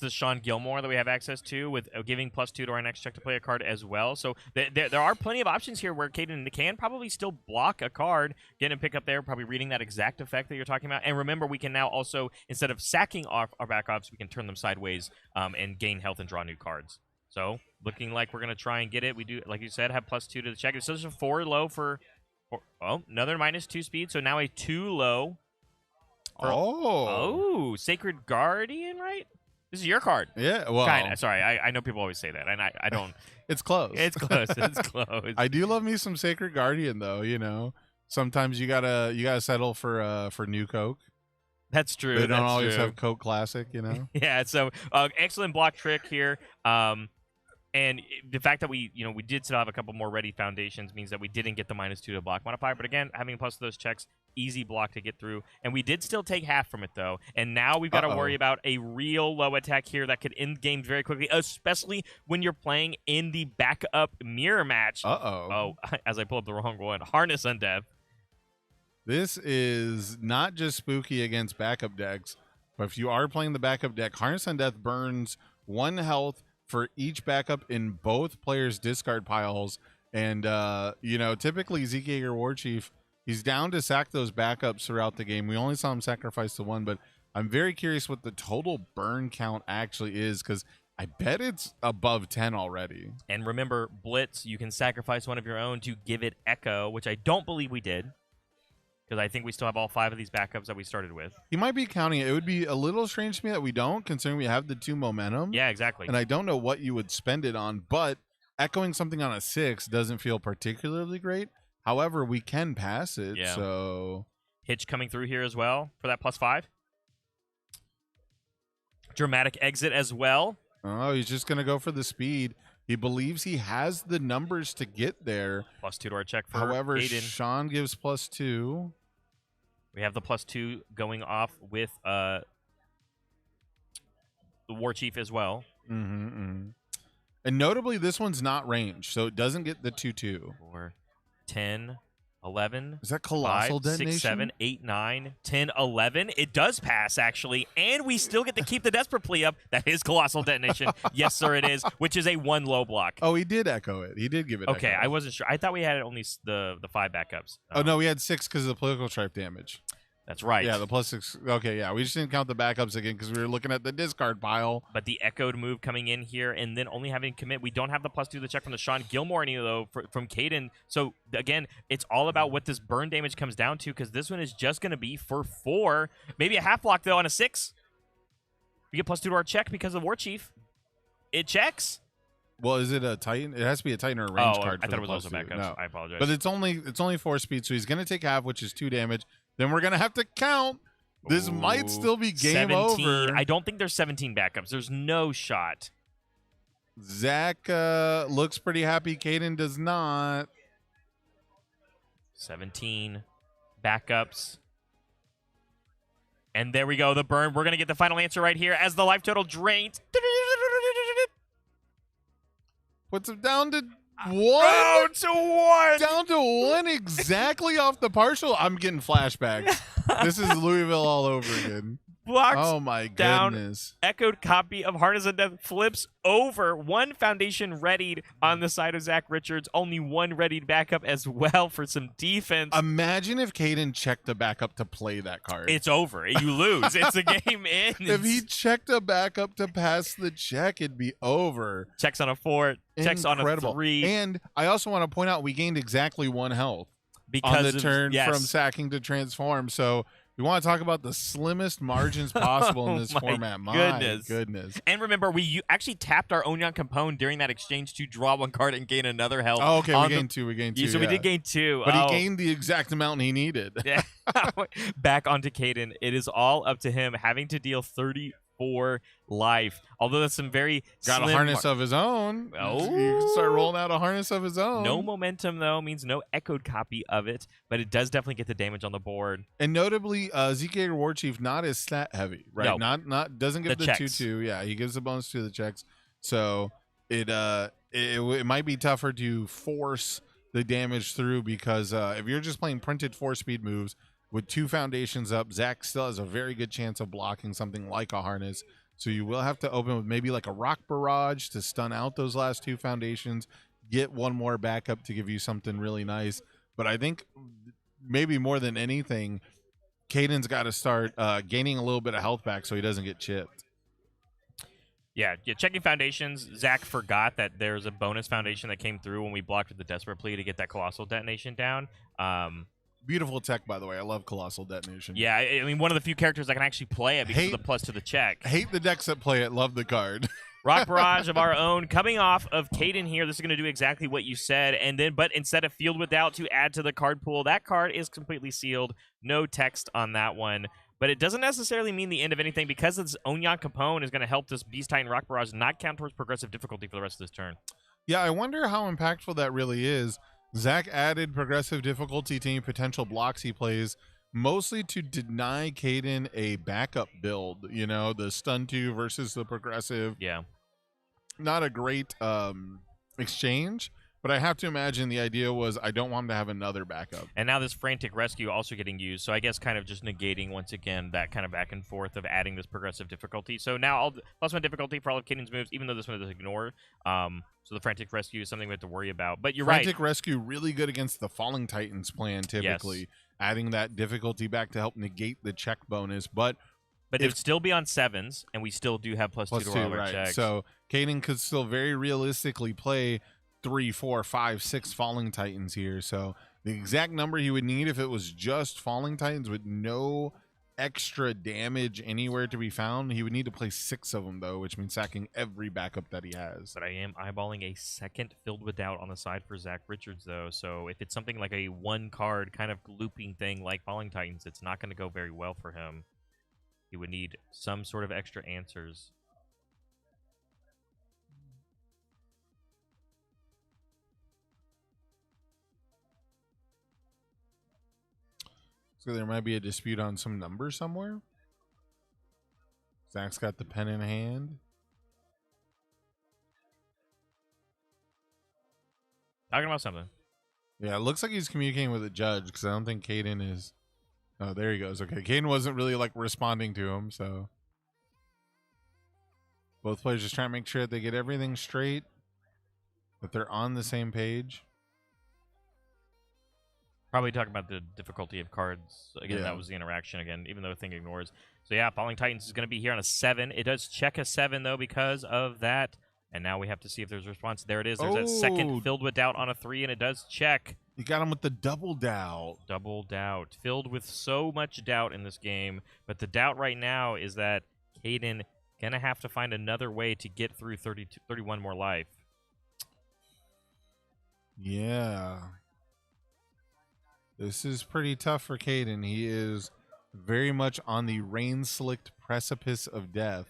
the Sean Gilmore that we have access to, with giving +2 to our next check to play a card as well. So there are plenty of options here where Caden can probably still block a card, get a pick up there, probably reading that exact effect that you're talking about. And remember, we can now also, instead of sacking off our backups, we can turn them sideways and gain health and draw new cards. So looking like we're going to try and get it. We do, like you said, have +2 to the check. So there's a 4 low for, another -2 speed. So now a 2 low. Oh, Sacred Guardian, right? This is your card. Yeah, well. Kinda. Sorry, I know people always say that, and I don't. It's close. It's close. It's close. I do love me some Sacred Guardian, though. You know, sometimes you gotta settle for new Coke. That's true. They don't always have Coke Classic, you know. Yeah. So excellent block trick here. And the fact that we did still have a couple more ready foundations means that we didn't get the -2 to block modify. But again, having plus those checks, easy block to get through. And we did still take half from it, though. And now we've got to worry about a real low attack here that could end games very quickly, especially when you're playing in the backup mirror match. Oh, as I pull up the wrong one. Harness Undeath. This is not just spooky against backup decks, but if you are playing the backup deck, Harness Undeath burns 1 health for each backup in both players' discard piles. And, typically Zeke Yeager Warchief, he's down to sack those backups throughout the game. We only saw him sacrifice the 1, but I'm very curious what the total burn count actually is, because I bet it's above 10 already. And remember, Blitz, you can sacrifice one of your own to give it Echo, which I don't believe we did, because I think we still have all 5 of these backups that we started with. He might be counting it. It would be a little strange to me that we don't, considering we have the 2 momentum. Yeah, exactly. And I don't know what you would spend it on, but echoing something on a 6 doesn't feel particularly great. However, we can pass it, so... Hitch coming through here as well for that +5. Dramatic exit as well. Oh, he's just going to go for the speed. He believes he has the numbers to get there. +2 to our check for However, Aiden. Sean gives +2. We have the +2 going off with the War Chief as well. And notably, this one's not range, so it doesn't get the 2/2. 4, 10, 11. Is that Colossal 5, Detonation? 6, 7, 8, 9, 10, 11. It does pass, actually, and we still get to keep the Desperate Plea up. That is Colossal Detonation. Yes, sir, it is, which is a 1 low block. Oh, he did echo it. He did give it Okay, echo. I wasn't sure. I thought we had only the 5 backups. Oh, no, we had 6 because of the political stripe damage. That's right. Yeah, the +6. Okay, yeah, we just didn't count the backups again because we were looking at the discard pile. But the echoed move coming in here, and then only having to commit. We don't have the +2 to the check from the Sean Gilmore any, though, from Caden. So, again, it's all about what this burn damage comes down to, because this one is just going to be for 4. Maybe a half block, though, on a 6. We get +2 to our check because of War Chief. It checks. Well, is it a Titan? It has to be a Titan or a range card. I thought it was also +2. backups. No. I apologize. But it's only 4 speed, so he's going to take half, which is 2 damage. Then we're going to have to count. This might still be game 17. over. I don't think there's 17 backups. There's no shot. Zach looks pretty happy. Caden does not. 17 backups. And there we go, the burn. We're going to get the final answer right here as the life total drains. Puts him down to 1. Oh, to 1. Down to 1 exactly off the partial. I'm getting flashbacks. This is Louisville all over again. Blocks Oh my down. goodness. Echoed copy of Harness Undeath flips over. 1 foundation readied on the side of Zach Richards. Only 1 readied backup as well for some defense. Imagine if Caden checked a backup to play that card. It's over. You lose. It's a game ends. If he checked a backup to pass the check, it'd be over. Checks on a 4. Checks on a 3. And I also want to point out we gained exactly 1 health because on the turn yes. from sacking to transform. So we want to talk about the slimmest margins possible in this format. My goodness. And remember, we actually tapped our Onyon Capone during that exchange to draw 1 card and gain another health. Oh, okay. We gained 2. So we did gain 2. But he gained the exact amount he needed. Yeah. Back onto Caden. It is all up to him, having to deal 34 life. Although that's some very got a harness of his own. Oh. He can start rolling out a harness of his own. No momentum, though, means no echoed copy of it, but it does definitely get the damage on the board. And notably, Zeke Yeager Warchief not as stat heavy, right? No. Not doesn't give the 2/2. Yeah, he gives the bonus to the checks. So it might be tougher to force the damage through, because if you're just playing printed 4-speed moves with 2 foundations up, Zach still has a very good chance of blocking something like a harness. So you will have to open with maybe like a Rock Barrage to stun out those last 2 foundations, get one more backup to give you something really nice. But I think maybe more than anything, Caden's got to start gaining a little bit of health back so he doesn't get chipped. Yeah, checking foundations. Zach forgot that there's a bonus foundation that came through when we blocked with the Desperate Plea to get that Colossal Detonation down. Beautiful tech, by the way. I love Colossal Detonation. Yeah, I mean, one of the few characters that can actually play it because of the plus to the check. Hate the decks that play it. Love the card. Rock Barrage of our own coming off of Caden here. This is going to do exactly what you said. But instead of Field Without to add to the card pool, that card is completely sealed. No text on that one. But it doesn't necessarily mean the end of anything because this Onyan Capone is going to help this Beast Titan Rock Barrage not count towards progressive difficulty for the rest of this turn. Yeah, I wonder how impactful that really is. Zach added progressive difficulty to any potential blocks he plays, mostly to deny Caden a backup build. You know, the stun 2 versus the progressive. Yeah. Not a great exchange, but I have to imagine the idea was I don't want him to have another backup. And now this Frantic Rescue also getting used, so I guess kind of just negating once again that kind of back and forth of adding this progressive difficulty. So now all +1 difficulty for all of Caden's moves, even though this one is ignored. So the Frantic Rescue is something we have to worry about. But you're right. Frantic Rescue really good against the Falling Titans plan typically, Yes. adding that difficulty back to help negate the check bonus, but it would still be on 7s, and we still do have +2 to all of our right. checks. So Caden could still very realistically play 3, 4, 5, 6 Falling Titans here. So the exact number he would need if it was just Falling Titans with no extra damage anywhere to be found, he would need to play 6 of them, though, which means sacking every backup that he has. But I am eyeballing a second Filled with Doubt on the side for Zach Richards, though. So if it's something like a 1-card kind of looping thing like Falling Titans, it's not going to go very well for him. He would need some sort of extra answers. So there might be a dispute on some number somewhere. Zach's got the pen in hand. Talking about something. Yeah, it looks like he's communicating with a judge because I don't think Caden is. Oh, there he goes. Okay, Caden wasn't really like responding to him, so both players just trying to make sure that they get everything straight, that they're on the same page. Probably talking about the difficulty of cards. Again, Yeah. that was the interaction again, even though the thing ignores. So yeah, Falling Titans is going to be here on a 7. It does check a 7, though, because of that. And now we have to see if there's a response. There it is. There's that second Filled with Doubt on a 3, and it does check. You got him with the double doubt. Double doubt. Filled with so much doubt in this game. But the doubt right now is that Caden going to have to find another way to get through 31 more life. Yeah. This is pretty tough for Caden. He is very much on the rain-slicked precipice of death.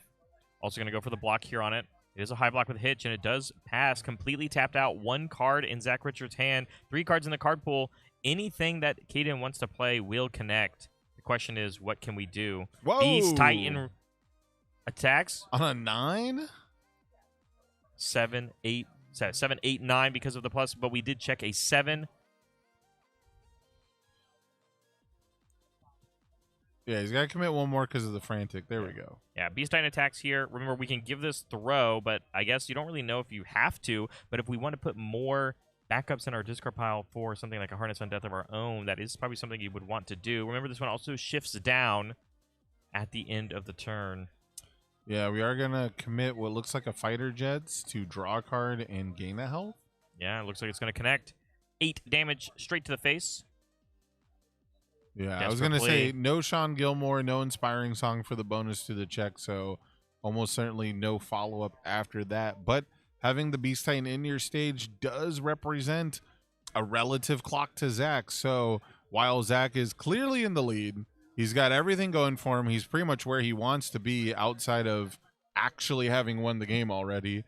Also going to go for the block here on it. It is a high block with Hitch, and it does pass. Completely tapped out. 1 card in Zach Richards' hand. 3 cards in the card pool. Anything that Caden wants to play will connect. The question is, what can we do? Whoa! Beast Titan attacks. On a 9? 7, 8, 9 because of the plus, but we did check a 7. Yeah, he's got to commit one more because of the frantic. There we go. Yeah, Beast Titan attacks here. Remember, we can give this throw, but I guess you don't really know if you have to. But if we want to put more backups in our discard pile for something like a Harness on Death of our own, that is probably something you would want to do. Remember, this one also shifts down at the end of the turn. Yeah, we are going to commit what looks like a Fighter Jets to draw a card and gain a health. Yeah, it looks like it's going to connect. 8 damage straight to the face. Yeah, I was going to say no Sean Gilmore, no Inspiring Song for the bonus to the check, so almost certainly no follow-up after that. But having the Beast Titan in your stage does represent a relative clock to Zach. So while Zach is clearly in the lead, he's got everything going for him. He's pretty much where he wants to be outside of actually having won the game already.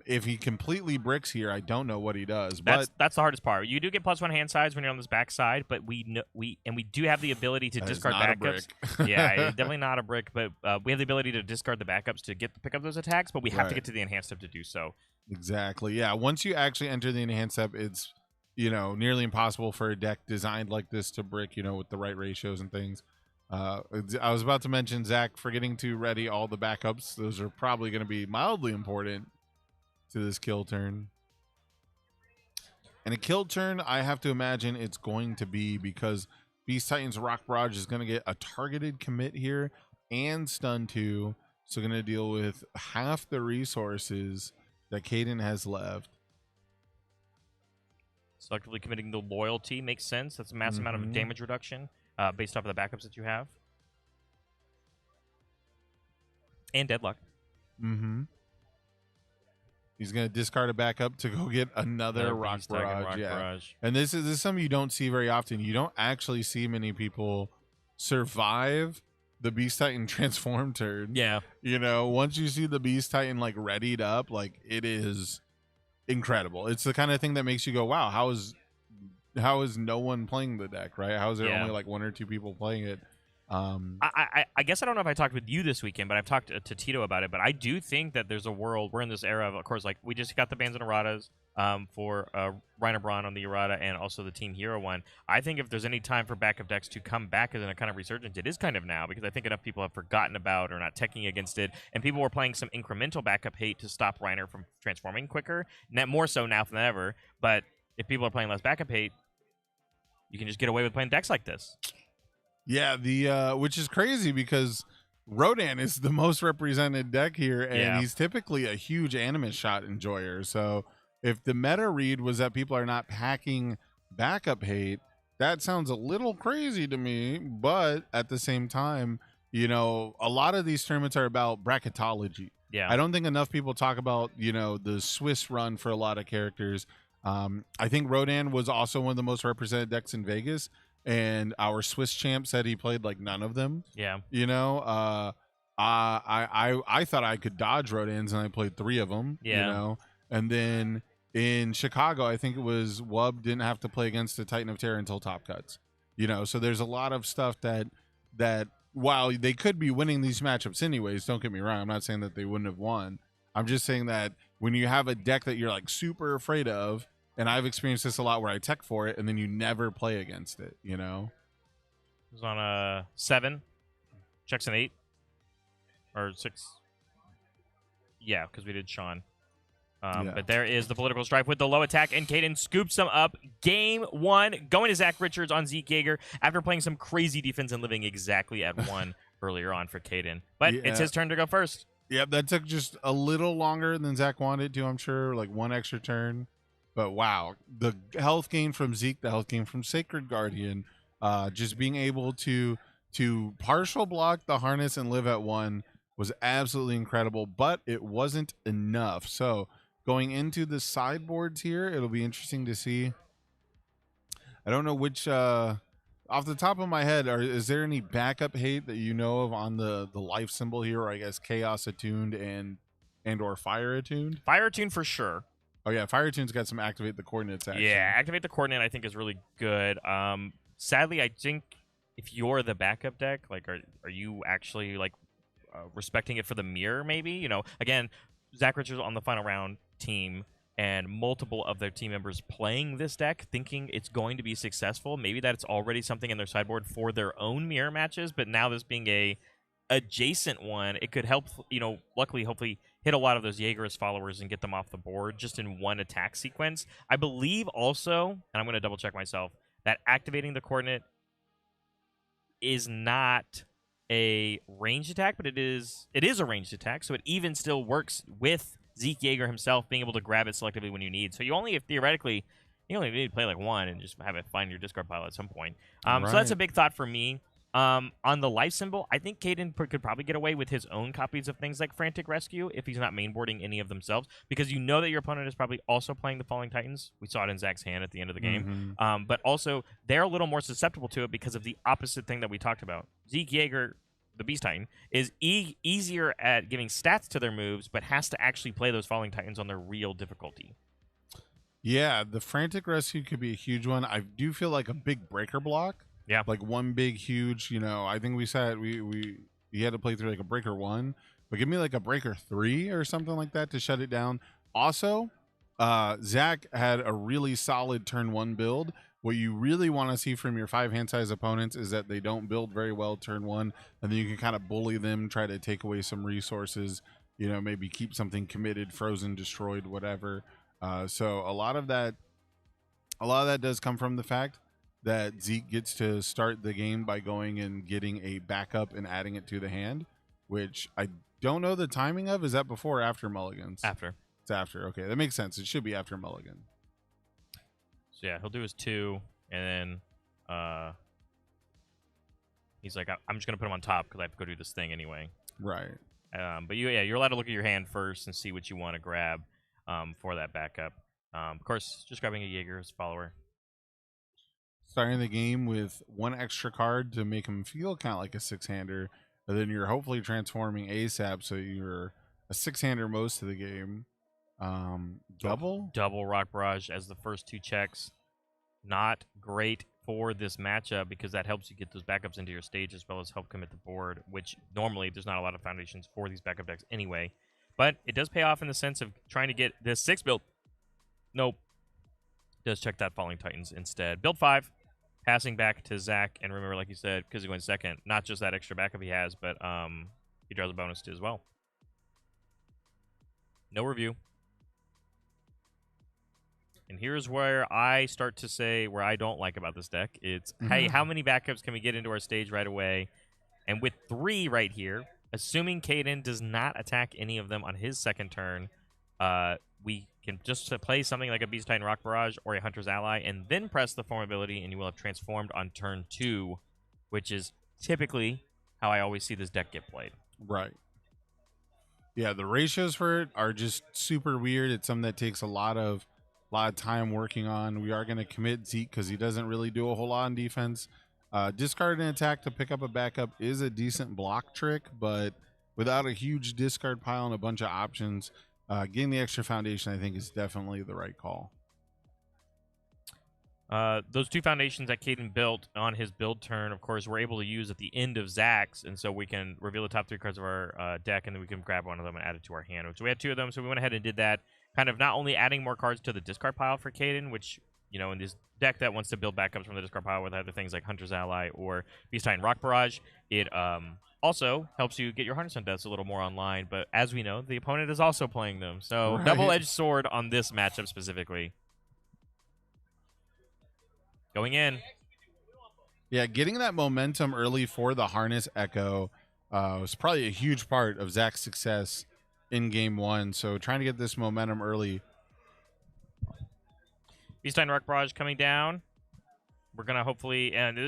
If he completely bricks here, I don't know what he does. But that's the hardest part. You do get +1 hand size when you're on this backside, but we do have the ability to discard backups. Yeah, definitely not a brick, but we have the ability to discard the backups to pick up those attacks, but we have to get to the enhanced step to do so. Exactly. Yeah, once you actually enter the enhanced step, it's nearly impossible for a deck designed like this to brick, with the right ratios and things. I was about to mention Zach forgetting to ready all the backups. Those are probably going to be mildly important to this kill turn. And a kill turn, I have to imagine it's going to be because Beast Titan's Rock Barrage is going to get a targeted commit here and stun 2. So going to deal with half the resources that Caden has left. Selectively committing the loyalty makes sense. That's a massive amount of damage reduction based off of the backups that you have. And Deadlock. He's going to discard a backup to go get another Rock Barrage. Barrage. And this is something you don't see very often. You don't actually see many people survive the Beast Titan transform turn. Yeah. You know, once you see the Beast Titan like readied up, like it is incredible. It's the kind of thing that makes you go, wow, how is no one playing the deck, right? How is there only like 1 or 2 people playing it? I guess I don't know if I talked with you this weekend, but I've talked to Tito about it. But I do think that there's a world, we're in this era of course, like we just got the bans and erratas for Reiner Braun on the errata and also the Team Hero one. I think if there's any time for backup decks to come back as in a kind of resurgence, it is kind of now, because I think enough people have forgotten about or not teching against it, and people were playing some incremental backup hate to stop Reiner from transforming quicker, more so now than ever. But if people are playing less backup hate, you can just get away with playing decks like this. Yeah, the which is crazy because Rodan is the most represented deck here, and he's typically a huge Animus shot enjoyer. So if the meta read was that people are not packing backup hate, that sounds a little crazy to me. But at the same time, you know, a lot of these tournaments are about bracketology. Yeah, I don't think enough people talk about, you know, the Swiss run for a lot of characters. I think Rodan was also one of the most represented decks in Vegas. And our Swiss champ said he played like none of them. Yeah. You know, I thought I could dodge Rodans and I played 3 of them. Yeah. You know, and then in Chicago, I think it was Wub didn't have to play against the Titan of Terror until top cuts. You know, so there's a lot of stuff that while they could be winning these matchups anyways, don't get me wrong, I'm not saying that they wouldn't have won. I'm just saying that when you have a deck that you're like super afraid of, and I've experienced this a lot where I tech for it and then you never play against it, you know? It was on a 7, checks an 8, or 6. Yeah, because we did Sean. But there is the political strife with the low attack, and Caden scoops them up. Game 1, going to Zach Richards on Zeke Yeager after playing some crazy defense and living exactly at 1 earlier on for Caden. But it's his turn to go first. Yep, that took just a little longer than Zach wanted to, I'm sure, like 1 extra turn. But wow, the health gain from Zeke, the health gain from Sacred Guardian, just being able to partial block the harness and live at 1 was absolutely incredible, but it wasn't enough. So going into the sideboards here, it'll be interesting to see. I don't know which, off the top of my head, is there any backup hate that you know of on the life symbol here, or I guess Chaos Attuned and or Fire Attuned? Fire Attuned for sure. Oh yeah, Fire Attune's got some Activate the Coordinates action. Yeah, Activate the Coordinate I think is really good. Sadly, I think if you're the backup deck, like are you actually like respecting it for the mirror maybe? You know, again, Zach Richards on the final round team and multiple of their team members playing this deck thinking it's going to be successful. Maybe that it's already something in their sideboard for their own mirror matches, but now this being a adjacent one, it could help, you know, luckily, hopefully hit a lot of those Jaegerist followers and get them off the board just in 1 attack sequence. I believe also, and I'm going to double check myself, that activating the coordinate is not a ranged attack, but it is a ranged attack, so it even still works with Zeke Yeager himself being able to grab it selectively when you need. So you only need to play like 1 and just have it find your discard pile at some point. Right. So that's a big thought for me. On the life symbol, I think Caden could probably get away with his own copies of things like Frantic Rescue if he's not mainboarding any of themselves, because you know that your opponent is probably also playing the Falling Titans. We saw it in Zach's hand at the end of the game. But also, they're a little more susceptible to it because of the opposite thing that we talked about. Zeke Yeager, the Beast Titan, is easier at giving stats to their moves, but has to actually play those Falling Titans on their real difficulty. Yeah, the Frantic Rescue could be a huge one. I do feel like a big breaker block. Yeah, like 1 big huge, you know, I think we said we had to play through like a breaker 1, but give me like a breaker 3 or something like that to shut it down. Also, Zach had a really solid turn 1 build What you really want to see from your 5 hand size opponents is that they don't build very well turn 1, and then you can kind of bully them, try to take away some resources, maybe keep something committed, frozen, destroyed, whatever. So a lot of that does come from the fact that Zeke gets to start the game by going and getting a backup and adding it to the hand, which I don't know the timing of. Is that before or after mulligans? After. It's after. Okay, that makes sense. It should be after mulligan. So yeah, he'll do his 2, and then he's like, I'm just gonna put him on top because I have to go do this thing anyway. Right. But you're allowed to look at your hand first and see what you want to grab for that backup. Of course, just grabbing a Jaeger as follower. Starting the game with 1 extra card to make him feel kind of like a 6-hander, and then you're hopefully transforming ASAP, so you're a 6-hander most of the game. Double Rock Barrage as the first 2 checks. Not great for this matchup because that helps you get those backups into your stage as well as help commit the board, which normally there's not a lot of foundations for these backup decks anyway. But it does pay off in the sense of trying to get this 6 build. Nope. Does check that Falling Titans instead. Build 5. Passing back to Zach, and remember, like you said, because he's going second, not just that extra backup he has, but he draws a bonus too as well. No review. And here's where I start to say where I don't like about this deck. It's, hey, how many backups can we get into our stage right away? And with 3 right here, assuming Caden does not attack any of them on his second turn, we can just play something like a Beast Titan Rock Barrage or a Hunter's Ally and then press the form ability, and you will have transformed on turn 2, which is typically how I always see this deck get played. Right. Yeah, the ratios for it are just super weird. It's something that takes a lot of time working on. We are going to commit Zeke because he doesn't really do a whole lot on defense. Discard an attack to pick up a backup is a decent block trick, but without a huge discard pile and a bunch of options, getting the extra foundation, I think, is definitely the right call. Those 2 foundations that Caden built on his build turn, of course, we're able to use at the end of Zach's, and so we can reveal the top 3 cards of our deck, and then we can grab one of them and add it to our hand. So we had 2 of them, so we went ahead and did that, kind of not only adding more cards to the discard pile for Caden, which, in this deck that wants to build backups from the discard pile with either things like Hunter's Ally or Beast Titan Rock Barrage, it also helps you get your Harness on Deaths a little more online, but as we know, the opponent is also playing them, so right. Double-edged sword on this matchup specifically. Going in. Yeah, getting that momentum early for the Harness Echo was probably a huge part of Zach's success in game 1. So trying to get this momentum early. Beast Titan Rock Barrage coming down. We're going to hopefully, and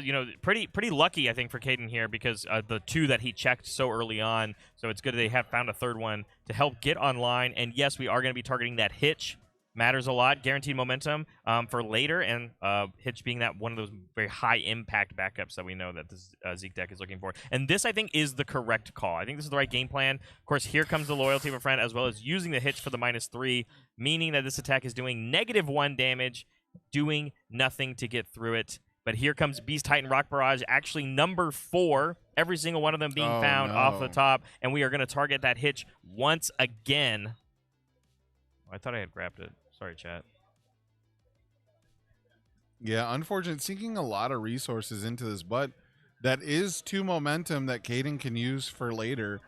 pretty lucky, I think, for Caden here because the 2 that he checked so early on. So it's good they have found a 3rd one to help get online. And yes, we are going to be targeting that Hitch. Matters a lot. Guaranteed momentum for later, and Hitch being that one of those very high impact backups that we know that this Zeke deck is looking for. And this, I think, is the correct call. I think this is the right game plan. Of course, here comes the loyalty of a friend, as well as using the Hitch for the -3, meaning that this attack is doing -1 damage, doing nothing to get through it. But here comes Beast Titan Rock Barrage, actually number 4, every single one of them being found off the top, and we are going to target that Hitch once again. I thought I had grabbed it. Sorry, chat. Yeah, unfortunate. Sinking a lot of resources into this, but that is 2 momentum that Caden can use for later.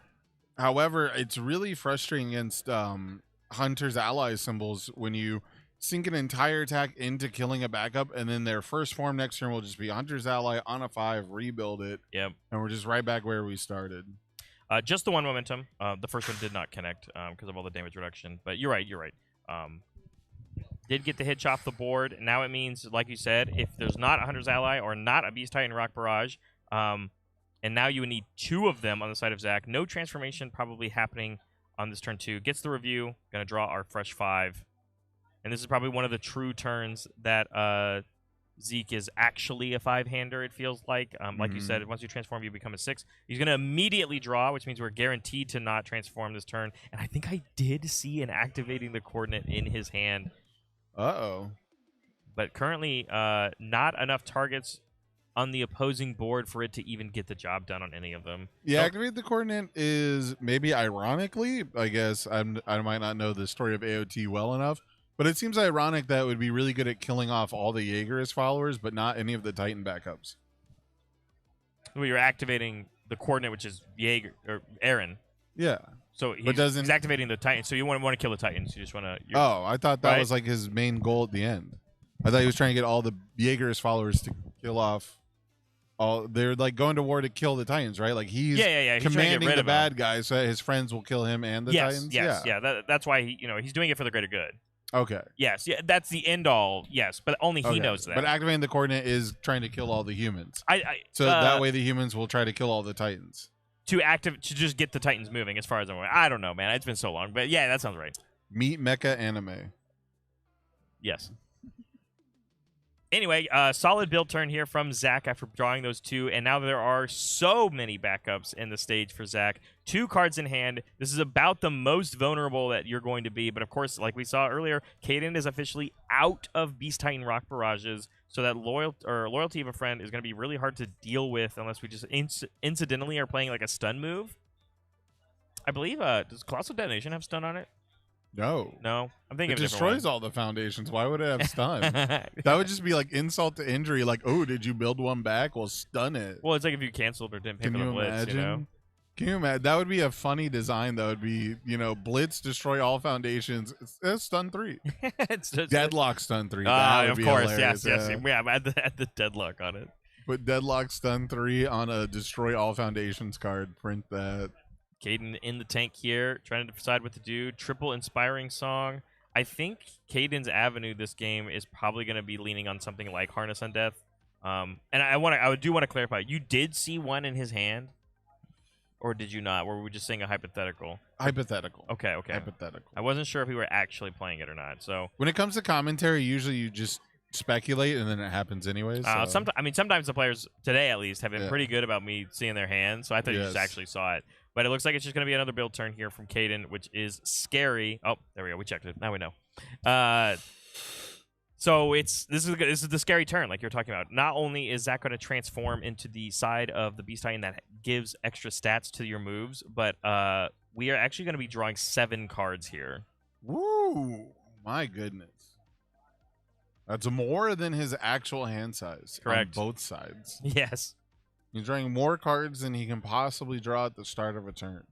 However, it's really frustrating against Hunter's Ally symbols when you sink an entire attack into killing a backup, and then their first form next turn will just be Hunter's Ally on a 5, rebuild it. Yep. And we're just right back where we started. Just the 1 momentum. The first one did not connect because of all the damage reduction. But you're right. Did get the Hitch off the board. Now it means, like you said, if there's not a Hunter's Ally or not a Beast Titan Rock Barrage, and now you would need 2 of them on the side of Zach. No transformation probably happening on this turn 2. Gets the review. Going to draw our fresh 5. And this is probably one of the true turns that Zeke is actually a 5-hander, it feels like. Like you said, once you transform, you become a 6. He's going to immediately draw, which means we're guaranteed to not transform this turn. And I think I did see an activating the coordinate in his hand. Uh-oh. But currently, not enough targets on the opposing board for it to even get the job done on any of them. Yeah, activate the coordinate is maybe ironically, I guess, I might not know the story of AOT well enough, But it seems ironic that it would be really good at killing off all the Jaeger's followers, but not any of the Titan backups. Well, you're activating the coordinate, which is Jaeger or Aaron. Yeah. So doesn't- he's activating the Titans. So you want to kill the Titans. You just want to. Oh, I thought that right? was like his main goal at the end. I thought he was trying to get all the Jaeger's followers to kill off all. They're like going to war to kill the Titans, right? Like he's He's trying to get commanding rid the of bad them. guys so that his friends will kill him and the Titans. That's why he's doing it for the greater good. Okay. Yes, yeah, that's the end all. Yes, but only he knows that. But activating the coordinate is trying to kill all the humans. So that way the humans will try to kill all the Titans. To just get the Titans moving. As far as I'm aware, I don't know, man. It's been so long, but yeah, that sounds right. Meet Mecha Anime. Yes. Anyway, solid build turn here from Zach after drawing those two, and now there are so many backups in the stage for Zach. 2 cards in hand. This is about the most vulnerable that you're going to be, but of course, like we saw earlier, Caden is officially out of Beast Titan Rock Barrages, so that Loyalty of a Friend is going to be really hard to deal with unless we just incidentally are playing like a stun move. I believe, does Colossal Detonation have stun on it? No. I'm thinking it of a different destroys all the foundations. Why would it have stun? That would just be like insult to injury. Like, oh, did you build one back? Well, stun it. Well, it's like if you canceled or didn't pick Can up you a blitz, imagine? you know? Can you imagine? That would be a funny design. That would be, blitz, destroy all foundations. It's stun 3. It's just, Deadlock stun 3. That would of be course, hilarious, yes. Yeah, add the deadlock on it. Put deadlock stun 3 on a destroy all foundations card. Print that. Caden in the tank here, trying to decide what to do. Triple inspiring song. I think Caden's avenue this game is probably going to be leaning on something like Harness on Death. And I do want to clarify. You did see one in his hand, or did you not? Or were we just saying a hypothetical? Hypothetical. Okay. Hypothetical. I wasn't sure if we were actually playing it or not. So when it comes to commentary, usually you just speculate and then it happens anyways. So. Sometimes the players today at least have been pretty good about me seeing their hands. So I thought you just actually saw it. But it looks like it's just going to be another build turn here from Caden, which is scary. Oh, there we go. We checked it. Now we know. So this is the scary turn, like you're talking about. Not only is that going to transform into the side of the Beast Titan that gives extra stats to your moves, but we are actually going to be drawing 7 cards here. Woo! My goodness. That's more than his actual hand size. Correct. On both sides. Yes. He's drawing more cards than he can possibly draw at the start of a turn.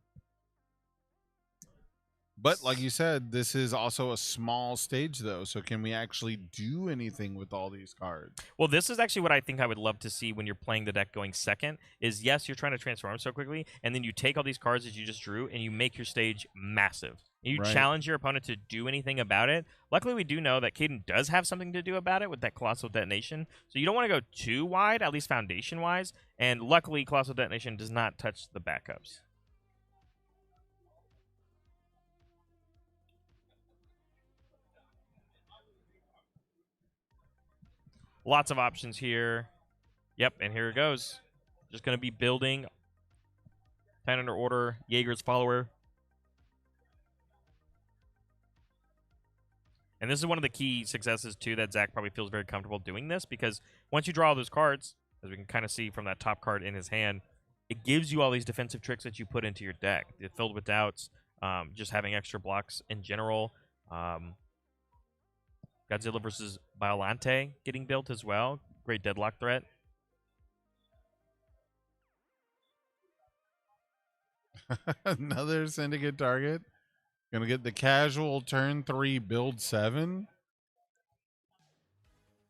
But like you said, this is also a small stage, though. So can we actually do anything with all these cards? Well, this is actually what I think I would love to see when you're playing the deck going second. Is yes, you're trying to transform so quickly, and then you take all these cards that you just drew, and you make your stage massive. You challenge your opponent to do anything about it. Luckily, we do know that Caden does have something to do about it with that Colossal Detonation. So you don't want to go too wide, at least foundation-wise. And luckily, Colossal Detonation does not touch the backups. Lots of options here. Yep, and here it goes. Just going to be building. 10 under order, Jaeger's follower. And this is one of the key successes, too, that Zach probably feels very comfortable doing this, because once you draw all those cards, as we can kind of see from that top card in his hand, it gives you all these defensive tricks that you put into your deck. It's filled with doubts, just having extra blocks in general. Godzilla versus Biolante getting built as well. Great deadlock threat. Another syndicate target. Gonna get the casual turn 3 build 7.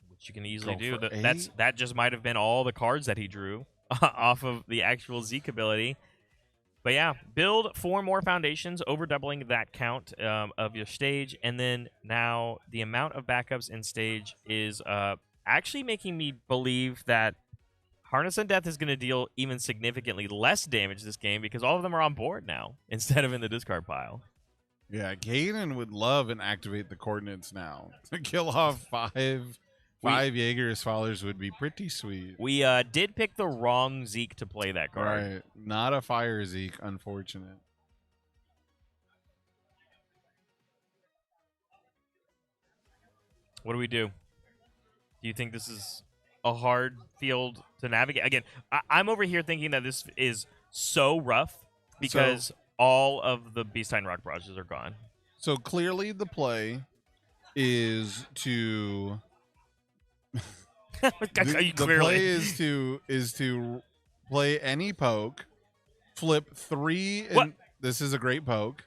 Which you can easily do. for That just might have been all the cards that he drew off of the actual Zeke ability. But yeah, build 4 more foundations, over doubling that count of your stage. And then now the amount of backups in stage is actually making me believe that Harness on Death is going to deal even significantly less damage this game, because all of them are on board now instead of in the discard pile. Yeah, Caden would love and activate the coordinates now. To kill off 5 Jaeger's followers would be pretty sweet. We did pick the wrong Zeke to play that card. Right. Not a fire Zeke, unfortunate. What do we do? Do you think this is a hard field to navigate? Again, I'm over here thinking that this is so rough because all of the Beast Titan Rock Barrages are gone. So clearly the play is to You the clearly. play is to play any poke, flip 3 What? this is a great poke.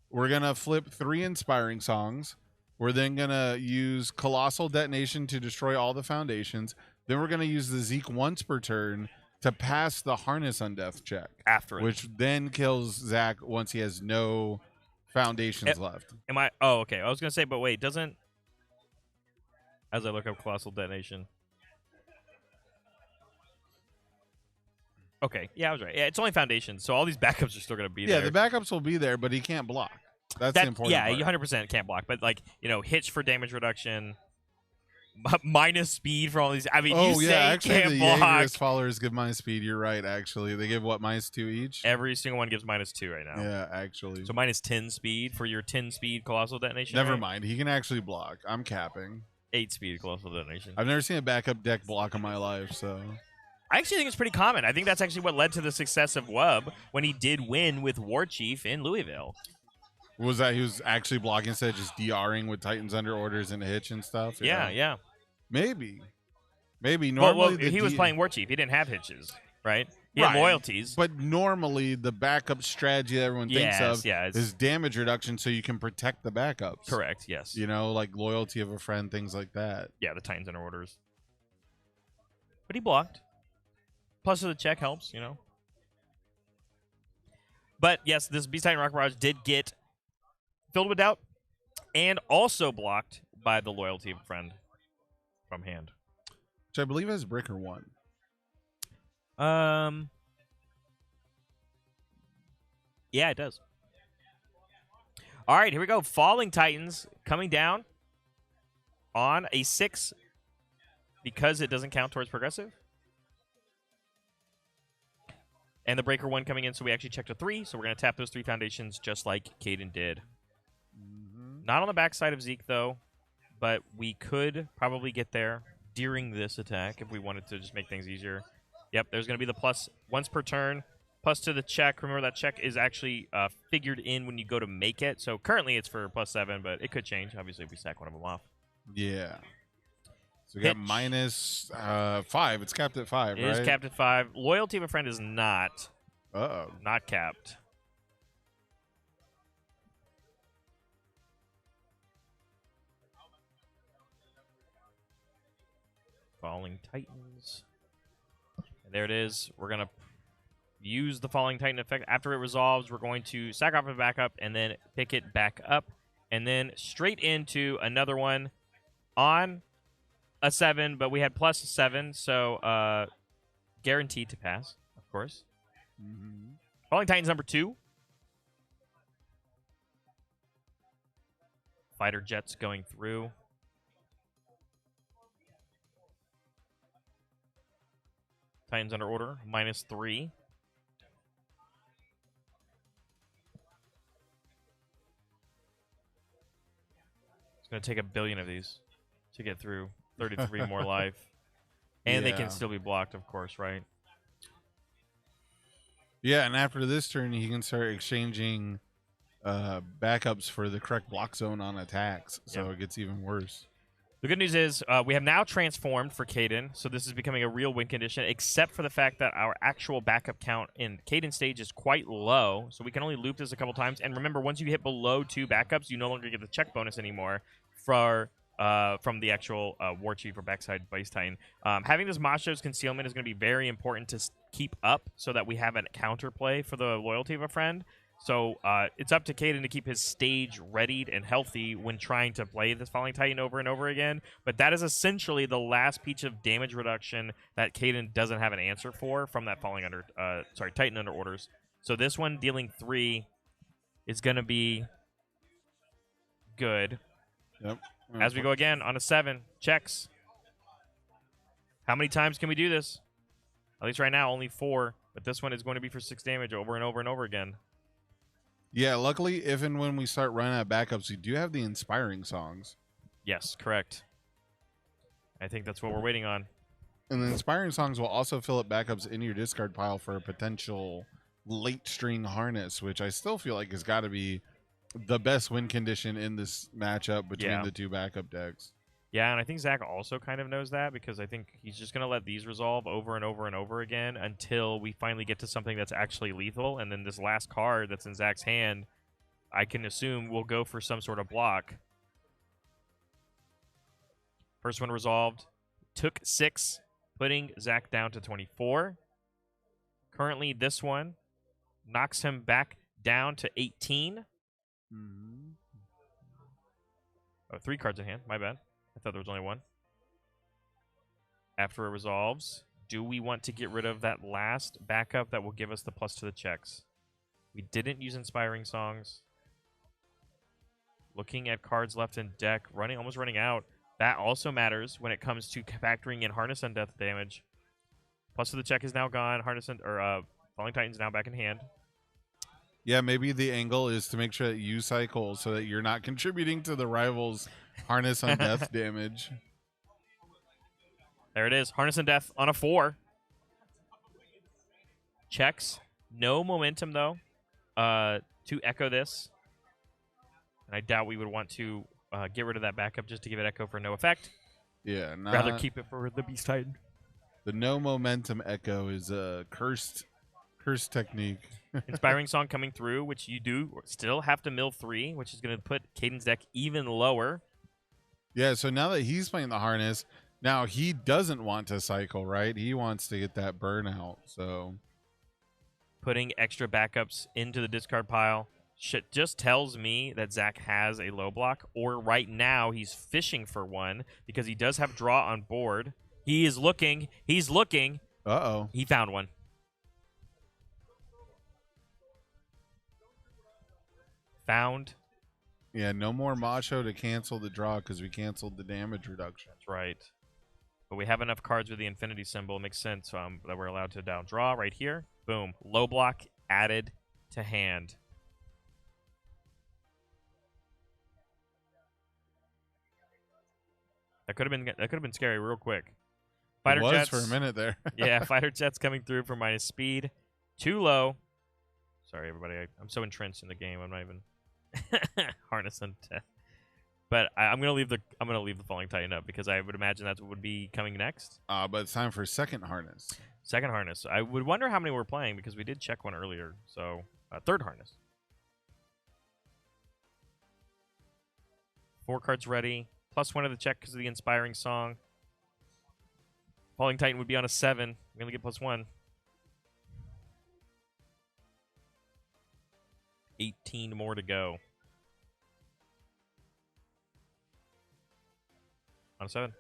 We're gonna flip 3 inspiring songs. We're then gonna use Colossal Detonation to destroy all the foundations. Then we're gonna use the Zeke once per turn to pass the Harness Undeath check, After it. which then kills Zach once he has no foundations left. Am I? Oh, okay. I was gonna say, but wait, doesn't? As I look up Colossal Detonation. Okay, yeah, I was right. Yeah, it's only foundations, so all these backups are still gonna be there. Yeah, the backups will be there, but he can't block. That's the important yeah, part. you 100% can't block, but like hitch for damage reduction, minus speed for all these. I mean, you say actually, can't the block. Jaegerist followers give minus speed. You're right. Actually, they give what, -2 each? Every single one gives -2 right now. Yeah, actually. So -10 speed for your 10 speed Colossal Detonation. Never right? mind. He can actually block. I'm capping. 8 speed Colossal Detonation. I've never seen a backup deck block in my life, so. I actually think it's pretty common. I think that's actually what led to the success of Wub when he did win with War Chief in Louisville. Was that he was actually blocking instead of just DRing with Titans under orders and a hitch and stuff? Yeah. Maybe. Normally, well he was playing War Chief. He didn't have hitches, right? He had loyalties. But normally, the backup strategy that everyone thinks of it's is damage reduction so you can protect the backups. correct, yes. Like loyalty of a friend, things like that. Yeah, the Titans under orders. But he blocked. Plus the check helps, But yes, this Beast Titan Rock Barrage did get filled with doubt and also blocked by the loyalty of a friend from hand. Which I believe has Bricker 1. Yeah, it does. All right, here we go. Falling Titans coming down on a 6 because it doesn't count towards progressive. And the Breaker 1 coming in, so we actually checked a 3. So we're going to tap those 3 foundations just like Caden did. Not on the backside of Zeke, though, but we could probably get there during this attack if we wanted to just make things easier. Yep, there's going to be the plus once per turn, plus to the check. Remember, that check is actually figured in when you go to make it. So currently it's for +7, but it could change, obviously, if we sack one of them off. Yeah. So we got -5. It's capped at 5, right? It is capped at 5. Loyalty of a friend is not. Uh-oh. Not capped. Falling Titans. And there it is. We're going to use the Falling Titan effect. After it resolves, we're going to sack off a backup and then pick it back up. And then straight into another one on a 7, but we had +7, so guaranteed to pass, of course. Falling Titans number 2. Fighter jets going through. Titans under order, -3. It's going to take 1 billion of these to get through. 33 more life. And they can still be blocked, of course, right? Yeah, and after this turn, he can start exchanging backups for the correct block zone on attacks, so it gets even worse. The good news is we have now transformed for Caden, so this is becoming a real win condition, except for the fact that our actual backup count in Caden stage is quite low, so we can only loop this a couple times. And remember, once you hit below 2 backups, you no longer get the check bonus anymore for from the actual War Chief or backside Beast Titan. Having this Masho's Concealment is going to be very important to keep up so that we have a counterplay for the loyalty of a friend. So it's up to Caden to keep his stage readied and healthy when trying to play this Falling Titan over and over again. But that is essentially the last piece of damage reduction that Caden doesn't have an answer for from that Titan under orders. So this one dealing 3 is going to be good. Yep. As we go again on a 7, checks. How many times can we do this? At least right now, only 4. But this one is going to be for 6 damage over and over and over again. Yeah, luckily, if and when we start running out of backups, we do have the inspiring songs. Yes, correct. I think that's what we're waiting on. And the inspiring songs will also fill up backups in your discard pile for a potential late string harness, which I still feel like has got to be the best win condition in this matchup between Yeah. the two backup decks. Yeah, and I think Zach also kind of knows that because I think he's just going to let these resolve over and over and over again until we finally get to something that's actually lethal. And then this last card that's in Zach's hand, I can assume will go for some sort of block. First one resolved. Took 6, putting Zach down to 24. Currently, this one knocks him back down to 18. Mm-hmm. Oh, 3 cards in hand. My bad. I thought there was only 1. After it resolves, do we want to get rid of that last backup that will give us the plus to the checks? We didn't use Inspiring Songs. Looking at cards left in deck, almost running out. That also matters when it comes to factoring in Harness and Death damage. Plus to the check is now gone. Falling Titan's now back in hand. Yeah, maybe the angle is to make sure that you cycle so that you're not contributing to the rival's Harness on Death damage. There it is. Harness and Death on a 4. Checks. No momentum, though, to echo this. And I doubt we would want to get rid of that backup just to give it echo for no effect. Yeah, Rather keep it for the Beast Titan. The no momentum echo is a cursed technique. Inspiring Song coming through, which you do still have to mill 3, which is going to put Caden's deck even lower. Yeah, so now that he's playing the Harness, now he doesn't want to cycle, right? He wants to get that burnout, so... Putting extra backups into the discard pile just tells me that Zach has a low block, or right now he's fishing for one because he does have draw on board. He is looking. He's looking. Uh-oh. He found one. Found. Yeah, no more Macho to cancel the draw because we canceled the damage reduction. That's right. But we have enough cards with the infinity symbol. It makes sense that we're allowed to down draw right here. Boom. Low block added to hand. That could have been scary real quick. Fighter it was jets for a minute there. yeah, fighter jets coming through for minus speed. Too low. Sorry, everybody. I'm so entrenched in the game. I'm not even harness and death. But I'm gonna leave the Falling Titan up because I would imagine that's what would be coming next. But it's time for second Harness. Second Harness. I would wonder how many we're playing because we did check one earlier. So third Harness. 4 cards ready. +1 of the check because of the Inspiring Song. Falling Titan would be on a 7. We only get +1. 18 more to go. On a 7.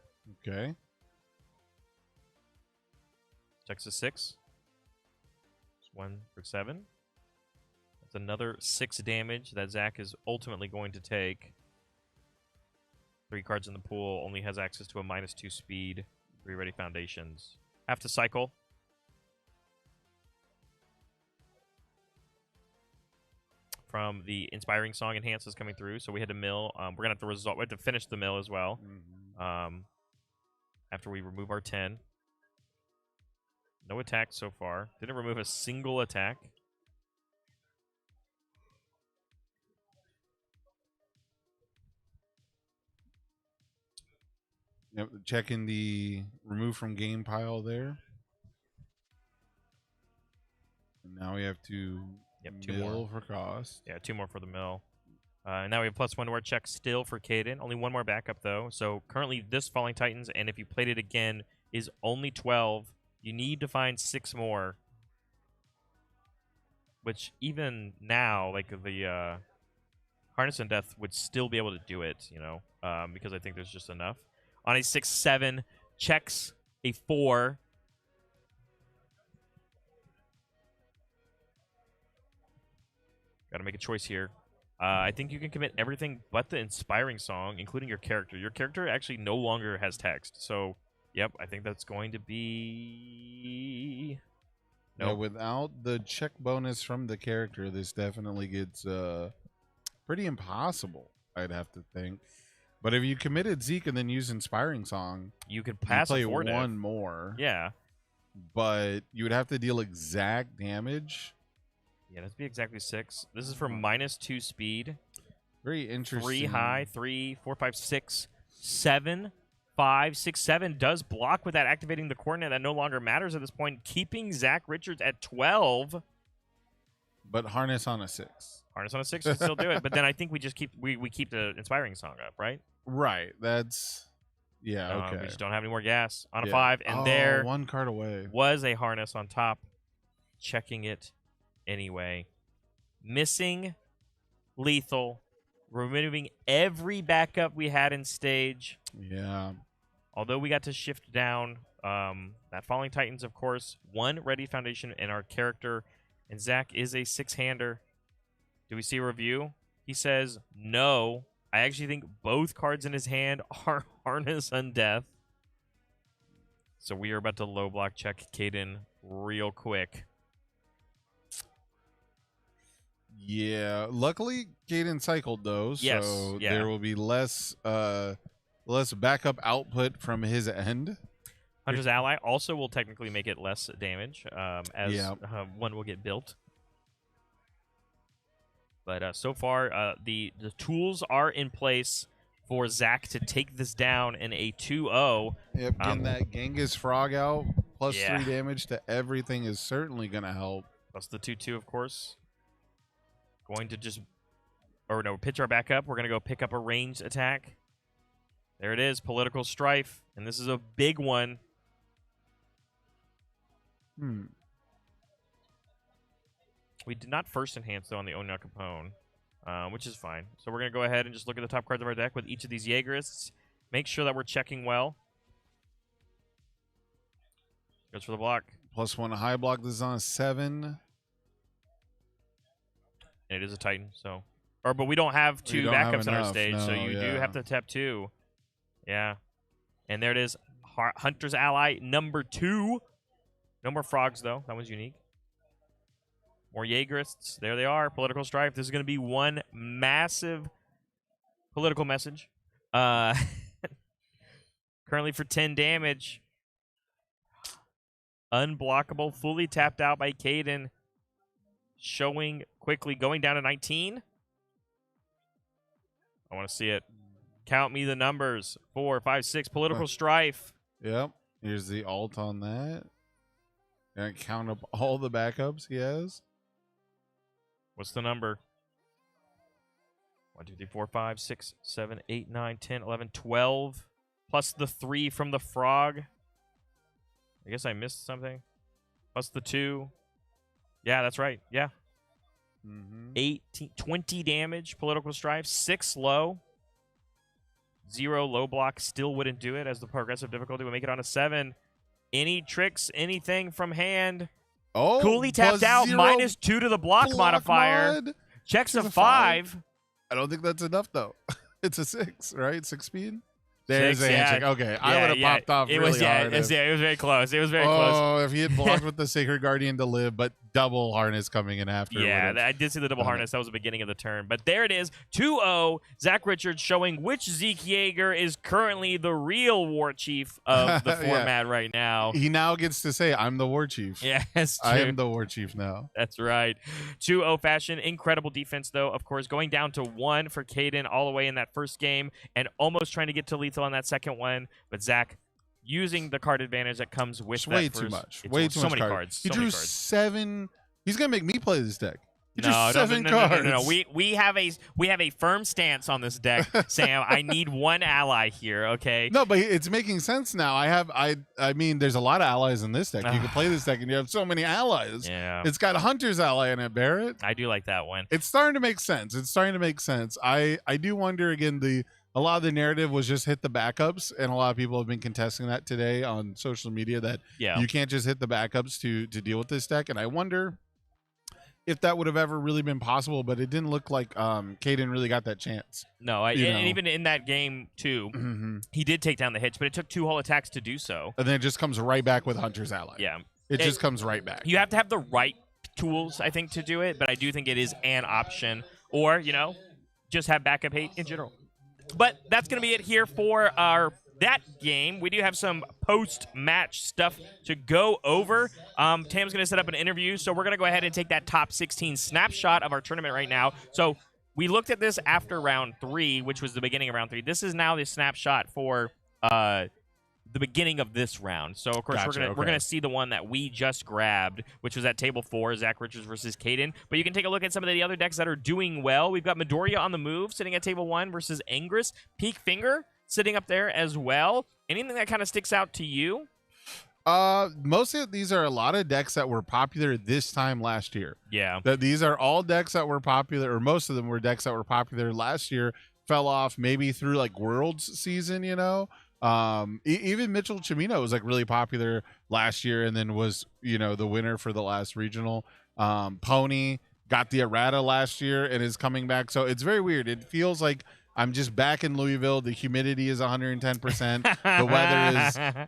Okay. Checks a 6. 1 for 7. That's another 6 damage that Zach is ultimately going to take. 3 cards in the pool. Only has access to a -2 speed. 3 ready foundations. Have to cycle. From the Inspiring Song enhances coming through, so we had to mill. We're gonna have to we have to finish the mill as well. Mm-hmm. After we remove our 10. No attack so far. Didn't remove a single attack. Yep, checking the remove from game pile there. And now we have to 2 mill more for cost. Yeah, 2 more for the mill. And now we have +1 to our check still for Caden. Only 1 more backup, though. So currently this Falling Titans, and if you played it again, is only 12. You need to find 6 more. Which even now, like the Harness and Death would still be able to do it, you know, because I think there's just enough. On a 6/7, checks a 4. Got to make a choice here. I think you can commit everything but the Inspiring Song, including your character. Your character actually no longer has text. So, yep, I think that's going to be... No. Yeah, without the check bonus from the character, this definitely gets pretty impossible, I'd have to think. But if you committed Zeke and then use Inspiring Song, you could pass play a 4 one more. Yeah. But you would have to deal exact damage. Yeah, it has to be exactly 6. This is for -2 speed. Very interesting. 3 high, 3, 4, 5, 6, 7, 5, 6, 7 does block with that, activating the coordinate that no longer matters at this point, keeping Zach Richards at 12. But harness on a 6. Harness on a 6 can still do it, but then I think we just keep we keep the inspiring song up, right? Right. That's yeah. Okay. We just don't have any more gas on a Yeah. 5, and there 1 card away. was a harness on top, checking it anyway. Missing lethal, removing every backup we had in stage. Yeah. Although we got to shift down that Falling Titans, of course, 1 Ready Foundation in our character, and Zach is a 6-hander. Do we see a review? He says, no. I actually think both cards in his hand are Harness and Death. So we are about to low block check Caden real quick. Yeah. Luckily, Gaten cycled those, Yes, so yeah. there will be less backup output from his end. Hunter's Ally also will technically make it less damage, as Yeah. one will get built. But so far, the tools are in place for Zach to take this down in a 2-0. Yep, getting that Genghis Frog out, plus Yeah. 3 damage to everything is certainly going to help. Plus the 2-2, of course. Going to just... Or no, pitch our back up. We're going to go pick up a ranged attack. There it is, Political Strife. And this is a big one. We did not first enhance, though, on the Onya Capone, which is fine. So we're going to go ahead and just look at the top cards of our deck with each of these Jaegerists. Make sure that we're checking well. Goes for the block. Plus 1 high block. This is on a 7. And it is a Titan, so... But we don't have 2 don't have backups on our enough, stage, so no, you do yeah. have to tap 2. Yeah. And there it is. Hunter's Ally number 2. No more frogs, though. That one's unique. More Jaegerists. There they are. Political Strife. This is going to be one massive political message. Currently for 10 damage. Unblockable. Fully tapped out by Caden. Showing quickly. Going down to 19. I want to see it. Count me the numbers. 4, 5, 6. Political Strife. Yep. Here's the alt on that. And count up all the backups he has. What's the number? 1, 2, 3, 4, 5, 6, 7, 8, 9, 10, 11, 12. Plus the 3 from the frog. I guess I missed something. Plus the 2. Yeah, that's right. Yeah. 18, 20 damage, Political Strife. 6 low. 0 low block. Still wouldn't do it as the progressive difficulty would make it on a 7. Any tricks, anything from hand. Oh, Coolly tapped out. -2 to the block modifier. mod. Checks a It's a 5. I don't think that's enough, though. It's a 6, right? 6 speed? There's 6, a hand yeah. check. Okay, I Yeah, would have yeah. popped off It really was, yeah, hard. it was very close. It was very close. Oh, if he had blocked with the Sacred Guardian to live, but double harness coming in after. Yeah, would've- I did see the double harness. That was the beginning of the turn. But there it is. 2-0. Zach Richards showing which Zeke Yeager is currently the real war chief of the Yeah. format right now. He now gets to say, I'm the war chief. Yes, I true. am the war chief now. That's right. 2-0 fashion. Incredible defense, though. Of course, going down to 1 for Caden all the way in that first game and almost trying to get to lethal on that second one. But Zach using the card advantage that comes with It's that way first. too much. It's Way too so much many cards. He So drew many cards. 7. He's going to make me play this deck. He drew No, 7 no, cards. no. We have a firm stance on this deck, Sam. I need 1 ally here, okay? No, but it's making sense now. I mean, there's a lot of allies in this deck. You can play this deck and you have so many allies. Yeah. It's got a Hunter's Ally in it, Barrett. I do like that one. It's starting to make sense. I do wonder again, a lot of the narrative was just hit the backups, and a lot of people have been contesting that today on social media that Yeah. you can't just hit the backups to deal with this deck. And I wonder if that would have ever really been possible, but it didn't look like Caden really got that chance. No, and even in that game, too, Mm-hmm. he did take down the hitch, but it took 2 whole attacks to do so. And then it just comes right back with Hunter's Ally. Yeah. It just comes right back. You have to have the right tools, I think, to do it, but I do think it is an option. Or, just have backup hate in general. But that's going to be it here for that game. We do have some post-match stuff to go over. Tam's going to set up an interview, so we're going to go ahead and take that top 16 snapshot of our tournament right now. So we looked at this after round 3, which was the beginning of round 3. This is now the snapshot for the beginning of this round. So, of course, Gotcha, we're gonna see the one that we just grabbed, which was at table 4, Zach Richards versus Caden. But you can take a look at some of the other decks that are doing well. We've got Midoriya on the move, sitting at table 1 versus Angress. Peak Finger sitting up there as well. Anything that kind of sticks out to you? Most of these are a lot of decks that were popular this time last year. Yeah. These are all decks that were popular, or most of them were decks that were popular last year, fell off maybe through like Worlds season, you know. Even Mitchell Chimino was like really popular last year and then was, you know, the winner for the last regional. Pony got the errata last year and is coming back. So it's very weird. It feels like I'm just back in Louisville. The humidity is 110%. The weather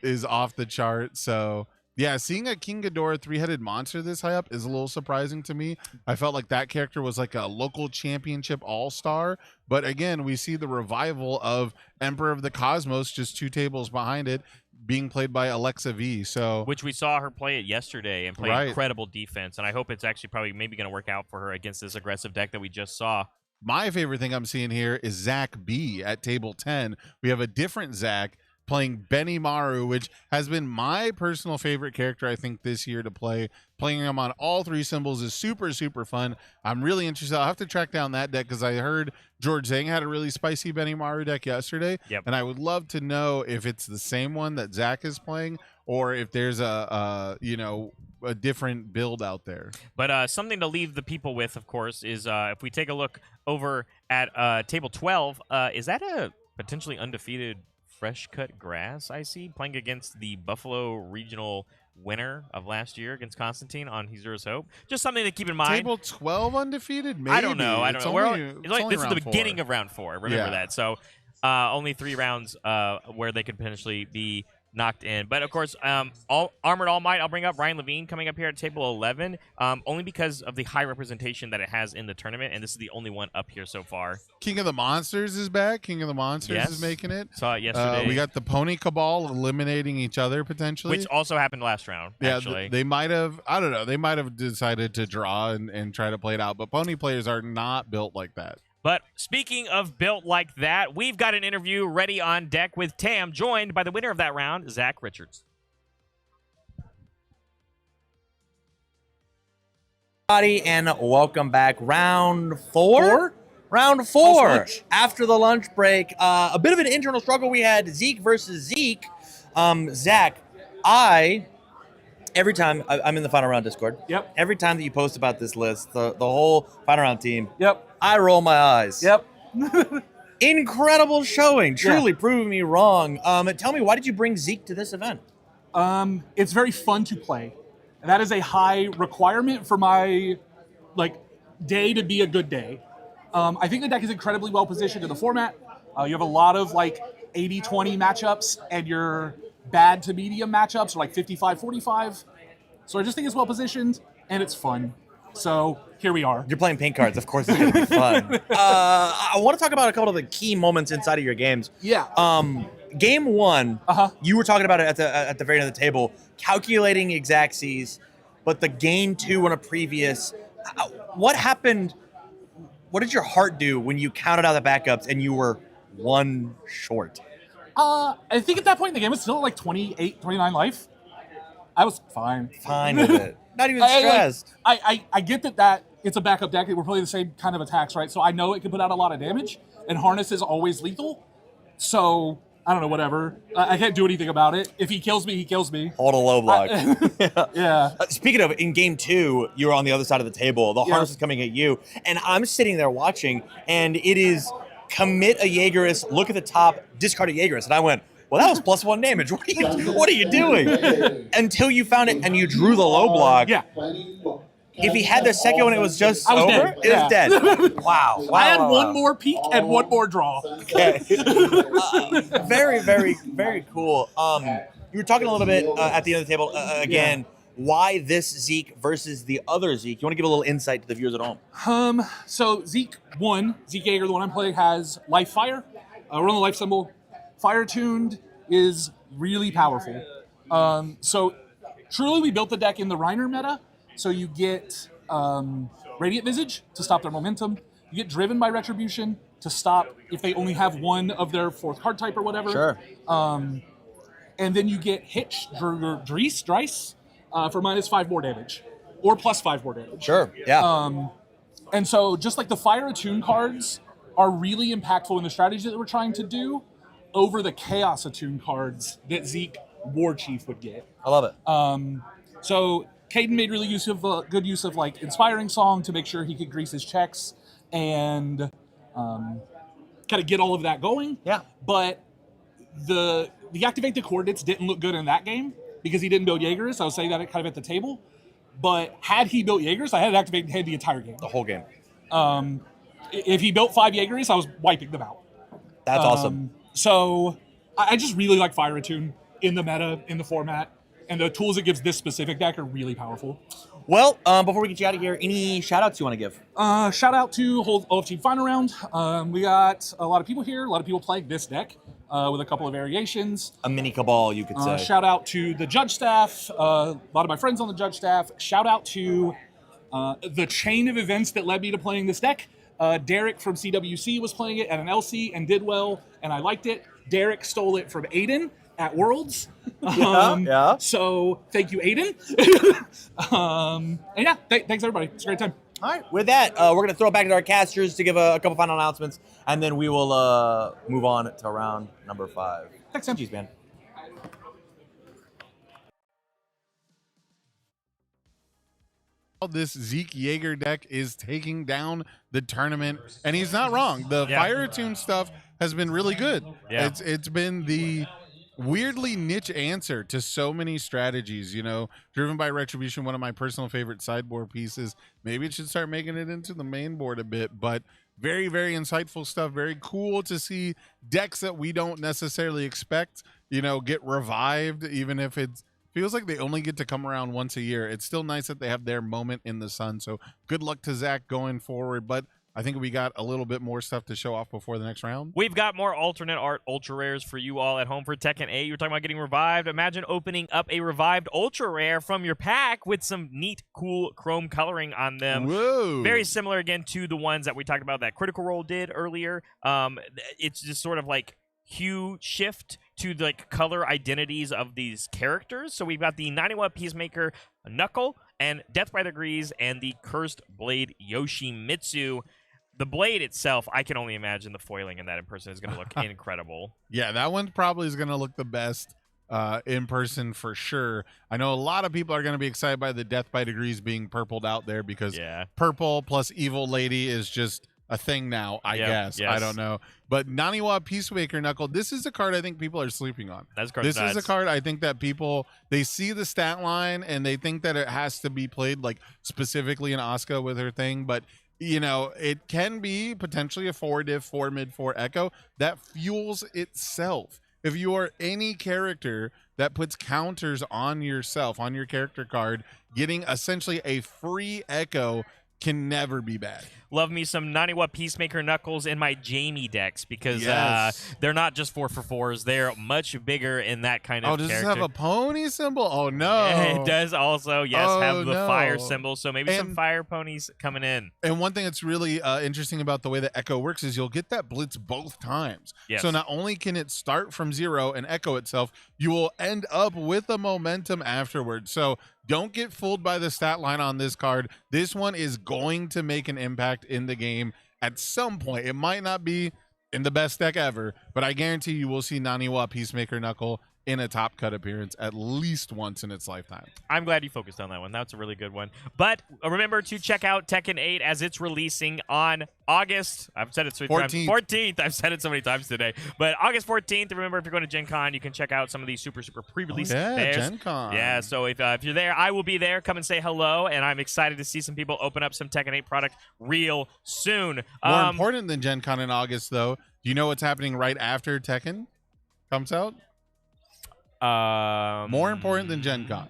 is off the chart. So yeah, seeing a King Ghidorah 3-headed monster this high up is a little surprising to me. I felt like that character was like a local championship all-star. But again, we see the revival of Emperor of the Cosmos just 2 tables behind it being played by Alexa V. So which we saw her play it yesterday and play incredible defense. And I hope it's actually probably maybe going to work out for her against this aggressive deck that we just saw. My favorite thing I'm seeing here is Zach B at table 10. We have a different Zach playing Benny Maru, which has been my personal favorite character, I think, this year to play. Playing him on all 3 symbols is super, super fun. I'm really interested. I'll have to track down that deck because I heard George Zhang had a really spicy Benny Maru deck yesterday. Yep. And I would love to know if it's the same one that Zach is playing or if there's a different build out there. But something to leave the people with, of course, is if we take a look over at table 12, is that a potentially undefeated Fresh Cut Grass I see playing against the Buffalo Regional winner of last year against Constantine on Hero's Hope? Just something to keep in mind. Table 12 undefeated? Maybe. I don't know. It's only this is the beginning 4. of round 4. Remember that. So only 3 rounds where they could potentially be knocked in. But, of course, Armored All Might, I'll bring up Ryan Levine coming up here at table 11, only because of the high representation that it has in the tournament, and this is the only one up here so far. King of the Monsters is back. King of the Monsters is making it. Saw it yesterday. We got the Pony Cabal eliminating each other, potentially. Which also happened last round, actually. They might have, I don't know, they might have decided to draw and try to play it out, but Pony players are not built like that. But speaking of built like that, we've got an interview ready on deck with Tam, joined by the winner of that round, Zach Richards. And welcome back. Round 4? Round 4. After the lunch break, a bit of an internal struggle. We had Zeke versus Zeke. Zach, every time I'm in the Final Round Discord. Yep. Every time that you post about this list, the whole Final Round team. Yep. I roll my eyes. Yep. Incredible showing. Truly proving me wrong. Tell me, why did you bring Zeke to this event? It's very fun to play. And that is a high requirement for my day to be a good day. I think the deck is incredibly well positioned in the format. You have a lot of 80-20 matchups, and your bad to medium matchups are 55-45. So I just think it's well positioned and it's fun. So here we are. You're playing pink cards. Of course it's going to be fun. I want to talk about a couple of the key moments inside of your games. Yeah. Game 1, you were talking about it at the very end of the table, calculating exactsies, but the game 2 on a previous, what happened? What did your heart do when you counted out the backups and you were 1 short? I think at that point in the game, it was still 28, 29 life. I was fine. Fine with it. Not even stressed. I get that it's a backup deck. We're playing the same kind of attacks, right? So I know it can put out a lot of damage, and Harness is always lethal. So, I don't know, whatever. I can't do anything about it. If he kills me, he kills me. Hold a low block. Yeah. Speaking of, in game 2, you were on the other side of the table. The Harness is coming at you, and I'm sitting there watching, and it is commit a Jaegerist, look at the top, discard a Jaegerist. And I went, well, that was +1 damage. What are you doing? Until you found it and you drew the low block. Yeah. If he had the second one, it was just over. Dead. It was dead. Wow. I had one more peek and one more draw. Okay. Very, very, very cool. You were talking a little bit at the end of the table again. Yeah. Why this Zeke versus the other Zeke? You want to give a little insight to the viewers at home? So Zeke Jaeger, the one I'm playing, has Life Fire. We're on the life symbol. Fire tuned is really powerful. So truly we built the deck in the Reiner meta. So you get Radiant Visage to stop their momentum. You get driven by Retribution to stop if they only have one of their 4th card type or whatever. Sure. And then you get Hitch, Drice, for -5 more damage, or +5 more damage. Sure. Yeah. And so just like the Fire Attune cards are really impactful in the strategy that we're trying to do over the Chaos Attune cards that Zeke War Chief would get. I love it. So Caden made really good use of like Inspiring Song to make sure he could grease his checks and kind of get all of that going. Yeah. But the Activate the Coordinates didn't look good in that game because he didn't build Jaegers. I was saying that kind of at the table. But had he built Jaegers, I had it activated the entire game. The whole game. If he built 5 Jaegers, I was wiping them out. That's awesome. So I just really like Fire Attune in the meta, in the format, and the tools it gives this specific deck are really powerful. Well, before we get you out of here, any shout-outs you want to give? Shout out to OF Team Final Round. We got a lot of people here, a lot of people playing this deck with a couple of variations. A mini cabal, you could say. Shout out to the judge staff, a lot of my friends on the judge staff. Shout out to the chain of events that led me to playing this deck. Derek from CWC was playing it at an LC and did well, and I liked it. Derek stole it from Aiden at Worlds. Yeah. So thank you, Aiden. And yeah, thanks everybody. It's a great time. All right. With that, we're going to throw it back to our casters to give a couple final announcements, and then we will move on to round number 5. Thanks, Sam. Jeez, man. This Zeke Jaeger deck is taking down the tournament, and he's not wrong. The Fire Attune stuff has been really good. Yeah. It's been the weirdly niche answer to so many strategies, you know, driven by Retribution, one of my personal favorite sideboard pieces. Maybe it should start making it into the main board a bit, but very, very insightful stuff. Very cool to see decks that we don't necessarily expect, you know, get revived, even if it's feels like they only get to come around once a year. It's still nice that they have their moment in the sun. So good luck to Zach going forward. But I think we got a little bit more stuff to show off before the next round. We've got more alternate art ultra rares for you all at home for Tekken 8. You're talking about getting revived. Imagine opening up a revived ultra rare from your pack with some neat, cool chrome coloring on them. Whoa. Very similar again to the ones that we talked about that Critical Role did earlier. It's just sort of like hue shift to the color identities of these characters. So we've got the 90-watt Peacemaker Knuckle and Death by Degrees and the Cursed Blade Yoshimitsu. The blade itself, I can only imagine the foiling in that in person is going to look incredible. Yeah, that one probably is going to look the best in person for sure. I know a lot of people are going to be excited by the Death by Degrees being purpled out there because purple plus Evil Lady is just a thing now, I guess. Yes. I don't know. But Naniwa Peacemaker Knuckle, this is a card I think people are sleeping on. This is a card I think that people, they see the stat line and they think that it has to be played like specifically in Asuka with her thing, but you know, it can be potentially a 4-diff, 4-mid, 4-echo that fuels itself. If you are any character that puts counters on yourself, on your character card, getting essentially a free echo can never be bad. Love me some 90-watt Peacemaker Knuckles in my Jamie decks because they're not just 4/4s. They're much bigger in that kind of does character. this have a pony symbol? Oh, no. It does also, have the no. fire symbol. So maybe some fire ponies coming in. And one thing that's really interesting about the way that Echo works is you'll get that blitz both times. Yes. So not only can it start from 0 and echo itself, you will end up with a momentum afterwards. So don't get fooled by the stat line on this card. This one is going to make an impact in the game at some point. It might not be in the best deck ever, but I guarantee you will see Naniwa Peacemaker Knuckle in a top cut appearance at least once in its lifetime. I'm glad you focused on that one. That's a really good one. But remember to check out Tekken 8 as it's releasing on August. I've said it so many times. 14th. I've said it so many times today. But August 14th. Remember, if you're going to Gen Con, you can check out some of these super pre-release fairs. Gen Con. Yeah, so if you're there, I will be there. Come and say hello. And I'm excited to see some people open up some Tekken 8 product real soon. More important than Gen Con in August, though, do you know what's happening right after Tekken comes out? More important than Gen Con.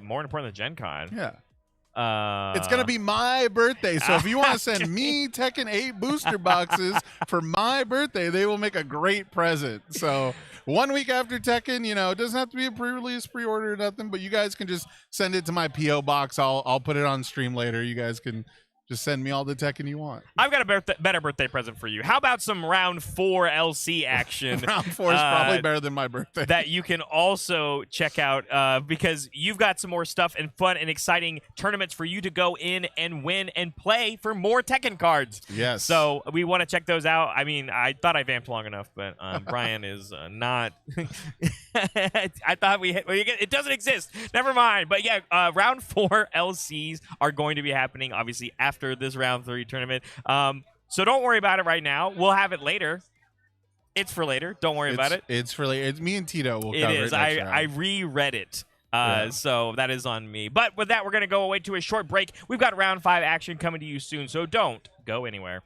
More important than Gen Con. Yeah. It's going to be my birthday. So if you want to send me Tekken 8 booster boxes for my birthday, they will make a great present. So 1 week after Tekken, you know, it doesn't have to be a pre-release, pre-order or nothing, but you guys can just send it to my P.O. box. I'll put it on stream later. You guys can Just send me all the Tekken you want. I've got a better birthday present for you. How about some round 4 LC action? Round 4 is probably better than my birthday. That you can also check out because you've got some more stuff and fun and exciting tournaments for you to go in and win and play for more Tekken cards. Yes. So we want to check those out. I mean, I thought I vamped long enough, but Brian is not. I thought it doesn't exist. Never mind. But yeah, round 4 LCs are going to be happening, obviously, after this round 3 tournament. So don't worry about it right now. We'll have it later. It's for later. Don't worry about it. It's for later. It's me and Tito will cover it. It Is. next round. I reread it. So that is on me. But with that, we're going to go away to a short break. We've got round 5 action coming to you soon, so don't go anywhere.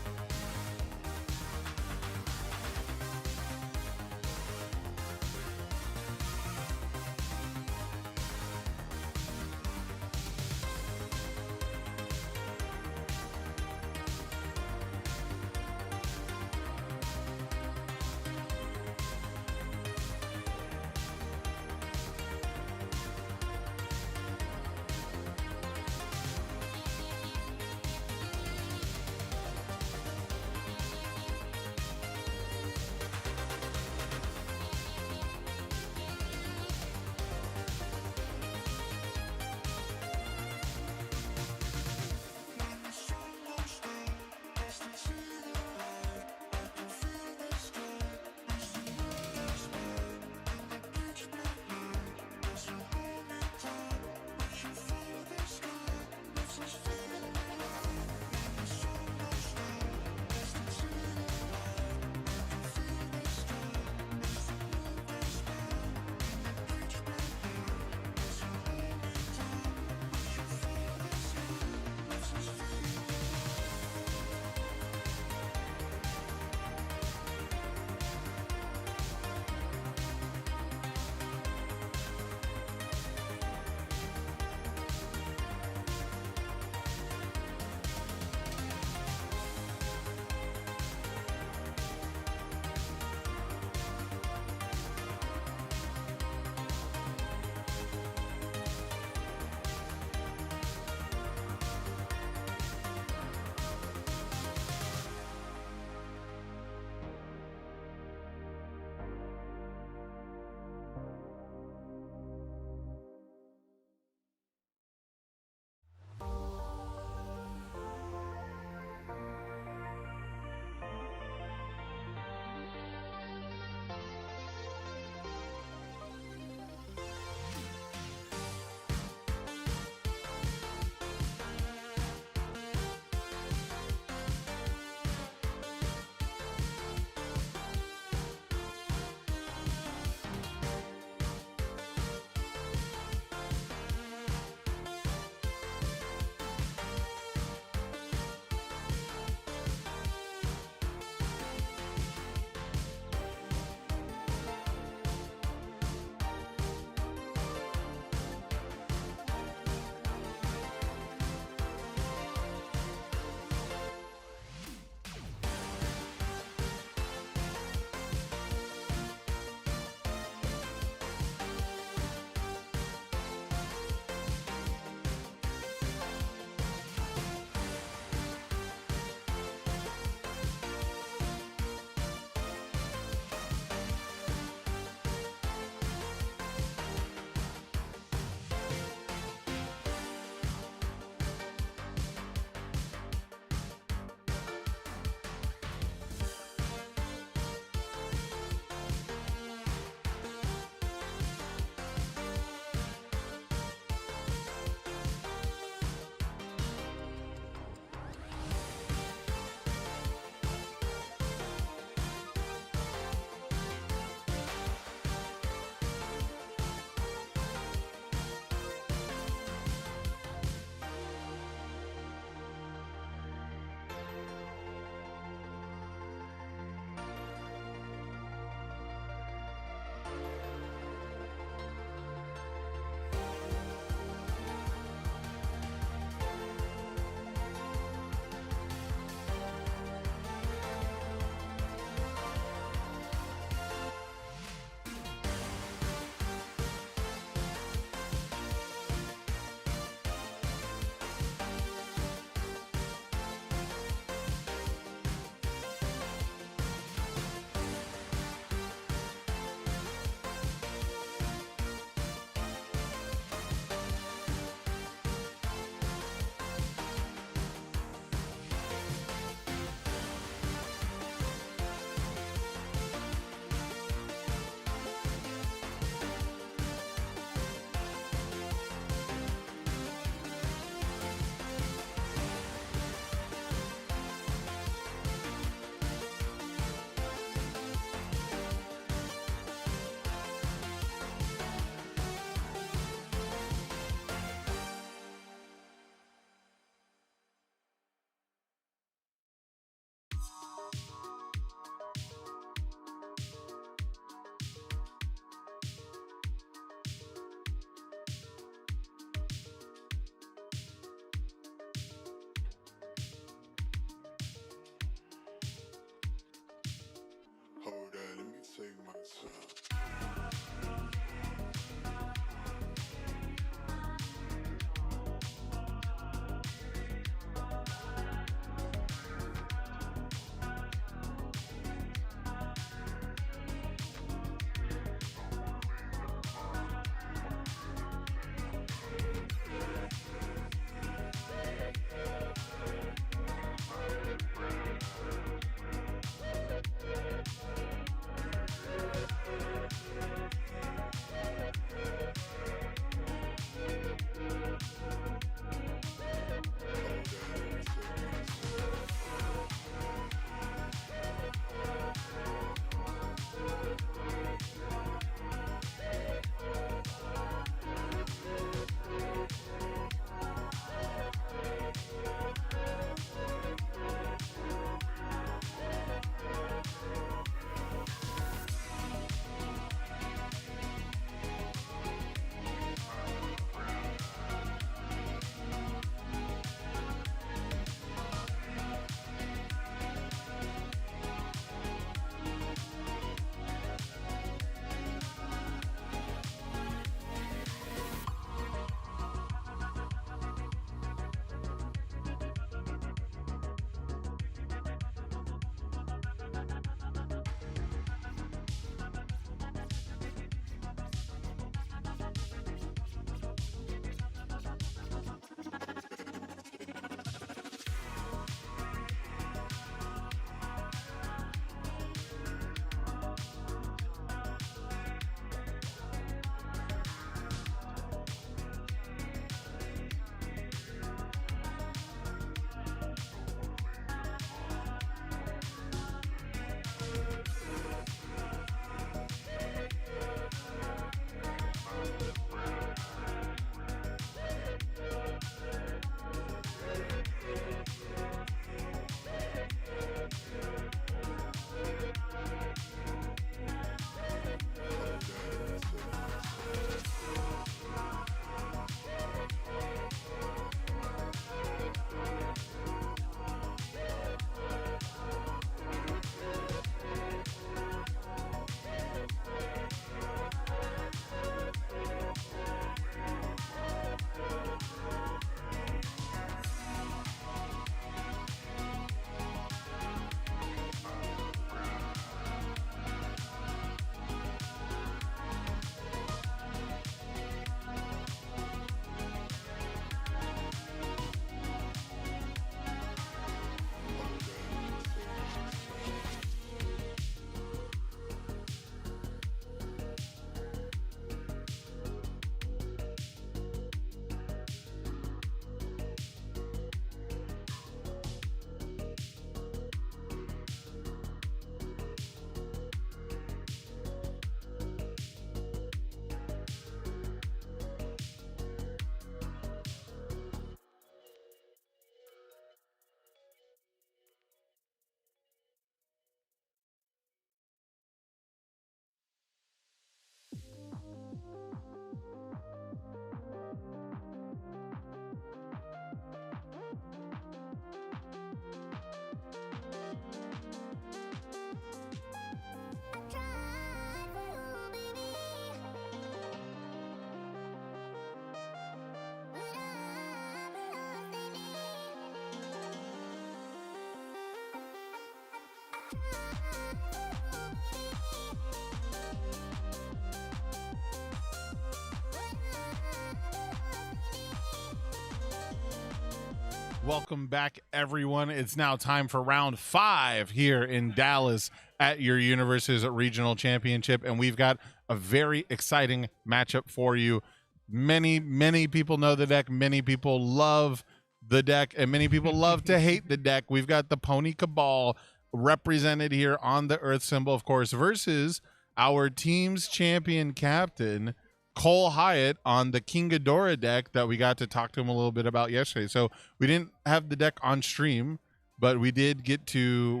Welcome back, everyone. It's now time for round 5 here in Dallas at your UniVersus Regional Championship, and we've got a very exciting matchup for you. Many people know the deck. Many people love the deck, and many people love to hate the deck. We've got the Pony Cabal represented here on the Earth symbol, of course, versus our team's champion captain, Cole Hyatt, on the King Ghidorah deck that we got to talk to him a little bit about yesterday. So we didn't have the deck on stream, but we do get to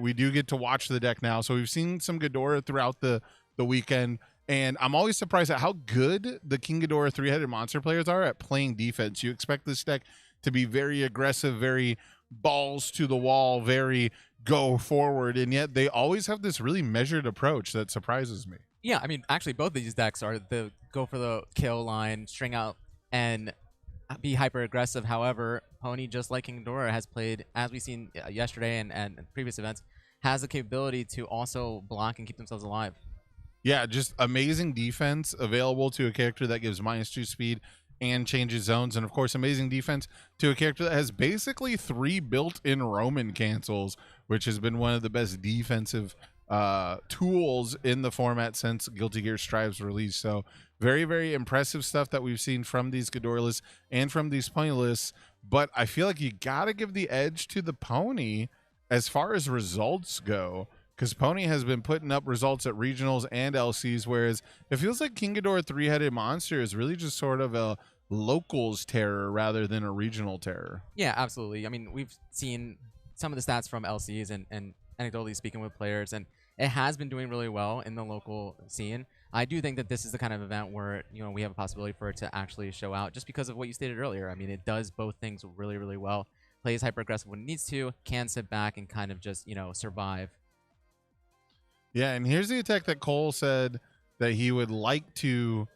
watch the deck now. So we've seen some Ghidorah throughout the weekend, and I'm always surprised at how good the King Ghidorah 3-headed monster players are at playing defense. You expect this deck to be very aggressive, very balls to the wall, very go forward, and yet they always have this really measured approach that surprises me. Yeah, I mean, actually, both of these decks are the go for the kill line, string out, and be hyper aggressive. However, Pony, just like King Ghidorah, has played, as we've seen yesterday and previous events, has the capability to also block and keep themselves alive. Yeah, just amazing defense available to a character that gives -2 speed and changes zones, and of course amazing defense to a character that has basically 3 built-in Roman cancels, which has been one of the best defensive tools in the format since Guilty Gear Strive's release. So very impressive stuff that we've seen from these Ghidorah lists and from these Pony lists, but I feel like you gotta give the edge to the Pony as far as results go, because Pony has been putting up results at regionals and LCs, whereas it feels like King Ghidorah 3-headed monster is really just sort of a locals terror rather than a regional terror. Yeah, absolutely. I mean, we've seen some of the stats from LCs and anecdotally speaking with players, and it has been doing really well in the local scene. I do think that this is the kind of event where, you know, we have a possibility for it to actually show out just because of what you stated earlier. I mean, it does both things really well. Plays hyper aggressive when it needs to, can sit back and kind of just, you know, survive. Yeah, and here's the attack that Cole said that he would like to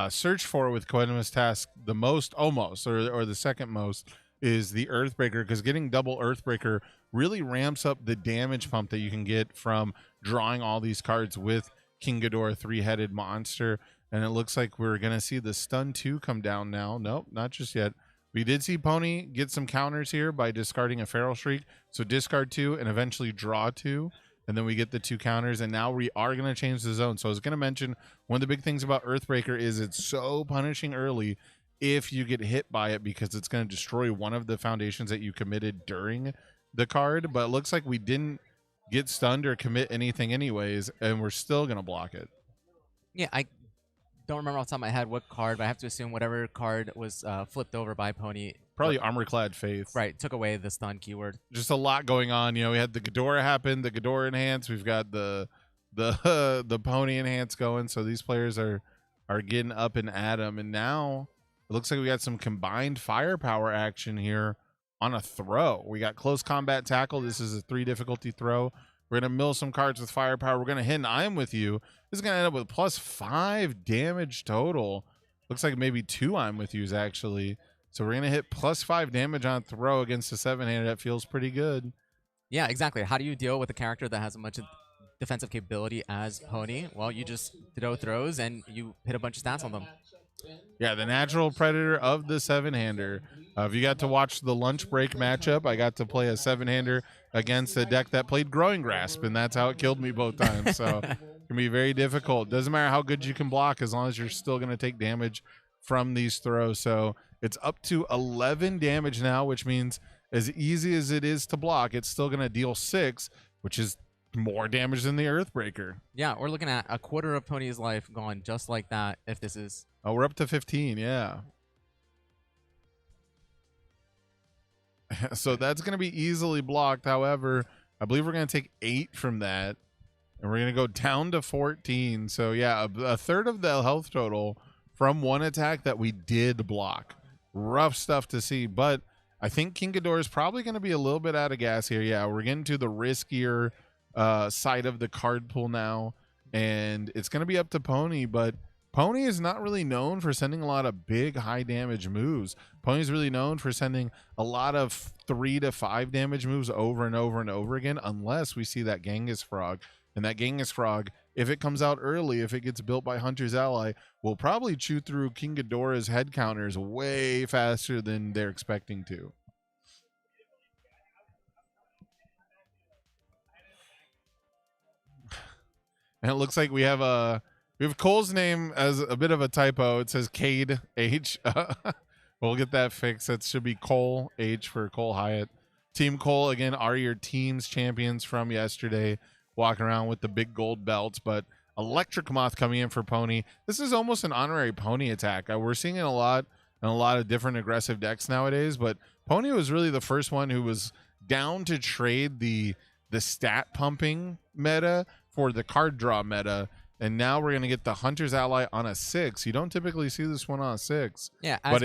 search for with Coenimous Task the most, almost, or the second most, is the Earthbreaker, because getting double Earthbreaker really ramps up the damage pump that you can get from drawing all these cards with King Ghidorah 3-headed monster. And it looks like we're going to see the stun 2 come down now. Nope, not just yet. We did see Pony get some counters here by discarding a Feral Shriek. So discard 2 and eventually draw 2. And then we get the 2 counters, and now we are going to change the zone. So I was going to mention, one of the big things about Earthbreaker is it's so punishing early if you get hit by it, because it's going to destroy one of the foundations that you committed during the card. But it looks like we didn't get stunned or commit anything anyways, and we're still going to block it. Yeah, I don't remember off the top of my head what card, but I have to assume whatever card was flipped over by Pony. Probably Armor-Clad Faith. Right, took away the stun keyword. Just a lot going on. You know, we had the Ghidorah happen, the Ghidorah enhance. We've got the Pony enhance going. So these players are getting up and at them. And now it looks like we got some combined firepower action here on a throw. We got close combat tackle. This is a 3 difficulty throw. We're going to mill some cards with firepower. We're going to hit an I am with you. This is going to end up with +5 damage total. Looks like maybe 2 I'm with yous actually. So we're going to hit +5 damage on throw against a 7-hander. That feels pretty good. Yeah, exactly. How do you deal with a character that has as much defensive capability as Pony? Well, you just throw throws and you hit a bunch of stats on them. Yeah, the natural predator of the 7-hander. If you got to watch the lunch break matchup, I got to play a 7-hander against a deck that played Growing Grasp, and that's how it killed me both times. So it can be very difficult. Doesn't matter how good you can block, as long as you're still going to take damage from these throws. So it's up to 11 damage now, which means as easy as it is to block, it's still going to deal 6, which is more damage than the Earthbreaker. Yeah, we're looking at a quarter of Pony's life gone just like that if this is... Oh, we're up to 15, yeah. So that's going to be easily blocked. However, I believe we're going to take 8 from that, and we're going to go down to 14. So, yeah, a third of the health total from one attack that we did block. Rough stuff to see, but I think King Ghidorah is probably going to be a little bit out of gas here. Yeah, we're getting to the riskier side of the card pool now, and it's going to be up to Pony, but Pony is not really known for sending a lot of big high damage moves. Pony's really known for sending a lot of 3 to 5 damage moves over and over and over again, unless we see that Genghis Frog. And that Genghis Frog, if it comes out early, if it gets built by Hunter's Ally, will probably chew through King Ghidorah's head counters way faster than they're expecting to. And it looks like we have Cole's name as a bit of a typo. It says Cade H. We'll get that fixed. That should be Cole H for Cole Hyatt. Team Cole, again, are your team's champions from yesterday, walking around with the big gold belts. But Electric Moth coming in for Pony. This is almost an honorary Pony attack. We're seeing it a lot in a lot of different aggressive decks nowadays, but Pony was really the first one who was down to trade the stat pumping meta for the card draw meta. And now we're going to get the Hunter's Ally on a 6. You don't typically see this one on a 6. Yeah, but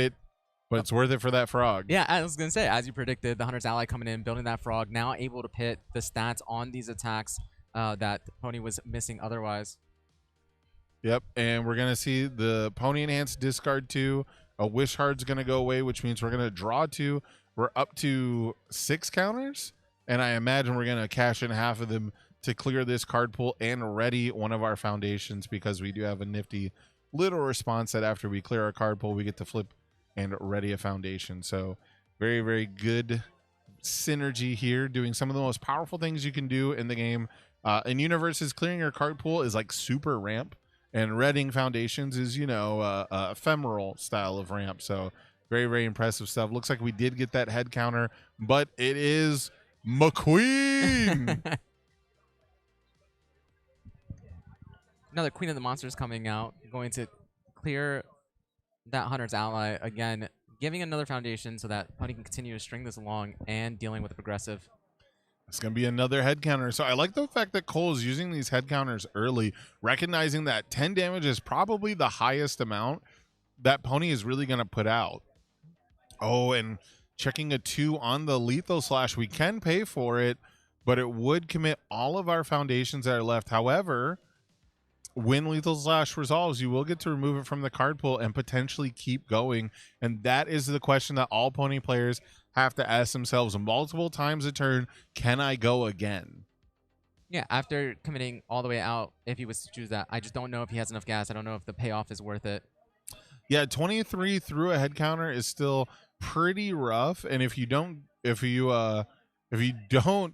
it's worth it for that frog. Yeah, I was going to say, as you predicted, the Hunter's Ally coming in, building that frog, now able to pit the stats on these attacks that Pony was missing otherwise. Yep, and we're going to see the Pony Enhanced discard 2. A Wish Heart's going to go away, which means we're going to draw 2. We're up to 6 counters, and I imagine we're going to cash in half of them to clear this card pool and ready one of our foundations, because we do have a nifty little response that after we clear our card pool, we get to flip and ready a foundation. So very, very good synergy here, doing some of the most powerful things you can do in the game. In UniVersus, clearing your card pool is like super ramp, and readying foundations is, you know, a ephemeral style of ramp. So very, very impressive stuff. Looks like we did get that head counter, but it is McQueen. Another Queen of the Monsters coming out, going to clear that Hunter's Ally again, giving another foundation so that Pony can continue to string this along and dealing with the progressive. It's going to be another head counter. So I like the fact that Cole is using these head counters early, recognizing that 10 damage is probably the highest amount that Pony is really going to put out. Oh, and checking a 2 on the lethal slash. We can pay for it, but it would commit all of our foundations that are left. However, when lethal slash resolves, you will get to remove it from the card pool and potentially keep going. And that is the question that all Pony players have to ask themselves multiple times a turn. Can I go again? Yeah, after committing all the way out, if he was to choose that, I just don't know if he has enough gas. I don't know if the payoff is worth it. Yeah, 23 through a head counter is still pretty rough. And if you don't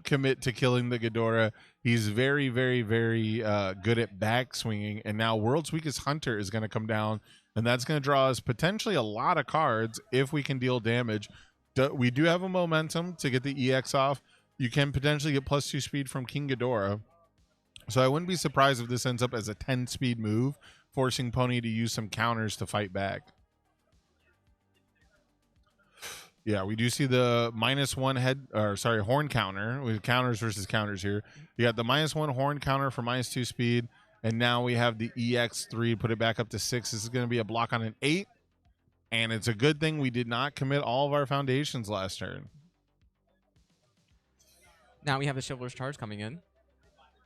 commit to killing the Ghidorah, he's very, very, very good at back swinging. And now World's Weakest Hunter is going to come down, and that's going to draw us potentially a lot of cards if we can deal damage. We do have a momentum to get the EX off. You can potentially get +2 speed from King Ghidorah. So I wouldn't be surprised if this ends up as a 10 speed move, forcing Pony to use some counters to fight back. Yeah, we do see the -1 horn counter with counters versus counters here. You got the -1 horn counter for -2 speed, and now we have the EX3, put it back up to 6. This is going to be a block on an 8, and it's a good thing we did not commit all of our foundations last turn. Now we have the Chivalrous Charge coming in.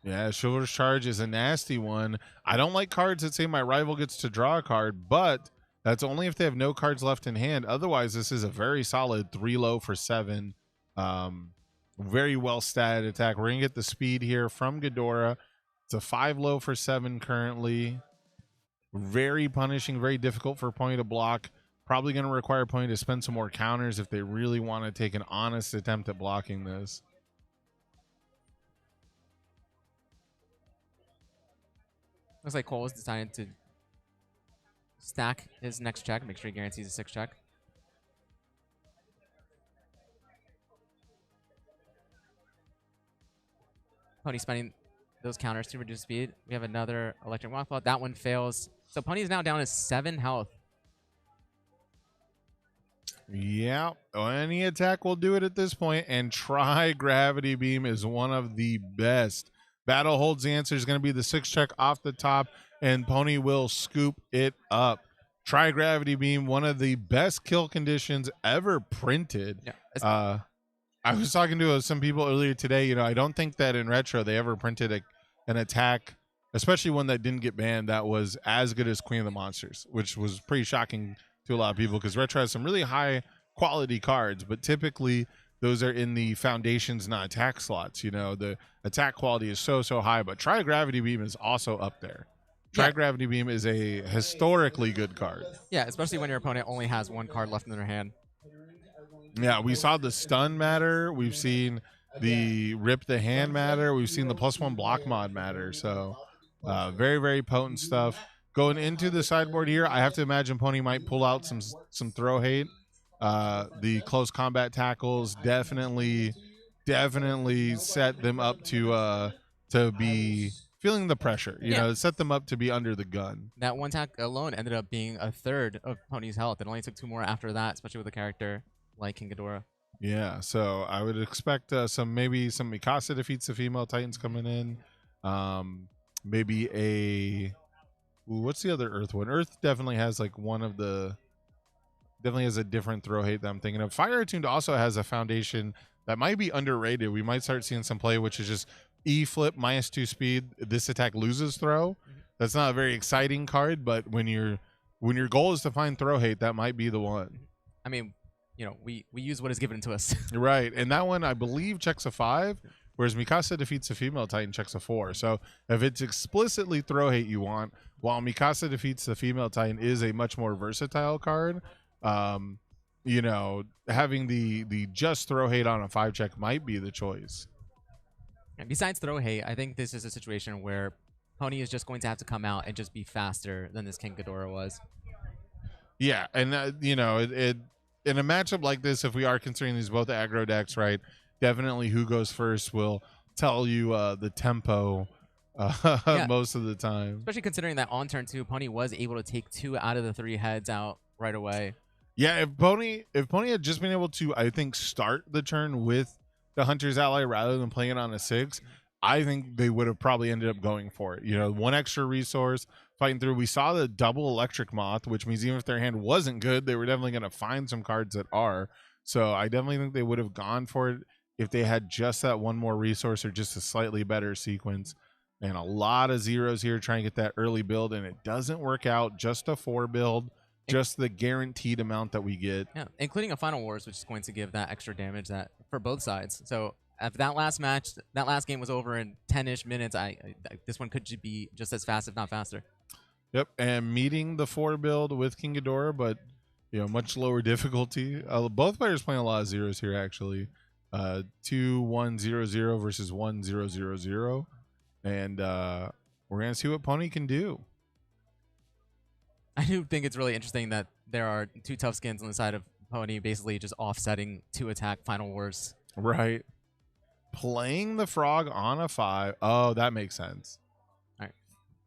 Yeah, Chivalrous Charge is a nasty one. I don't like cards that say my rival gets to draw a card, but that's only if they have no cards left in hand. Otherwise, this is a very solid 3 low for 7. Very well statted attack. We're going to get the speed here from Ghidorah. It's a 5 low for 7 currently. Very punishing, very difficult for Pony to block. Probably going to require Pony to spend some more counters if they really want to take an honest attempt at blocking this. Looks like Cole has decided to stack his next check, make sure he guarantees a 6 check. Pony spending those counters to reduce speed. We have another Electric Mothball. That one fails. So Pony is now down to 7 health. Yeah, any attack will do it at this point, and Try Gravity Beam is one of the best. Battle holds the answer is going to be the 6 check off the top, and Pony will scoop it up. Try Gravity Beam, one of the best kill conditions ever printed. Yeah. I was talking to some people earlier today. You know, I don't think that in Retro they ever printed an attack, especially one that didn't get banned, that was as good as Queen of the Monsters, which was pretty shocking to a lot of people because Retro has some really high quality cards, but typically those are in the foundations, not attack slots. You know, the attack quality is so high, but Try Gravity Beam is also up there. Try Gravity Beam is a historically good card. Yeah, especially when your opponent only has 1 card left in their hand. Yeah, we saw the stun matter. We've seen the rip the hand matter. We've seen the +1 block mod matter. So Very, very potent stuff. Going into the sideboard here, I have to imagine Pony might pull out some throw hate. The close combat tackles definitely set them up to be feeling the pressure. You know, set them up to be under the gun. That one attack alone ended up being a third of Pony's health. It only took 2 more after that, especially with a character like King Ghidorah. Yeah, so I would expect some Mikasa defeats the female Titans coming in. Maybe what's the other Earth one? Earth definitely has like definitely has a different throw hate that I'm thinking of. Fire Attuned also has a foundation that might be underrated. We might start seeing some play, which is just E flip -2 speed. This attack loses throw. That's not a very exciting card, but when your goal is to find throw hate, that might be the one. I mean, you know, we use what is given to us. Right, and that one I believe checks a 5, whereas Mikasa defeats a female Titan checks a 4. So if it's explicitly throw hate you want, while Mikasa defeats the female Titan is a much more versatile card, you know, having the just throw hate on a 5 check might be the choice. And besides throw hate, I think this is a situation where Pony is just going to have to come out and just be faster than this King Ghidorah was. Yeah, and you know, it in a matchup like this, if we are considering these both aggro decks, right, definitely who goes first will tell you the tempo most of the time. Especially considering that on turn 2, Pony was able to take 2 out of the 3 heads out right away. Yeah, if Pony had just been able to, I think, start the turn with the Hunter's Ally rather than playing it on a 6, I think they would have probably ended up going for it. You know, one extra resource fighting through. We saw the double Electric Moth, which means even if their hand wasn't good, they were definitely going to find some cards that are. So I definitely think they would have gone for it if they had just that one more resource or just a slightly better sequence. And a lot of zeros here trying to get that early build, and it doesn't work out. Just a 4 build, just the guaranteed amount that we get. Yeah, including a Final Wars, which is going to give that extra damage that for both sides. So if that last game was over in 10-ish minutes, this one could be just as fast, if not faster. Yep, and meeting the 4 build with King Ghidorah, but you know, much lower difficulty. Both players playing a lot of zeros here, actually. 2-1-0-0 versus 1-0-0-0, and we're gonna see what Pony can do. I do think it's really interesting that there are 2 tough skins on the side of Pony, basically just offsetting 2 attack Final Wars. Right. Playing the frog on a 5. Oh, that makes sense. All right.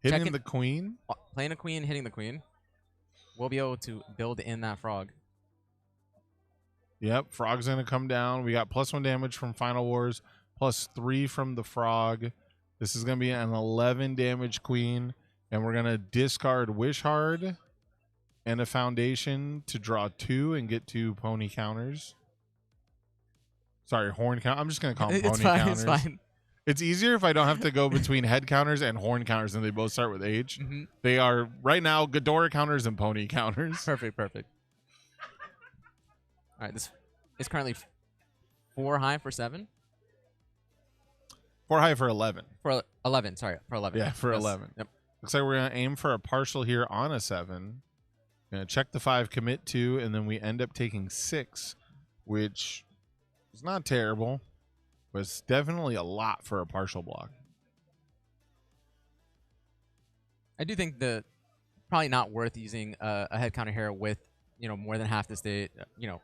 Hitting the queen. Playing a queen, hitting the queen. We'll be able to build in that frog. Yep, frog's going to come down. We got +1 damage from Final Wars, +3 from the frog. This is going to be an 11 damage queen. And we're going to discard Wish Hard and a Foundation to draw 2 and get 2 Pony counters. Sorry, horn count. I'm just going to call them Pony counters. It's fine. It's easier if I don't have to go between head counters and horn counters, and they both start with H. Mm-hmm. They are, right now, Ghidorah counters and Pony counters. Perfect. All right, this is currently 4 high for 7. 4 high for 11. For 11, sorry. For 11. Yeah, for 11. Yep. Looks like we're going to aim for a partial here on a 7. Going to check the 5, commit 2, and then we end up taking 6, which is not terrible, but it's definitely a lot for a partial block. I do think probably not worth using a head counter here with, you know, more than half the state, you know,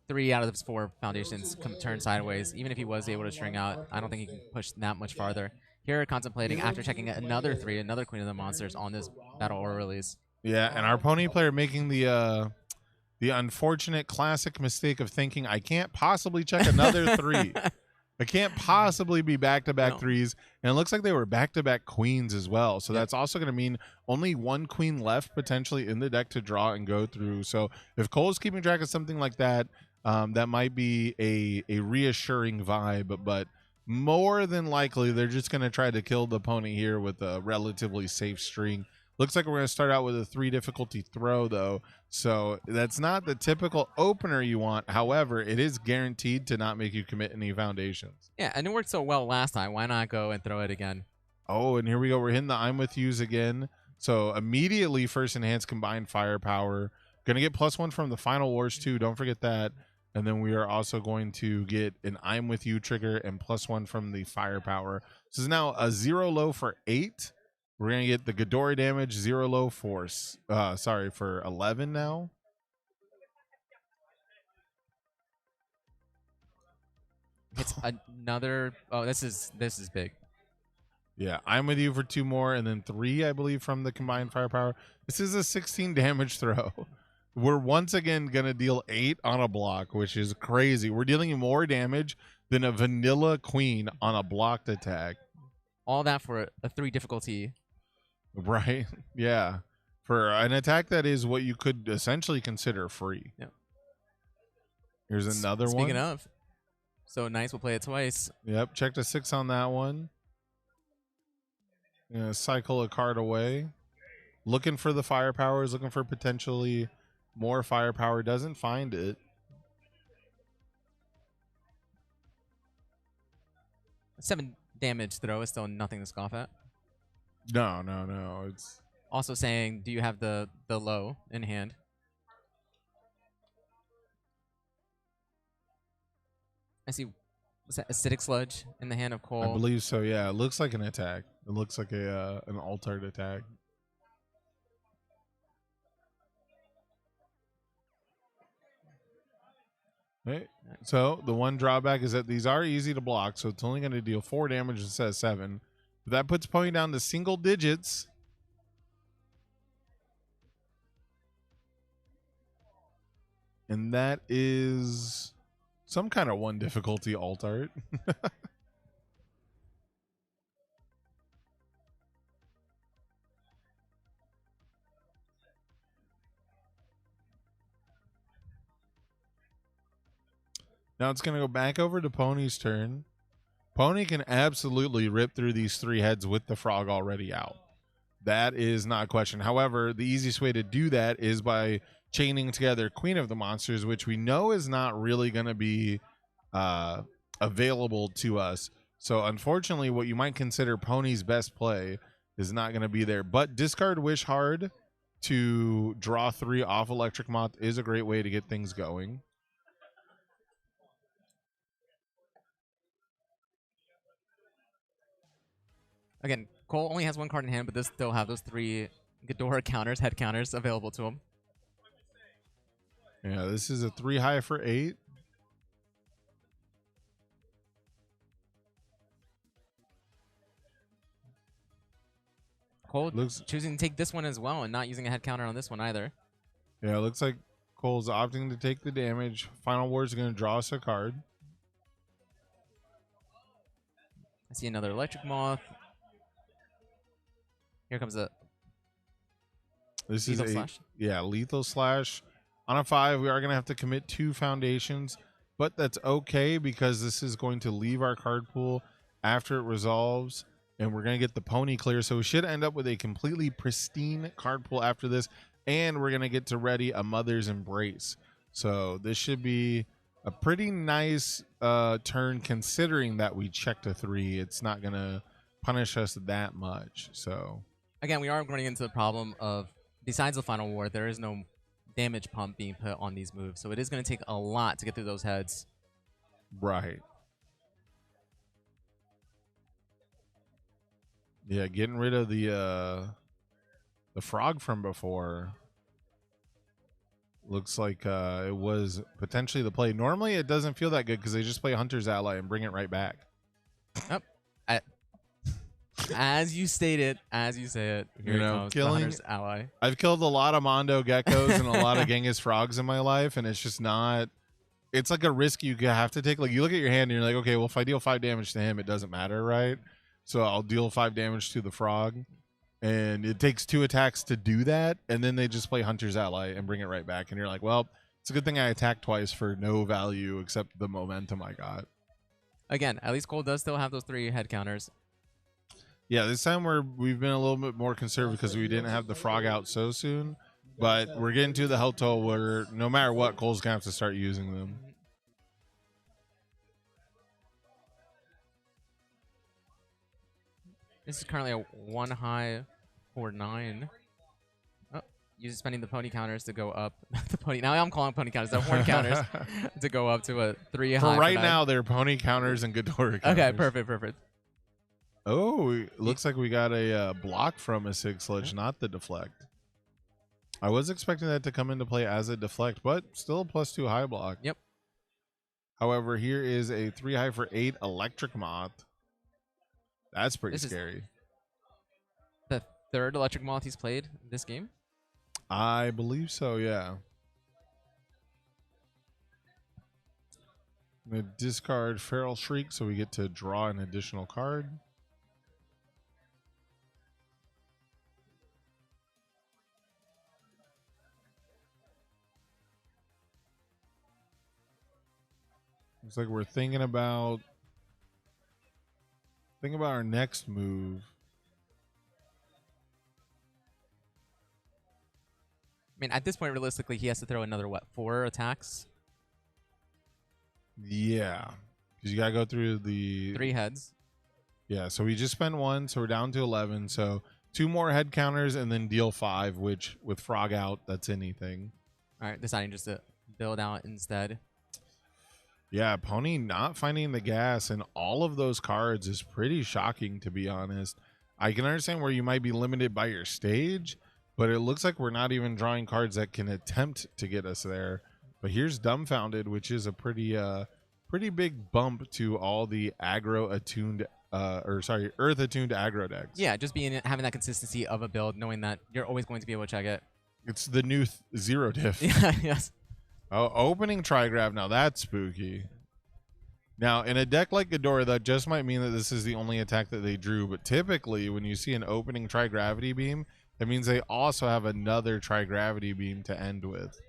3 out of those 4 foundations turn sideways. Even if he was able to string out, I don't think he can push that much farther. Here, contemplating after checking another 3, another Queen of the Monsters on this Battle Aura release. Yeah, and our Pony player making the unfortunate classic mistake of thinking, I can't possibly check another 3. I can't possibly be back-to-back 3s. And it looks like they were back-to-back queens as well. So that's also going to mean only 1 queen left potentially in the deck to draw and go through. So if Cole's keeping track of something like that, that might be a reassuring vibe. But more than likely, they're just going to try to kill the Pony here with a relatively safe string. Looks like we're going to start out with a 3 difficulty throw, though. So that's not the typical opener you want. However, it is guaranteed to not make you commit any foundations. Yeah, and it worked so well last time. Why not go and throw it again? Oh, and here we go. We're hitting the I'm with yous again. So immediately first enhanced combined firepower. Going to get +1 from the Final Wars, too. Don't forget that. And then we are also going to get an I'm with you trigger and +1 from the firepower. This is now a 0 low for 8. We're going to get the Ghidorah damage, 0 low force. Sorry, for 11 now. It's another. Oh, this is big. Yeah, I'm with you for 2 more, and then 3, I believe, from the combined firepower. This is a 16 damage throw. We're once again going to deal 8 on a block, which is crazy. We're dealing more damage than a vanilla queen on a blocked attack. All that for a 3 difficulty. Right? Yeah. For an attack that is what you could essentially consider free. Yep. Here's another one. Speaking of, so nice. We'll play it twice. Yep. Check the 6 on that one. Cycle a card away. Looking for the firepowers, looking for potentially more firepower. Doesn't find it. A 7 damage throw is still nothing to scoff at. No. It's Also saying, do you have the low in hand? I see. What's that? Acidic sludge in the hand of Cole. I believe so. Yeah, it looks like an attack. It looks like an altered attack. Right. So the one drawback is that these are easy to block, so it's only going to deal 4 damage instead of 7. But that puts Pony down to single digits. And that is some kind of 1 difficulty alt art. Now it's going to go back over to Pony's turn. Pony can absolutely rip through these 3 heads with the frog already out. That is not a question. However, the easiest way to do that is by chaining together Queen of the Monsters, which we know is not really going to be available to us. So unfortunately, what you might consider Pony's best play is not going to be there. But discard Wish Hard to draw 3 off Electric Moth is a great way to get things going. Again, Cole only has 1 card in hand, but this still have those 3 Ghidorah counters, head counters available to him. Yeah, this is a 3 high for 8. Cole choosing to take this one as well and not using a head counter on this one either. Yeah, it looks like Cole's opting to take the damage. Final Word's going to draw us a card. I see another Electric Moth. Here comes a Lethal Slash. Yeah, Lethal Slash. On a 5, we are going to have to commit 2 foundations, but that's okay because this is going to leave our card pool after it resolves, and we're going to get the Pony clear. So we should end up with a completely pristine card pool after this, and we're going to get to ready a Mother's Embrace. So this should be a pretty nice turn considering that we checked a 3. It's not going to punish us that much. So again, we are running into the problem of, besides the Final War, there is no damage pump being put on these moves. So it is going to take a lot to get through those heads. Right. Yeah, getting rid of the frog from before looks like it was potentially the play. Normally it doesn't feel that good because they just play Hunter's Ally and bring it right back. Yep. As you stated, as you say it, here comes the Hunter's Ally. I've killed a lot of Mondo geckos and a lot of Genghis frogs in my life, and it's just not. It's like a risk you have to take. Like, you look at your hand and you're like, okay, well, if I deal 5 damage to him, it doesn't matter, right? So I'll deal 5 damage to the frog, and it takes 2 attacks to do that, and then they just play Hunter's Ally and bring it right back, and you're like, well, it's a good thing I attacked twice for no value except the momentum I got. Again, at least Cole does still have those 3 head counters. Yeah, this time we've been a little bit more conservative because we didn't have the frog out so soon, but we're getting to the health total where no matter what, Cole's gonna have to start using them. This is currently a 1 high for 9. Oh, you're spending the Pony counters to go up. The Pony. Now I'm calling Pony counters. They're horn counters to go up to a 3 high. For right now, they're Pony counters and Ghidorah counters. Okay, perfect. Oh, it looks like we got a block from a 6 lich, not the deflect. I was expecting that to come into play as a deflect, but still a +2 high block. Yep. However, here is a 3 high for 8 electric moth. That's pretty This is- scary. The third electric moth he's played this game. I believe so, yeah. I'm going to discard Feral Shriek so we get to draw an additional card. Looks like we're thinking about our next move. I mean, at this point, realistically, he has to throw another, 4 attacks? Yeah. Because you got to go through the... 3 heads. Yeah, so we just spent 1, so we're down to 11. So 2 more head counters and then deal 5, which with Frog out, that's anything. All right, deciding just to build out instead. Yeah, Pony not finding the gas in all of those cards is pretty shocking, to be honest. I can understand where you might be limited by your stage, but it looks like we're not even drawing cards that can attempt to get us there. But here's Dumbfounded, which is a pretty big bump to all the aggro-attuned, Earth-attuned aggro decks. Yeah, just having that consistency of a build, knowing that you're always going to be able to check it. It's the new zero diff. Yeah, yes. Oh, opening Trigrav. Now that's spooky. Now, in a deck like Ghidorah, that just might mean that this is the only attack that they drew. But typically, when you see an opening Tri-Gravity Beam, that means they also have another Tri-Gravity Beam to end with.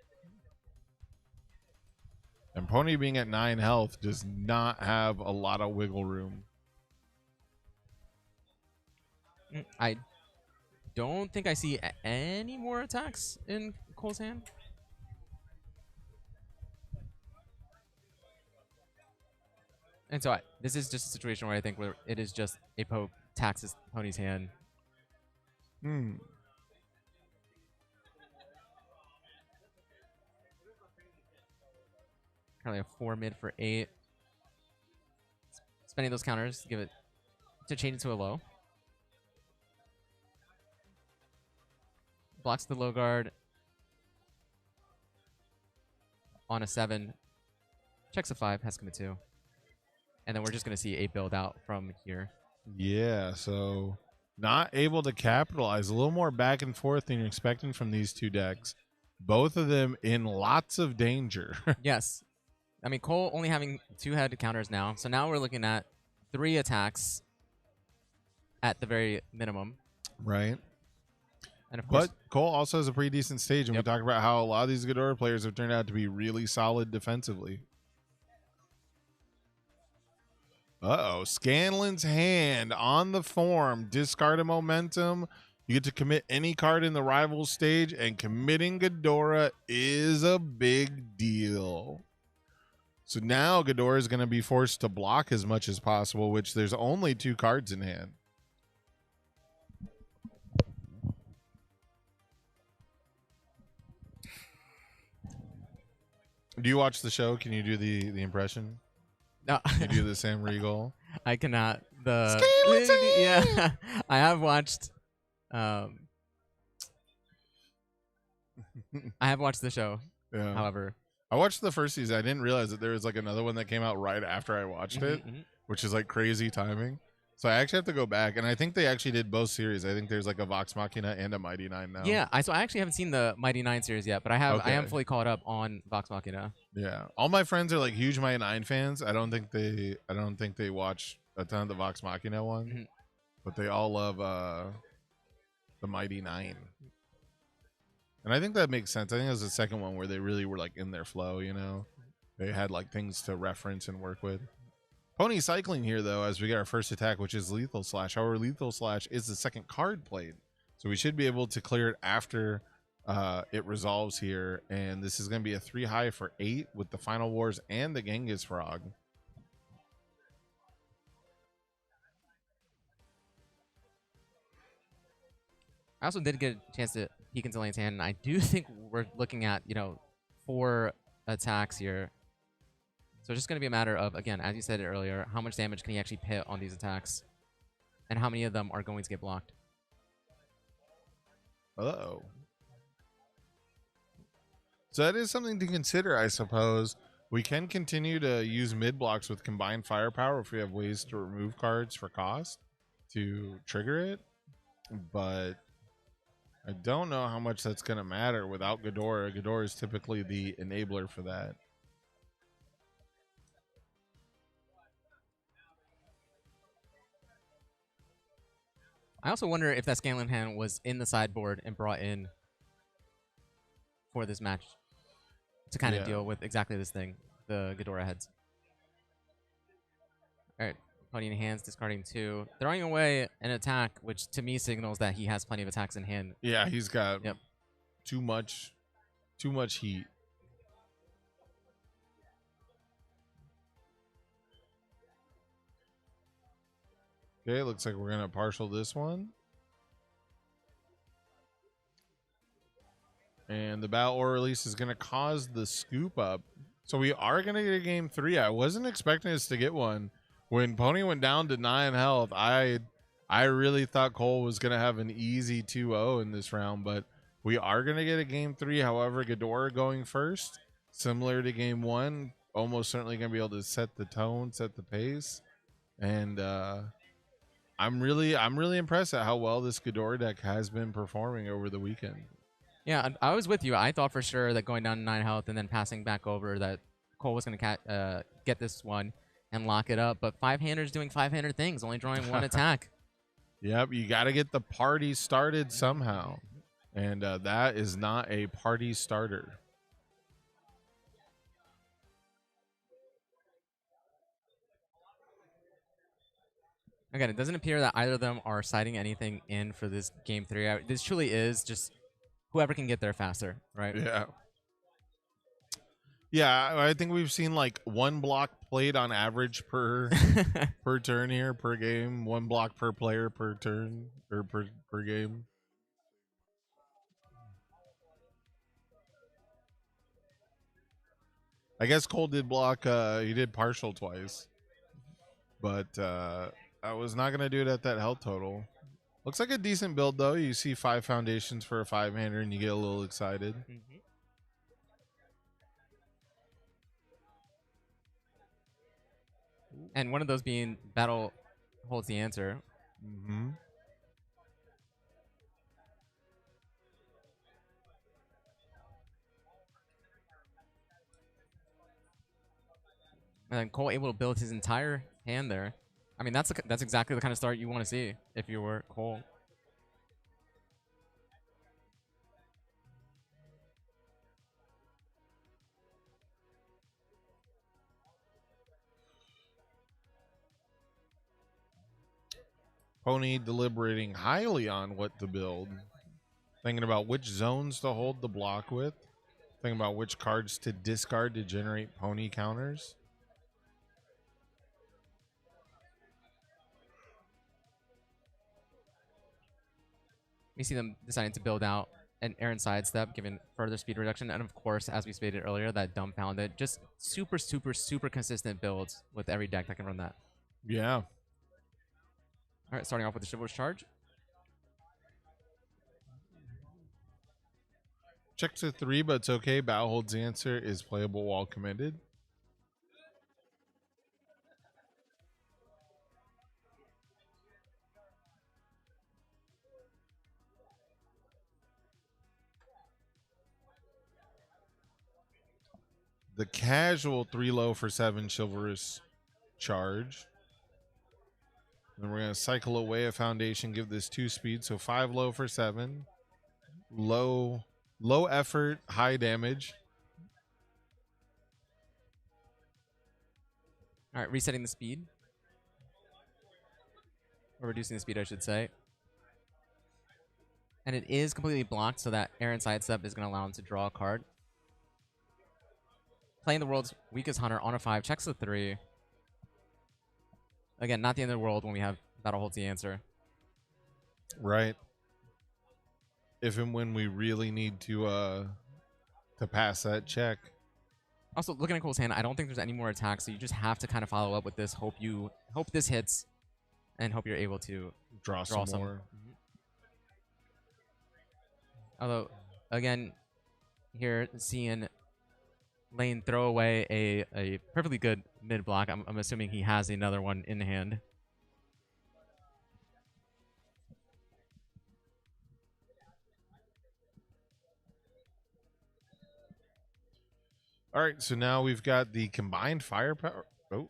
And Pony being at 9 health does not have a lot of wiggle room. I don't think I see any more attacks in Cole's hand. And so this is just a situation where I think where it is just a Pope taxes Pony's hand. Currently a 4 mid for 8. Spending those counters, give it to change it to a low. Blocks the low guard on a 7. Checks a 5, has commit 2. And then we're just going to see a build out from here. Yeah, so not able to capitalize. A little more back and forth than you're expecting from these two decks. Both of them in lots of danger. Yes. I mean, Cole only having 2 head counters now. So now we're looking at 3 attacks at the very minimum. Right. And of course, But Cole also has a pretty decent stage, and we talked about how a lot of these Ghidorah players have turned out to be really solid defensively. Uh-oh. Scanlan's hand on the form. Discard a momentum. You get to commit any card in the rival stage, and committing Ghidorah is a big deal. So now Ghidorah is going to be forced to block as much as possible, which there's only 2 cards in hand. Do you watch the show? Can you do the impression? no, You do the Sam Riegel? I cannot. The Skeleton! yeah, I have watched. I have watched the show. Yeah. However, I watched the first season. I didn't realize that there was like another one that came out right after I watched it, which is like crazy timing. So I actually have to go back, and I think they actually did both series. I think there's like a Vox Machina and a Mighty Nine now. yeah, I actually haven't seen the Mighty 9 series yet, but I have. I am Okay. fully caught up on Vox Machina. Yeah. All my friends are like huge Mighty Nine fans. I don't think they watch a ton of the Vox Machina one, but they all love the Mighty Nine. And I think that makes sense. I think it was the second one where they really were like in their flow, you know. They had like things to reference and work with. Pony cycling here though, as we get our first attack, which is Lethal Slash. However, Lethal Slash is the second card played, so we should be able to clear it after it resolves here. And this is going to be a 3 high for 8 with the Final Wars and the Genghis Frog. I also did get a chance to peek into Lane's hand, and I do think we're looking at 4 attacks here. So it's just going to be a matter of, again, as you said earlier, how much damage can he actually hit on these attacks? and how many of them are going to get blocked. Uh-oh. So that is something to consider, I suppose. We can continue to use mid blocks with combined firepower if we have ways to remove cards for cost to trigger it. But I don't know how much that's going to matter without Ghidorah. Ghidorah is typically the enabler for that. I also wonder if that Scanlan hand was in the sideboard and brought in for this match to kind of deal with exactly this thing, the Ghidorah heads. All right, putting in hands, discarding 2, throwing away an attack, which to me signals that he has plenty of attacks in hand. Yeah, he's got too much heat. Okay, looks like we're gonna partial this one. And the battle or release is gonna cause the scoop up. So we are gonna get a game 3. I wasn't expecting us to get one. When Pony went down to 9 health, I really thought Cole was gonna have an easy 2-0 in this round, but we are gonna get a game 3. However, Ghidorah going first, similar to game 1, almost certainly gonna be able to set the tone, set the pace, and I'm really impressed at how well this Ghidorah deck has been performing over the weekend. Yeah, I was with you. I thought for sure that going down to 9 health and then passing back over that Cole was going to get this one and lock it up. But 5-hander's doing 5-hander things, only drawing 1 attack. Yep, you got to get the party started somehow. And that is not a party starter. Again, it doesn't appear that either of them are citing anything in for this game 3. This truly is just whoever can get there faster, right? Yeah. Yeah, I think we've seen like 1 block played on average per per turn here, per game. 1 block per player per turn or per game. I guess Cole did block. He did partial twice, but I was not gonna do it at that health total. Looks like a decent build though. You see 5 foundations for a 5-hander, and you get a little excited. Mm-hmm. And one of those being battle holds the answer. Mm-hmm. And then Cole able to build his entire hand there. I mean, that's exactly the kind of start you want to see if you were Cole. Pony deliberating highly on what to build. Thinking about which zones to hold the block with. Thinking about which cards to discard to generate Pony counters. We see them deciding to build out an Aaron sidestep, given further speed reduction, and of course, as we stated earlier, that dumbfounded, just super, super, super consistent builds with every deck that can run that. Yeah. All right, starting off with the Chivalrous Charge. Check to 3, but it's okay. Battle holds the answer is playable while committed. The casual 3 low for 7 Chivalrous Charge. Then we're going to cycle away a foundation, give this 2 speed. So 5 low for 7. Low effort, high damage. All right, resetting the speed. Or reducing the speed, I should say. And it is completely blocked, so that Aaron sidestep is going to allow him to draw a card. Playing the world's weakest hunter on a 5, checks the 3. Again, not the end of the world when we have battle holds the answer. Right. If and when we really need to pass that check. Also, looking at Cole's hand, I don't think there's any more attacks, so you just have to kind of follow up with this. Hope this hits. and hope you're able to Draw draw some more. Mhm. Although, again, here seeing Lane throw away a perfectly good mid block. I'm assuming he has another one in hand. All right, so now we've got the combined firepower. Oh.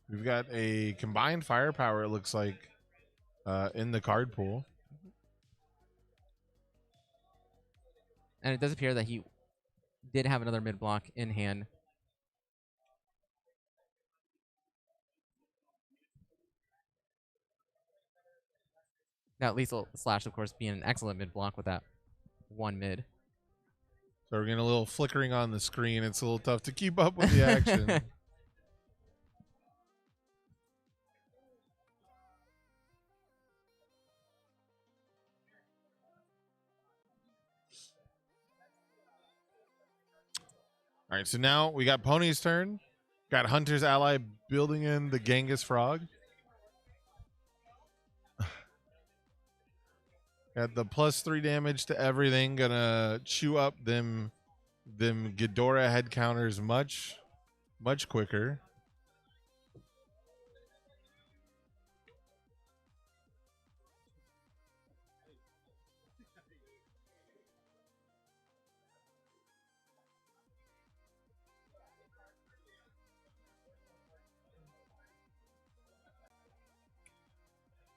We've got a combined firepower, it looks like, in the card pool. And it does appear that he did have another mid block in hand. Now, Lethal Slash, of course, being an excellent mid block with that one mid. So we're getting a little flickering on the screen. It's a little tough to keep up with the action. All right, so now we got Pony's turn. Got Hunter's ally building in the Genghis Frog. Got the +3 damage to everything. Gonna chew up them Ghidorah head counters much quicker.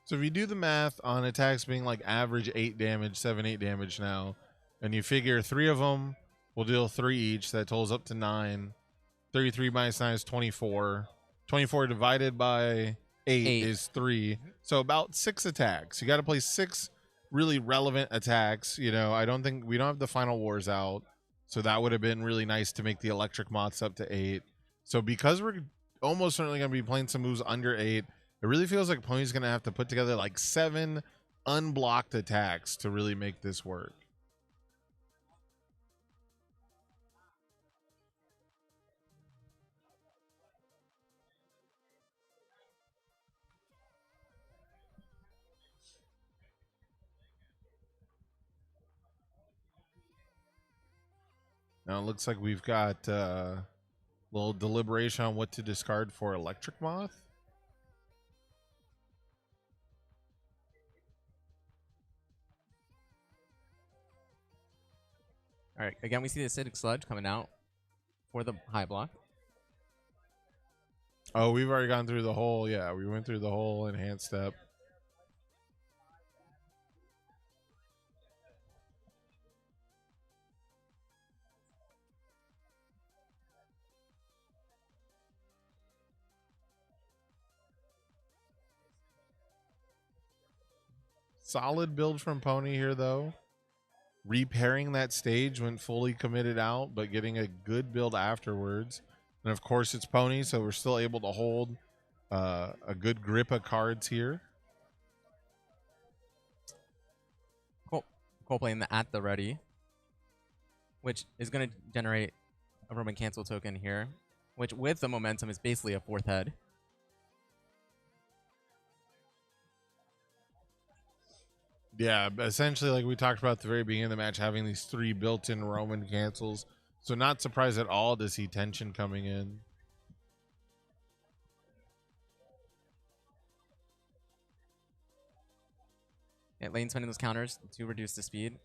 So if you do the math on attacks being like average 8 damage, 7, 8 damage now, and you figure 3 of them will deal 3 each, that totals up to 9. 33 minus 9 is 24. 24 divided by 8 is 3. So about 6 attacks. You got to play 6 really relevant attacks. You know, I don't think we don't have the Final Wars out. So that would have been really nice to make the electric moths up to 8. So because we're almost certainly going to be playing some moves under 8, it really feels like Pony's going to have to put together like 7 unblocked attacks to really make this work. Now it looks like we've got a little deliberation on what to discard for Electric Moth. All right, again, we see the Acidic Sludge coming out for the high block. Oh, we've already gone through the whole, yeah, we went through the whole enhanced step. Solid build from Pony here, though. Repairing that stage when fully committed out, but getting a good build afterwards. And of course, it's Pony, so we're still able to hold a good grip of cards here. Cole playing the at the ready, which is going to generate a Roman cancel token here, which with the momentum is basically a 4th head. Yeah, essentially, like we talked about at the very beginning of the match, having these 3 built-in Roman cancels. So not surprised at all to see tension coming in. Yeah, Lane spending those counters to reduce the speed.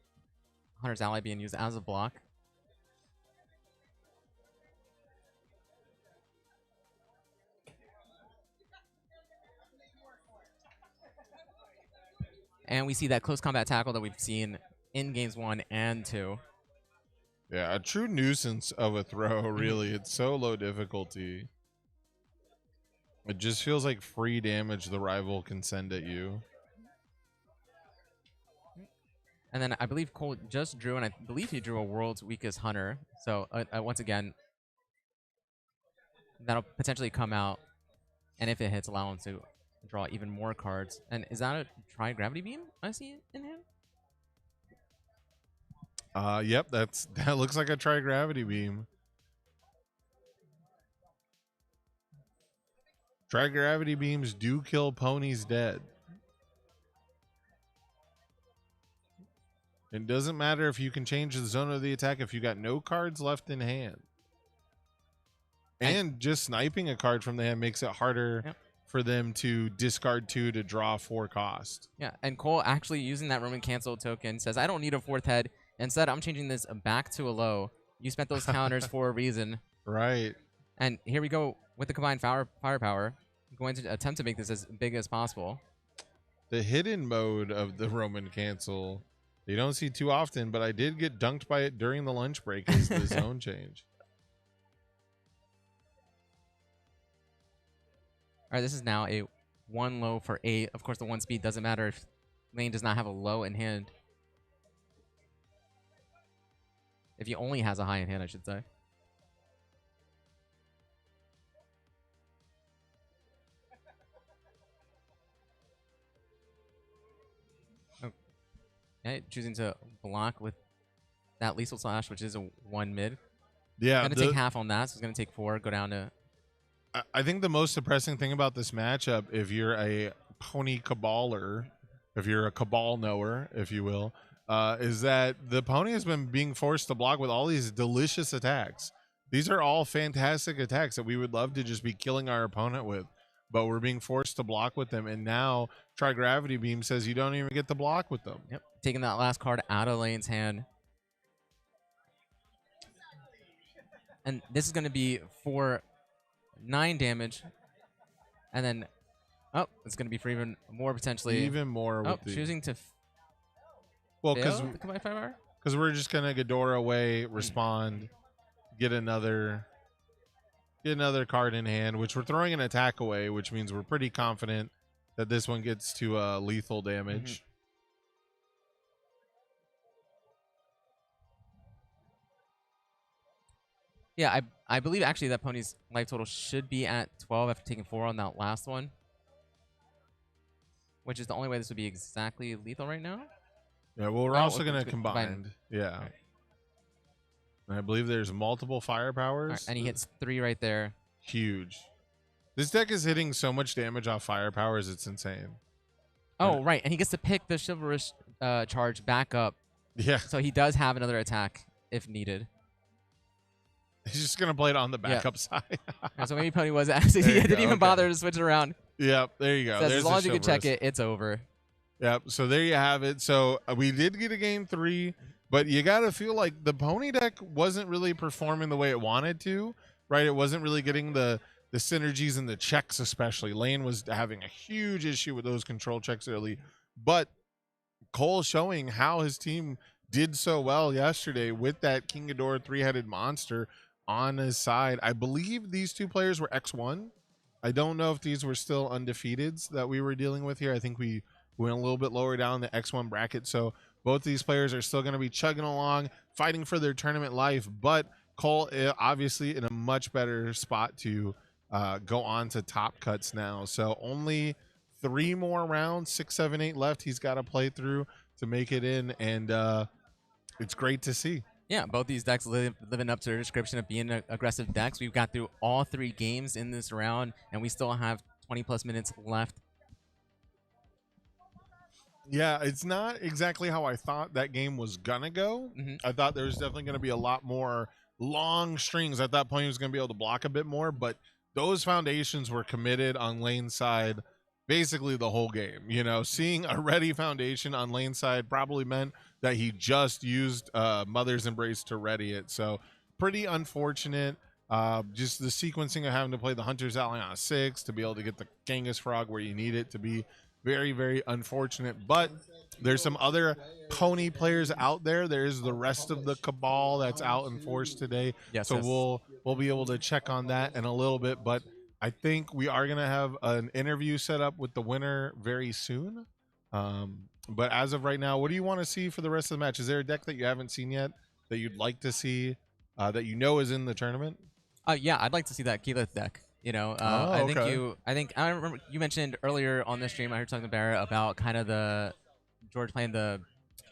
Hunter's ally being used as a block. And we see that close combat tackle that we've seen in games 1 and 2. Yeah, a true nuisance of a throw, really. It's so low difficulty. It just feels like free damage the rival can send at you. And then I believe Cole just drew, and I believe he drew a World's Weakest Hunter. So once again, that'll potentially come out, and if it hits, allow him to draw even more cards. And is that a Tri-Gravity Beam I see in him? Yep, that looks like a Tri-Gravity Beam. Tri-gravity beams do kill ponies dead. It doesn't matter if you can change the zone of the attack if you got no cards left in hand. And just sniping a card from the hand makes it harder for them to discard 2 to draw 4 cost. Yeah, and Cole actually using that Roman cancel token says, I don't need a 4th head. Instead, I'm changing this back to a low. You spent those counters for a reason. Right. And here we go with the combined firepower. Going to attempt to make this as big as possible. The hidden mode of the Roman cancel, you don't see too often, but I did get dunked by it during the lunch break as the zone change. All right, this is now a 1 low for 8. Of course, the 1 speed doesn't matter if lane does not have a low in hand. If he only has a high in hand, I should say. Okay, choosing to block with that lethal slash, which is a 1 mid. Yeah, Gonna take half on that, so it's gonna take 4, go down to... I think the most depressing thing about this matchup, if you're a pony caballer, if you're a cabal knower, if you will, is that the pony has been being forced to block with all these delicious attacks. These are all fantastic attacks that we would love to just be killing our opponent with, but we're being forced to block with them. And now Tri-Gravity Beam says you don't even get to block with them. Yep, taking that last card out of lane's hand. And this is going to be for 9 damage. And then, oh, it's going to be for even more potentially. Even more. Oh, choosing to well, because we're just going to Ghidorah away, respond, get another card in hand, which we're throwing an attack away, which means we're pretty confident that this one gets to lethal damage. Yeah, I believe actually that pony's life total should be at 12 after taking 4 on that last one. Which is the only way this would be exactly lethal right now. Yeah, well, we're also going to combine. Yeah. Right. And I believe there's multiple firepowers. Right, and he hits 3 right there. Huge. This deck is hitting so much damage off firepowers, it's insane. Oh, right. And he gets to pick the chivalrous charge back up. Yeah. So he does have another attack if needed. He's just going to play it on the backup side. So maybe Pony was actually, he didn't even bother to switch it around. Yep, there you go. Says, as long as you can check it, it's over. Yep, so there you have it. So we did get a game 3, but you got to feel like the Pony deck wasn't really performing the way it wanted to, right? It wasn't really getting the synergies and the checks, especially. Lane was having a huge issue with those control checks early, but Cole showing how his team did so well yesterday with that King Ghidorah 3-headed monster on his side. I believe these 2 players were X1. I don't know if these were still undefeateds that we were dealing with here. I think we went a little bit lower down the X1 bracket. So both these players are still going to be chugging along, fighting for their tournament life. But Cole obviously in a much better spot to go on to top cuts now. So only 3 more rounds, 6, 7, 8 left he's got to play through to make it in. And it's great to see. Yeah, both these decks living up to their description of being aggressive decks. We've got through all 3 games in this round, and we still have 20+ minutes left. Yeah, it's not exactly how I thought that game was gonna go. I thought there was definitely gonna be a lot more long strings. I thought Pony was gonna be able to block a bit more, but those foundations were committed on lane side basically the whole game. You know, seeing a ready foundation on lane side probably meant that he just used Mother's Embrace to ready it. So pretty unfortunate. Just the sequencing of having to play the Hunter's Ally on a 6 to be able to get the Genghis Frog where you need it to be very, very unfortunate. But there's some other Pony players out there. There's the rest of the Cabal that's out in force today. Yes, so we'll be able to check on that in a little bit. But I think we are going to have an interview set up with the winner very soon. But as of right now, what do you want to see for the rest of the match? Is there a deck that you haven't seen yet that you'd like to see that you know is in the tournament? Yeah, I'd like to see that Keyleth deck. You know, I remember you mentioned earlier on this stream, I heard talking to Barrett about kind of the George playing the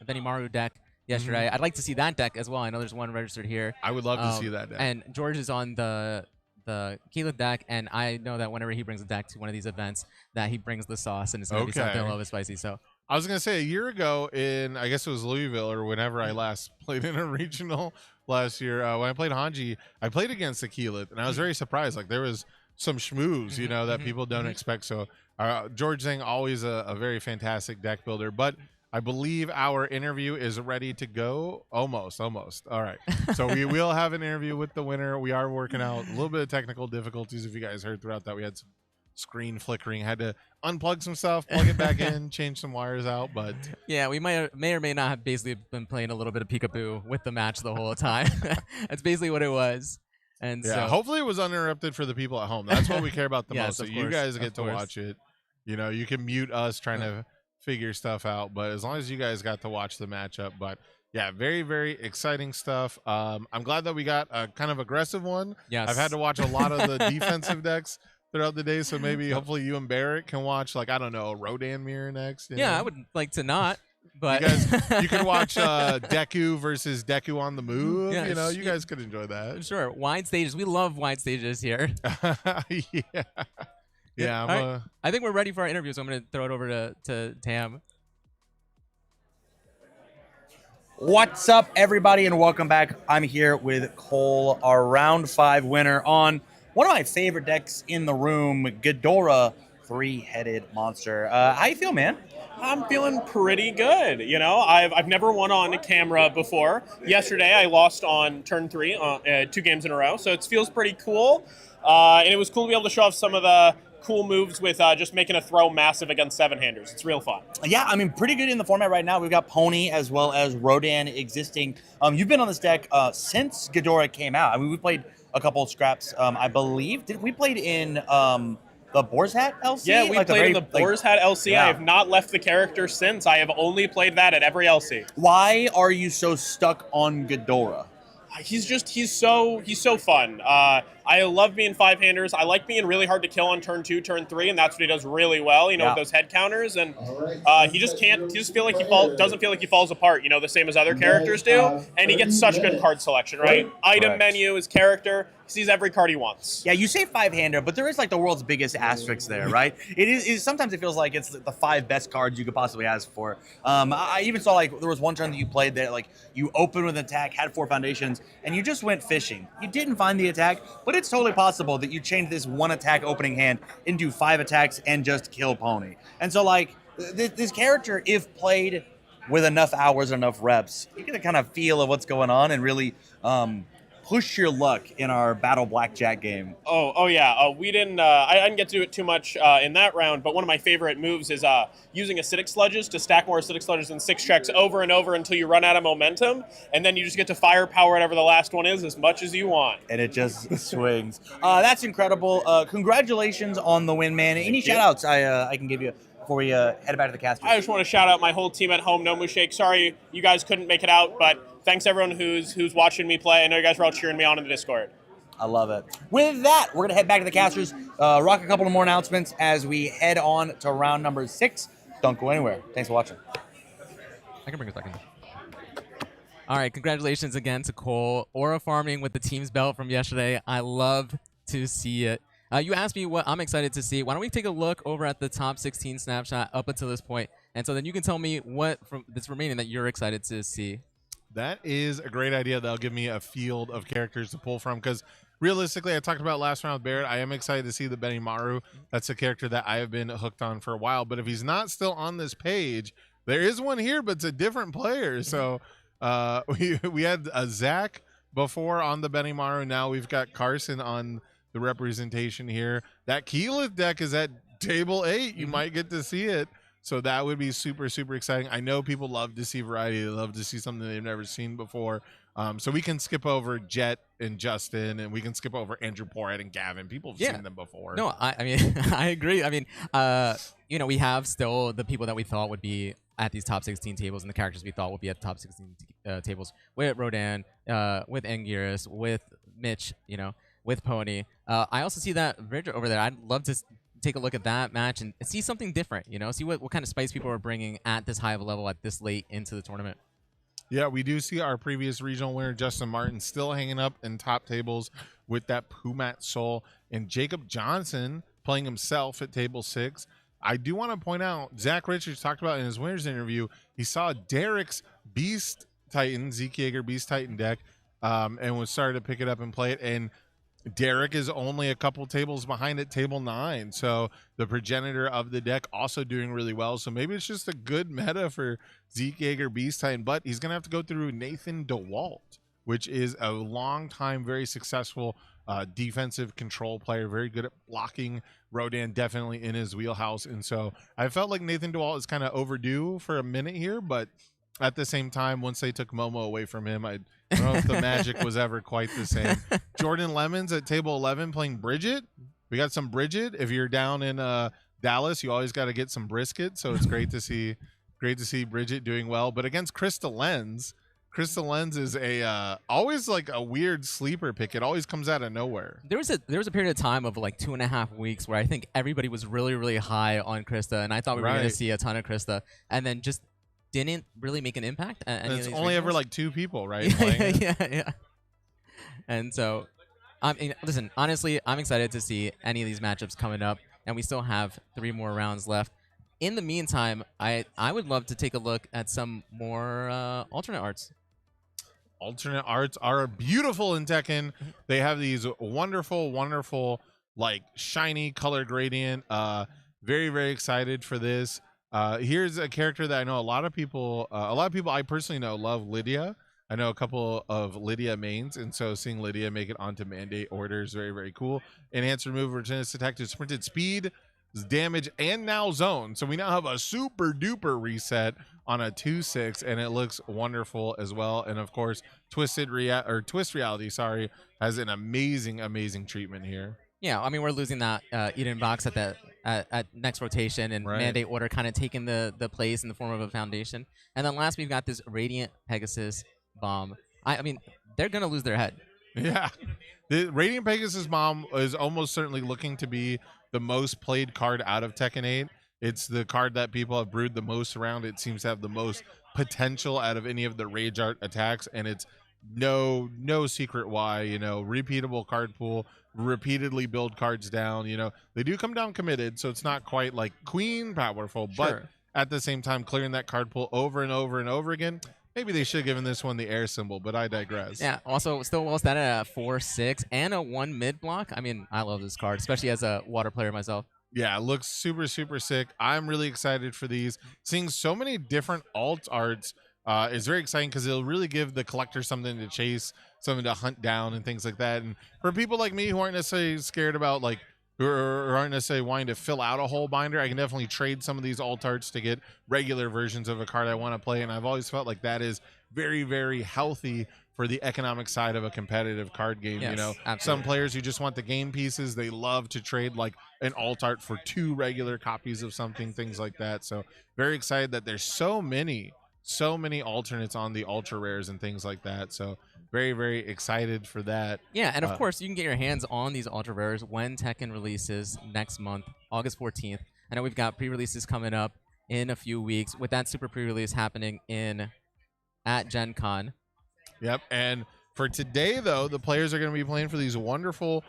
Benimaru deck yesterday. I'd like to see that deck as well. I know there's one registered here. I would love to see that deck. And George is on the the Keelan deck, and I know that whenever he brings a deck to one of these events, that he brings the sauce, and it's gonna be something a little bit spicy. So I was gonna say a year ago in, I guess it was Louisville or whenever I last played in a regional last year, when I played Hanji, I played against Keelan, and I was very surprised. Like there was some schmooze, you know, that people don't expect. So George Zhang, always a very fantastic deck builder, but I believe our interview is ready to go. Almost. All right. So we will have an interview with the winner. We are working out a little bit of technical difficulties. If you guys heard throughout that, we had some screen flickering, had to unplug some stuff, plug it back in, change some wires out. But yeah, we may or may not have basically been playing a little bit of peekaboo with the match the whole time. That's basically what it was. And yeah, so, hopefully it was uninterrupted for the people at home. That's what we care about the Yes, most. So of you course, guys of get to course. watch it. You know, you can mute us trying to figure stuff out, but as long as you guys got to watch the matchup. But yeah, very, very exciting stuff. I'm glad that we got a kind of aggressive one. Yes. I've had to watch a lot of the defensive decks throughout the day, so maybe hopefully you and Barrett can watch, like, I don't know, Rodan Mirror next. You yeah, know? I would like to not, but you can watch Deku versus Deku on the move. Yeah, you know, you guys could enjoy that. sure, wide stages. We love wide stages here. Yeah. Yeah, All right. I think we're ready for our interview, so I'm going to throw it over to Tam. What's up, everybody, and welcome back. I'm here with Cole, our round 5 winner on one of my favorite decks in the room, Ghidorah, 3-headed monster. How you feel, man? I'm feeling pretty good. You know, I've never won on camera before. Yesterday, I lost on turn 3, 2 games in a row, so it feels pretty cool. And it was cool to be able to show off some of the cool moves with just making a throw massive against 7-handers. It's real fun. Yeah, I mean, pretty good in the format right now. We've got Pony as well as Rodan existing. You've been on this deck since Ghidorah came out. I mean, we played a couple of scraps, I believe. We played in the Boar's Hat LC? Yeah, we played in the Boar's Hat LC. Yeah. I have not left the character since. I have only played that at every LC. Why are you so stuck on Ghidorah? He's so fun. I love being 5-handers. I like being really hard to kill on turn 2, turn 3, and that's what he does really well. You know, with those head counters, and he just feel like doesn't feel like he falls apart. You know, the same as other characters do, and he gets such good card selection. Right, item menu, his character, he sees every card he wants. Yeah, you say 5-hander, but there is like the world's biggest asterisk there, right? It is sometimes it feels like it's the 5 best cards you could possibly ask for. I even saw like there was one turn that you played that like you opened with an attack, had 4 foundations, and you just went fishing. You didn't find the attack, but it's totally possible that you change this 1 attack opening hand into 5 attacks and just kill Pony. And so like this character, if played with enough hours, enough reps, you get a kind of feel of what's going on and really push your luck in our battle blackjack game. Oh yeah. We didn't. I didn't get to do it too much in that round. But one of my favorite moves is using acidic sludges to stack more acidic sludges in 6 checks over and over until you run out of momentum, and then you just get to firepower whatever the last one is as much as you want. And it just swings. That's incredible. Congratulations on the win, man. Any shout outs I can give you before we head back to the casters? I just want to shout out my whole team at home. No Mushake. Sorry you guys couldn't make it out, but thanks everyone who's watching me play. I know you guys were all cheering me on in the Discord. I love it. With that, we're going to head back to the casters, rock a couple of more announcements as we head on to round number 6. Don't go anywhere. Thanks for watching. I can bring us back in. All right, congratulations again to Cole. Aura farming with the team's belt from yesterday. I love to see it. You asked me what I'm excited to see. Why don't we take a look over at the top 16 snapshot up until this point, and so then you can tell me what from this remaining that you're excited to see. That is a great idea. That'll give me a field of characters to pull from, because realistically, I talked about last round with Barrett. I am excited to see the Benimaru. That's a character that I have been hooked on for a while. But if he's not still on this page, there is one here, but it's a different player. So we had Zach before on the Benimaru. Now we've got Carson on the representation here. That Keyleth deck is at table 8. You might get to see it. So that would be super, super exciting. I know people love to see variety. They love to see something they've never seen before. So we can skip over Jet and Justin, and we can skip over Andrew Porat and Gavin. People have seen them before. No, I mean, I agree. I mean, you know, we have still the people that we thought would be at these top 16 tables and the characters we thought would be at the top 16 tables with Rodan, with Anguirus, with Mitch, you know, with Pony. I also see that Virgil over there. I'd love to take a look at that match and see something different, you know, see what kind of spice people are bringing at this high of a level at this late into the tournament. Yeah, we do see our previous regional winner, Justin Martin, still hanging up in top tables with that Pumat Soul, and Jacob Johnson playing himself at table 6. I do want to point out, Zach Richards talked about in his winner's interview, he saw Derek's Beast Titan, Zeke Yeager Beast Titan deck, and was started to pick it up and play it. And Derek is only a couple tables behind at table 9. So the progenitor of the deck also doing really well. So maybe it's just a good meta for Zeke Yeager Beast Titan, but he's going to have to go through Nathan DeWalt, which is a long time, very successful defensive control player, very good at blocking. Rodan definitely in his wheelhouse. And so I felt like Nathan DeWalt is kind of overdue for a minute here, but at the same time, once they took Momo away from him, I don't know if the magic was ever quite the same. Jordan Lemons at table 11 playing Bridget. We got some Bridget. If you're down in Dallas, you always got to get some brisket. So it's great to see Bridget doing well. But against Krista Lenz is a always like a weird sleeper pick. It always comes out of nowhere. There was a period of time of like 2.5 weeks where I think everybody was really, really high on Krista, and I thought we were going to see a ton of Krista, and then just didn't really make an impact. And it's only ever like 2 people, right? Yeah. And so, I mean, listen, honestly, I'm excited to see any of these matchups coming up, and we still have 3 more rounds left. In the meantime, I would love to take a look at some more alternate arts. Alternate arts are beautiful in Tekken. They have these wonderful, like shiny color gradient. Very, very excited for this. Here's a character that I know a lot of people I personally know love Lydia. I know a couple of Lydia mains, and so seeing Lydia make it onto mandate order is very, very cool. Enhanced remove regenerative attack to sprinted speed, damage, and now zone. So we now have a super duper reset on a 2/6, and it looks wonderful as well. And of course, Twist Reality, has an amazing treatment here. Yeah, I mean, we're losing that Eden box at next rotation, and mandate order kind of taking the place in the form of a foundation. And then last, we've got this Radiant Pegasus bomb. I mean, they're gonna lose their head. Yeah, the Radiant Pegasus bomb is almost certainly looking to be the most played card out of Tekken 8. It's the card that people have brewed the most around. It seems to have the most potential out of any of the Rage Art attacks, and it's no secret why. Repeatable card pool, repeatedly build cards down. They do come down committed, so it's not quite like Queen powerful, but at the same time clearing that card pool over and over and over again. Maybe they should have given this one the air symbol, but I digress. Yeah, also still well statted at a 4/6 and a 1 mid block. I mean, I love this card, especially as a water player myself. Yeah, it looks super sick. I'm really excited for these. Seeing so many different alt arts is very exciting because it'll really give the collector something to chase, something to hunt down, and things like that. And for people like me who aren't necessarily scared about or aren't necessarily wanting to fill out a whole binder, I can definitely trade some of these alt arts to get regular versions of a card I want to play. And I've always felt like that is very, very healthy for the economic side of a competitive card game. Yes, absolutely. Some players who just want the game pieces, they love to trade like an alt art for 2 regular copies of something, things like that. So very excited that there's so many alternates on the ultra rares and things like that. So very, very excited for that. Yeah, and of course, you can get your hands on these ultra rares when Tekken releases next month, August 14th. I know we've got pre-releases coming up in a few weeks, with that super pre-release happening at Gen Con. Yep, and for today, though, the players are going to be playing for these wonderful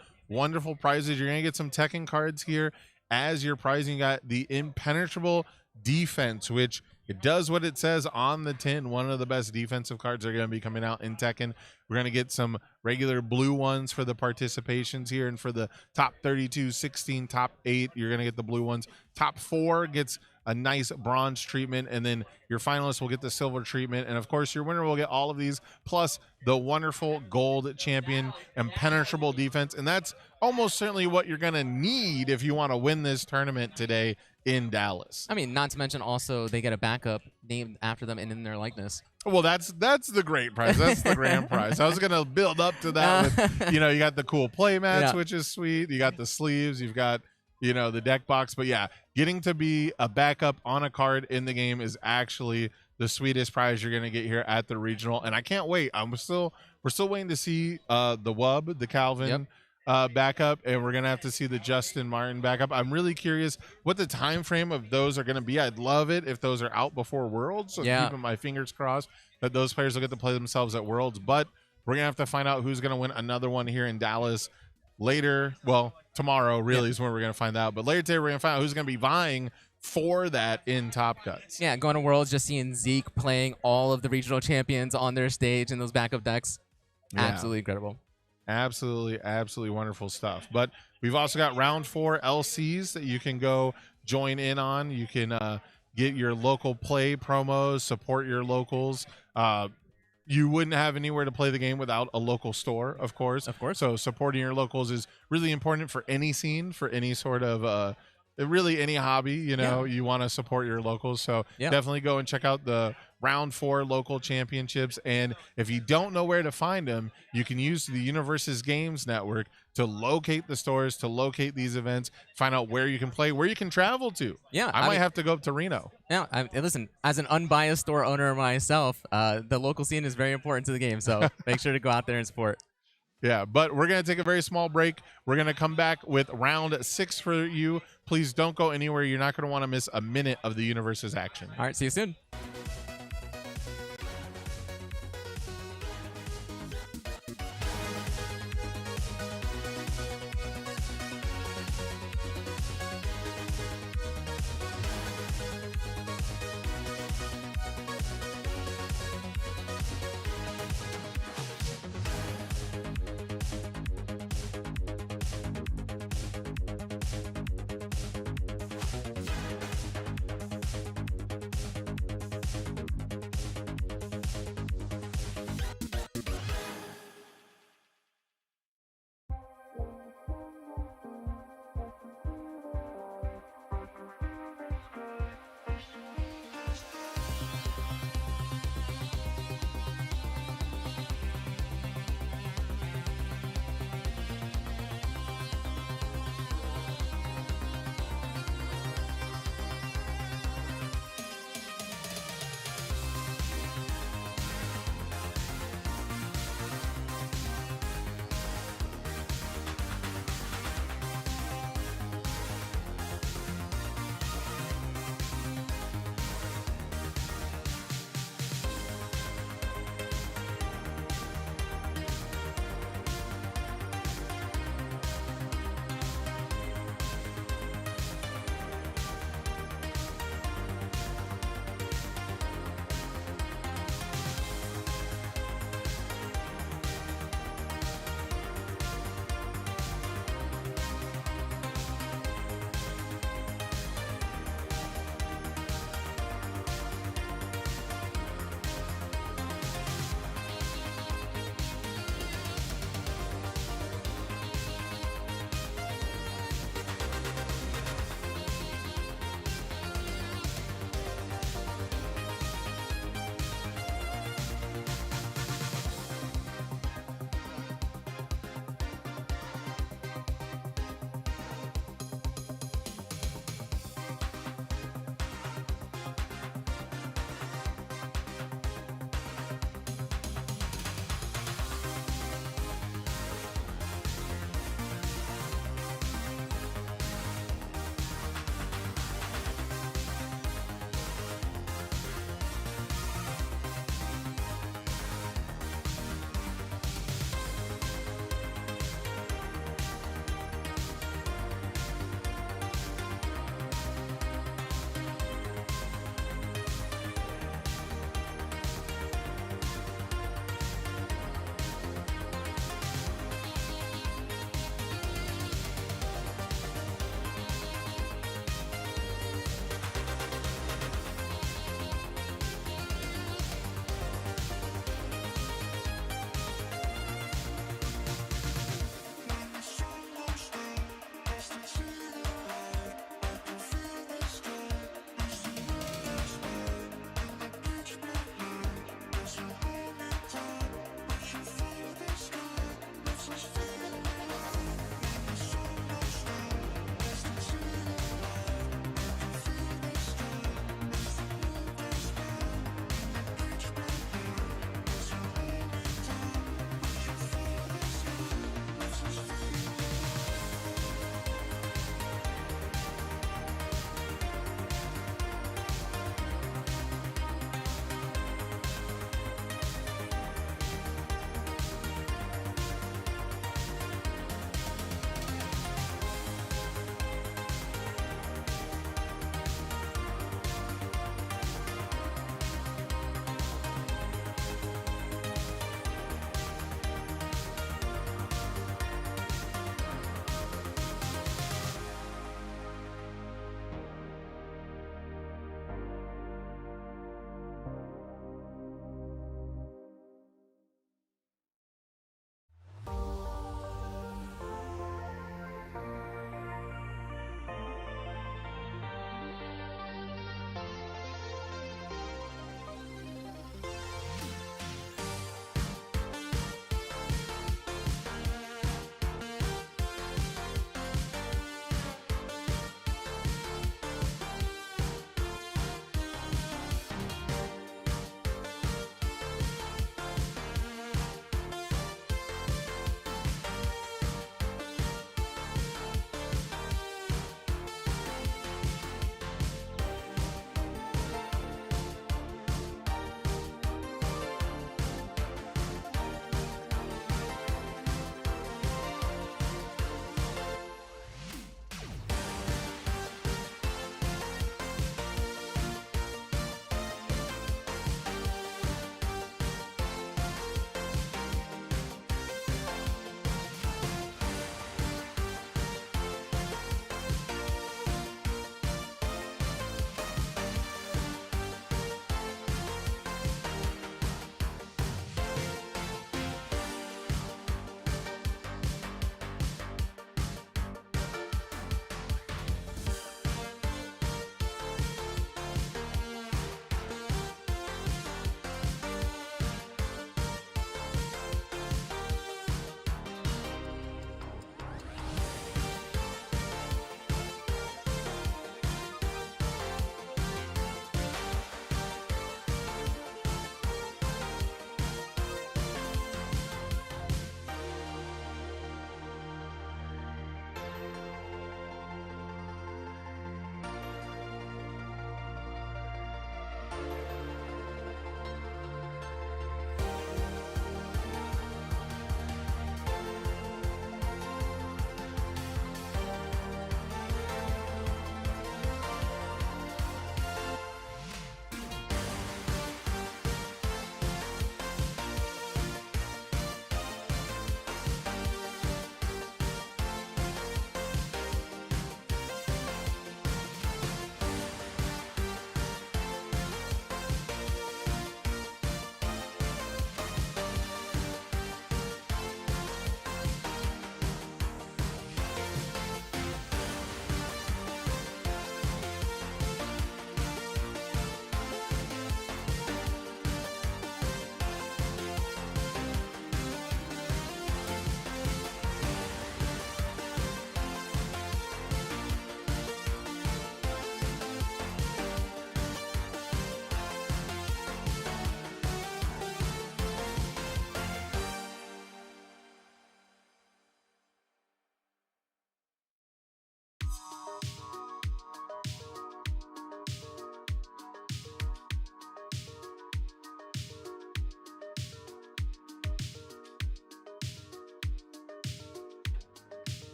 prizes. You're going to get some Tekken cards here as your prize. You got the Impenetrable Defense, which it does what it says on the tin. One of the best defensive cards are going to be coming out in Tekken. We're going to get some regular blue ones for the participations here, and for the top 32, 16, top 8, you're going to get the blue ones. Top 4 gets a nice bronze treatment, and then your finalists will get the silver treatment, and of course your winner will get all of these plus the wonderful gold champion Impenetrable Defense. And that's almost certainly what you're going to need if you want to win this tournament today in Dallas. I mean, not to mention also they get a backup named after them and in their likeness. Well, that's the great prize. That's the grand prize. I was going to build up to that with, you got the cool play mats, which is sweet. You got the sleeves, you've got the deck box. But yeah, getting to be a backup on a card in the game is actually the sweetest prize you're going to get here at the regional. And I can't wait. We're still waiting to see the Wub, the Calvin. Yep. backup, and we're gonna have to see the Justin Martin backup. I'm really curious what the time frame of those are gonna be. I'd love it if those are out before Worlds. So Yeah. keeping my fingers crossed that those players will get to play themselves at Worlds. But we're gonna have to find out who's gonna win another one here in Dallas later. Well, tomorrow really is when we're gonna find out. But later today we're gonna find out who's gonna be vying for that in Top Cuts. Yeah, going to Worlds, just seeing Zeke playing all of the regional champions on their stage in those backup decks. Yeah. Absolutely incredible. Absolutely wonderful stuff. But we've also got round 4 LCs that you can go join in on. You can get your local play promos, support your locals. You wouldn't have anywhere to play the game without a local store, of course. Of course. So supporting your locals is really important for any scene, for any sort of really any hobby. You know, you want to support your locals. So definitely go and check out the round 4 local championships. And if you don't know where to find them, you can use the UniVersus Games Network to locate the stores, to locate these events, find out where you can play, where you can travel to. Yeah, I might have to go up to Reno. Yeah, listen, as an unbiased store owner myself, the local scene is very important to the game. So make sure to go out there and support. Yeah, but we're going to take a very small break. We're going to come back with round 6 for you. Please don't go anywhere. You're not going to want to miss a minute of the UniVersus action. All right, see you soon.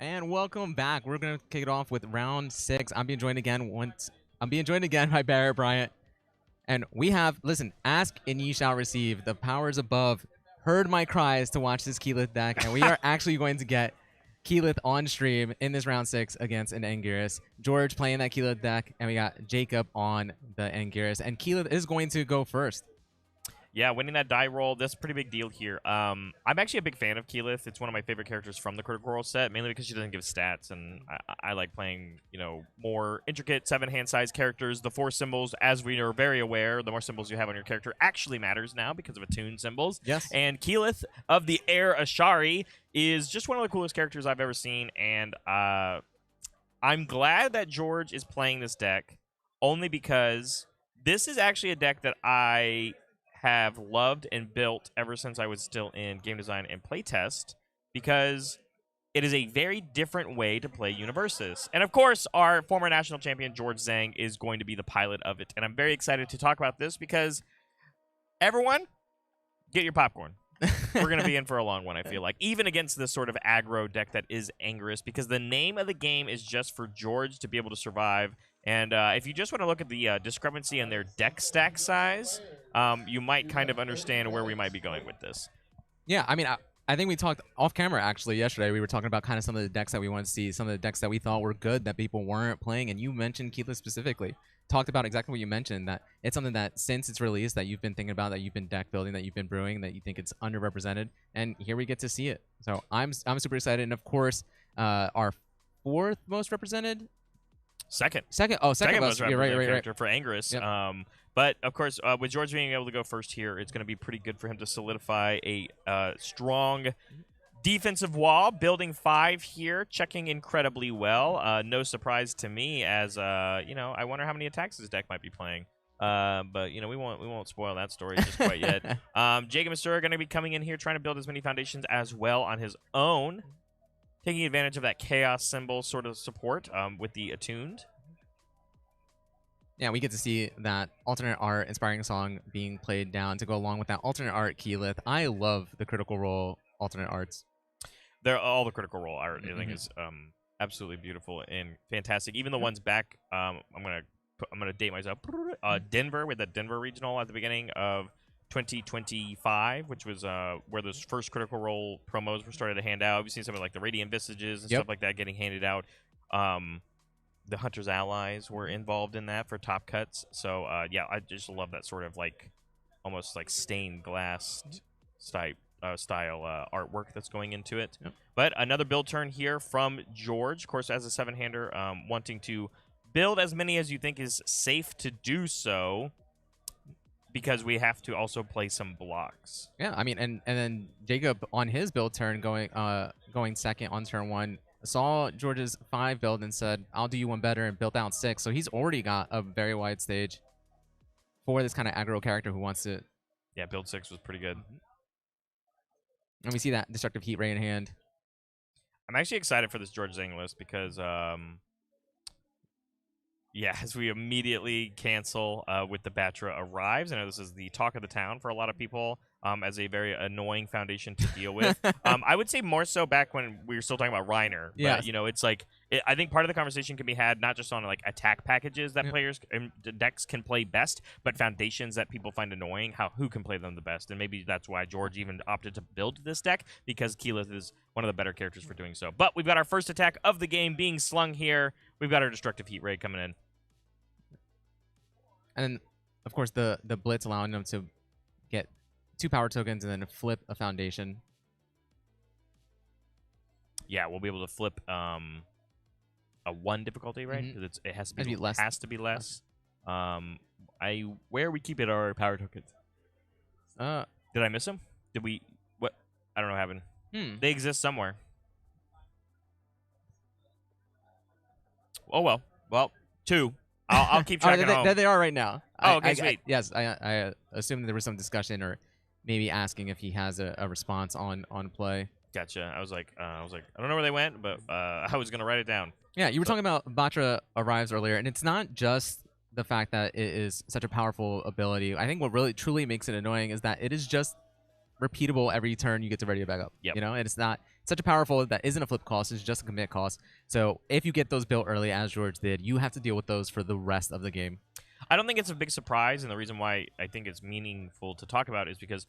And welcome back. We're gonna kick it off with round 6. I'm being joined again by Barrett Bryant. And we have, listen, ask and ye shall receive. The powers above heard my cries to watch this Keyleth deck, and we are actually going to get Keyleth on stream in this round 6 against an Anguirus. George playing that Keyleth deck, and we got Jacob on the Anguirus. And Keyleth is going to go first. Yeah, winning that die roll, that's a pretty big deal here. I'm actually a big fan of Keyleth. It's one of my favorite characters from the Critical Role set, mainly because she doesn't give stats, and I like playing, more intricate 7-hand size characters. The 4 symbols, as we are very aware, the more symbols you have on your character actually matters now because of attuned symbols. Yes. And Keyleth of the Air Ashari is just one of the coolest characters I've ever seen, and I'm glad that George is playing this deck, only because this is actually a deck that I have loved and built ever since I was still in game design and playtest, because it is a very different way to play UniVersus. And of course, our former national champion George Zhang is going to be the pilot of it. And I'm very excited to talk about this because everyone, get your popcorn. We're going to be in for a long one, I feel like, even against this sort of aggro deck that is Anguirus, because the name of the game is just for George to be able to survive. And if you just want to look at the discrepancy in their deck stack size, you might kind of understand where we might be going with this. Yeah, I mean, I think we talked off camera actually yesterday. We were talking about kind of some of the decks that we wanted to see, some of the decks that we thought were good that people weren't playing, and you mentioned Keyleth specifically. Talked about exactly what you mentioned, that it's something that since its release that you've been thinking about, that you've been deck building, that you've been brewing, that you think it's underrepresented, and here we get to see it. So I'm super excited, and of course, our 4th most represented. Second most most yeah, right. character for Anguirus. Yep. But of course, with George being able to go first here, it's going to be pretty good for him to solidify a strong defensive wall. Building 5 here, checking incredibly well. No surprise to me, as I wonder how many attacks this deck might be playing. But we won't spoil that story just quite yet. Jacob and Sir are going to be coming in here trying to build as many foundations as well on his own, taking advantage of that chaos symbol sort of support with the attuned. Yeah, we get to see that alternate art inspiring song being played down to go along with that alternate art Keyleth. I love the Critical Role alternate arts. All the Critical Role art, I think, is absolutely beautiful and fantastic. Even the ones back, I'm gonna date myself. Denver, with the Denver regional at the beginning of 2025, which was where those first Critical Role promos were started to hand out. We've seen something like the Radiant Visages and stuff like that getting handed out. The Hunter's Allies were involved in that for top cuts. So yeah, I just love that sort of like almost like stained glass style artwork that's going into it. Yep. But another build turn here from George, of course, as a 7-hander, wanting to build as many as you think is safe to do so, because we have to also play some blocks. Yeah, I mean, and then Jacob on his build turn going second on turn 1 saw George's 5 build and said, I'll do you one better, and built out 6. So he's already got a very wide stage for this kind of aggro character who wants to. Yeah, build 6 was pretty good. And we see that Destructive Heat Ray in hand. I'm actually excited for this George Zhang list because as we immediately cancel with the Batra arrives. I know this is the talk of the town for a lot of people as a very annoying foundation to deal with. I would say more so back when we were still talking about Reiner. Yeah. But, it's like, I think part of the conversation can be had not just on like attack packages that players and decks can play best, but foundations that people find annoying, who can play them the best. And maybe that's why George even opted to build this deck, because Keyleth is one of the better characters for doing so. But we've got our first attack of the game being slung here. We've got our Destructive Heat Ray coming in. And then, of course, the Blitz allowing them to get 2 power tokens and then flip a foundation. Yeah, we'll be able to flip a 1 difficulty, right? Because it has to be less. Has to be less. Where we keep it our power tokens. Did I miss them? Did we? What? I don't know what happened. They exist somewhere. Oh well. Well, 2. I'll keep track at home. There they are right now. Oh, okay, sweet. Yes, I assumed there was some discussion or maybe asking if he has a response on play. Gotcha. I was like, I don't know where they went, but I was gonna write it down. Yeah, you were talking about Batra arrives earlier, and it's not just the fact that it is such a powerful ability. I think what really truly makes it annoying is that it is just repeatable every turn you get to ready it back up. Yep. And it's not such a powerful that isn't a flip cost, it's just a commit cost. So if you get those built early, as George did, you have to deal with those for the rest of the game. I don't think it's a big surprise, and the reason why I think it's meaningful to talk about is because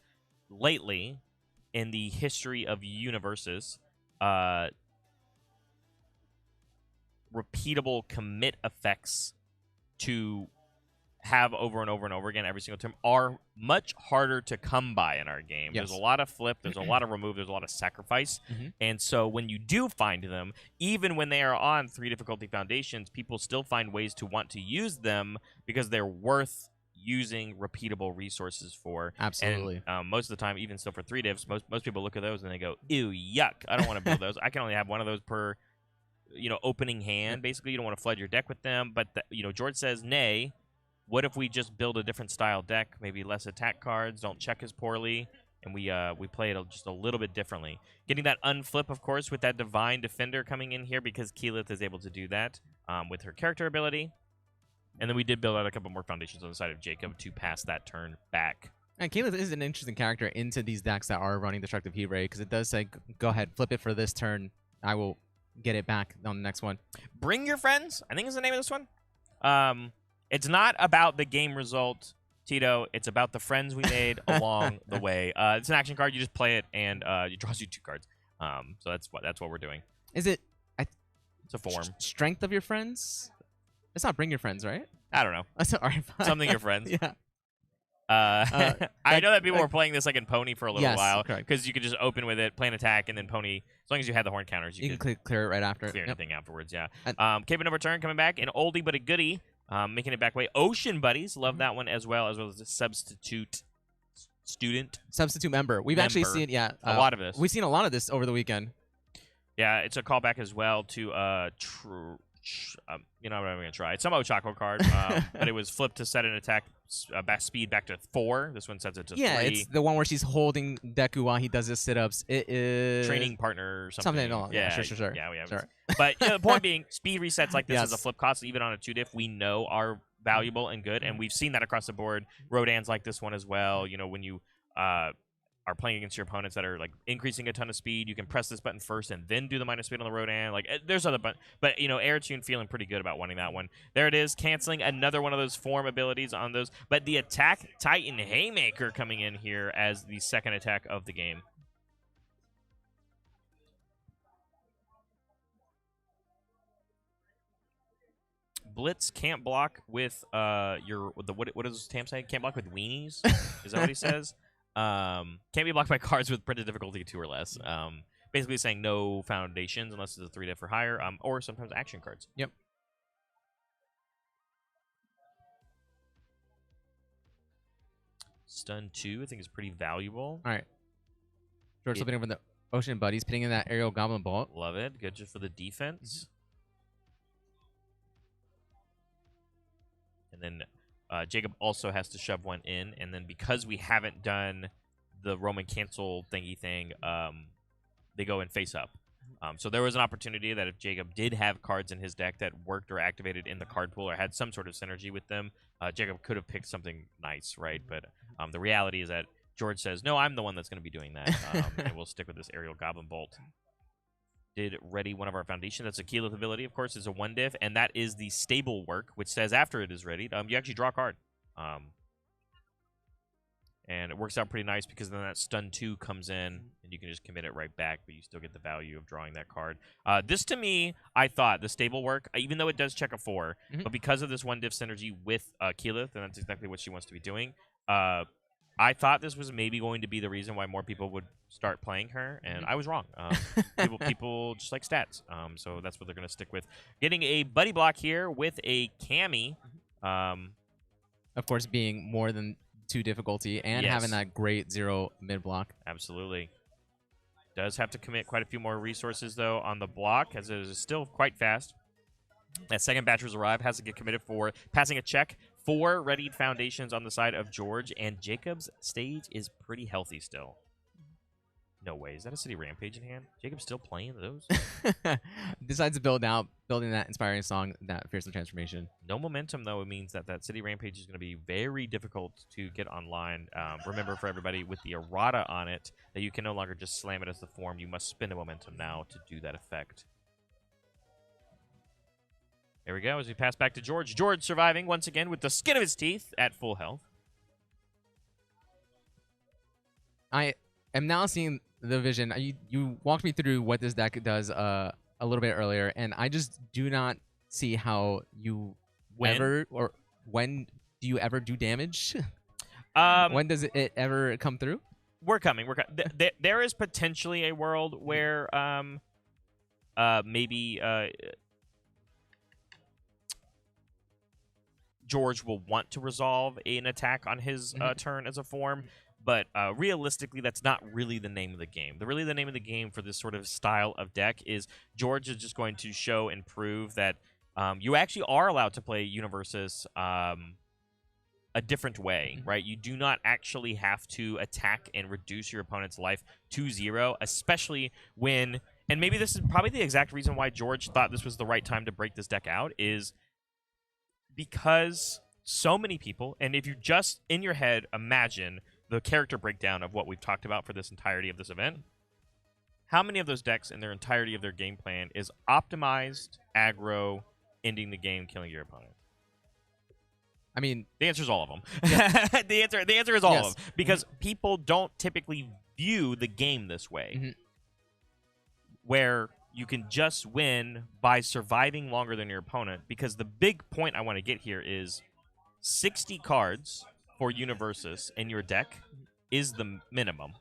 lately, in the history of UniVersus, repeatable commit effects to have over and over and over again every single term are much harder to come by in our game. Yes. There's a lot of flip, there's a lot of remove, there's a lot of sacrifice. And so when you do find them, even when they are on 3 difficulty foundations, people still find ways to want to use them because they're worth using repeatable resources for. Absolutely. And most of the time, even still for 3 divs, most people look at those and they go, ew, yuck, I don't want to build those. I can only have one of those per opening hand. Basically, you don't want to flood your deck with them. But George says, nay. What if we just build a different style deck, maybe less attack cards, don't check as poorly, and we play it just a little bit differently. Getting that unflip, of course, with that Divine Defender coming in here because Keyleth is able to do that with her character ability. And then we did build out a couple more foundations on the side of Jacob to pass that turn back. And Keyleth is an interesting character into these decks that are running Destructive Heat Ray because it does say, go ahead, flip it for this turn. I will get it back on the next one. Bring your friends, I think is the name of this one. It's not about the game result, Tito. It's about the friends we made along the way. It's an action card. You just play it, and it draws you 2 cards. So that's what we're doing. Is it? It's a form. Strength of your friends? It's not bring your friends, right? I don't know. That's all right. Something your friends. Yeah. I know that people were playing this like in Pony for a little while correct. because you could just open with it, play an attack, and then Pony. As long as you had the horn counters, You could can clear it right after. clear anything afterwards. Yeah. And- Cape of No Return coming back, an oldie but a goodie. Making it back way. Ocean Buddies, love that one as well as the substitute student. Substitute member. We've actually Member. seen, A lot of this. We've seen a lot of this over the weekend. Yeah, it's a callback as well to you know what I'm gonna try. It's some Ochako card, but it was flipped to set an attack speed back to 4. This one sets it to 3. Yeah, it's the one where she's holding Deku while he does his sit-ups. It is Training partner or something. Something along. Yeah, sure. Yeah, we have. Sure. But the point being, speed resets like this Yes. as a flip cost, even on a 2 diff, we know are valuable and good, and we've seen that across the board. Rodans like this one as well. When you are playing against your opponents that are like increasing a ton of speed, you can press this button first and then do the minus speed on the Rodan. Like there's other buttons, but Airtune feeling pretty good about wanting that one. There it is, canceling another one of those form abilities on those. But the Attack Titan Haymaker coming in here as the second attack of the game. Blitz can't block with what does Tam say? Can't block with weenies? Is that what he says? Can't be blocked by cards with printed difficulty 2 or less. Basically saying no foundations unless it's a 3 diff or higher, or sometimes action cards. Yep. Stun 2, I think is pretty valuable. All right. George flipping over the Ocean Buddies, pitting in that aerial goblin bolt. Love it. Good just for the defense. And then Jacob also has to shove one in, and then because we haven't done the Roman cancel thingy thing, they go and face up. So there was an opportunity that if Jacob did have cards in his deck that worked or activated in the card pool or had some sort of synergy with them, Jacob could have picked something nice, right? But the reality is that George says, no, I'm the one that's going to be doing that, and we'll stick with this aerial goblin bolt. Did ready one of our foundations. That's a Keyleth ability, of course, is a 1 diff, and that is the stable work, which says after it is ready, you actually draw a card. And it works out pretty nice because then that stun 2 comes in, and you can just commit it right back, but you still get the value of drawing that card. This, to me, I thought, the stable work, even though it does check a 4, but because of this 1 diff synergy with Keyleth, and that's exactly what she wants to be doing, I thought this was maybe going to be the reason why more people would start playing her, and I was wrong. People just like stats, so that's what they're going to stick with. Getting a buddy block here with a Cammy. Of course, being more than 2 difficulty and having that great 0 mid block. Absolutely. Does have to commit quite a few more resources, though, on the block, as it is still quite fast. That second batcher's arrive has to get committed for passing a check. 4 readied foundations on the side of George, and Jacob's stage is pretty healthy still. No way. Is that a City Rampage in hand? Jacob's still playing those? Decides to building that inspiring song, that fearsome transformation. No momentum, though. It means that City Rampage is going to be very difficult to get online. Remember, for everybody, with the errata on it, that you can no longer just slam it as the form. You must spend a momentum now to do that effect. There we go as we pass back to George. George surviving once again with the skin of his teeth at full health. I am now seeing the vision. You walked me through what this deck does a little bit earlier, and I just do not see how you when do you ever do damage? When does it ever come through? We're coming. There is potentially a world where maybe George will want to resolve an attack on his turn as a form, but realistically, that's not really the name of the game. The name of the game for this sort of style of deck is George is just going to show and prove that you actually are allowed to play UniVersus a different way, right? You do not actually have to attack and reduce your opponent's life to 0, especially when, and maybe this is probably the exact reason why George thought this was the right time to break this deck out, is because so many people, and if you just in your head imagine the character breakdown of what we've talked about for this entirety of this event, how many of those decks in their entirety of their game plan is optimized aggro, ending the game, killing your opponent? I mean, the answer is all of them. the answer is all yes. of them, because people don't typically view the game this way, where you can just win by surviving longer than your opponent. Because the big point I want to get here is 60 cards for UniVersus in your deck is the minimum.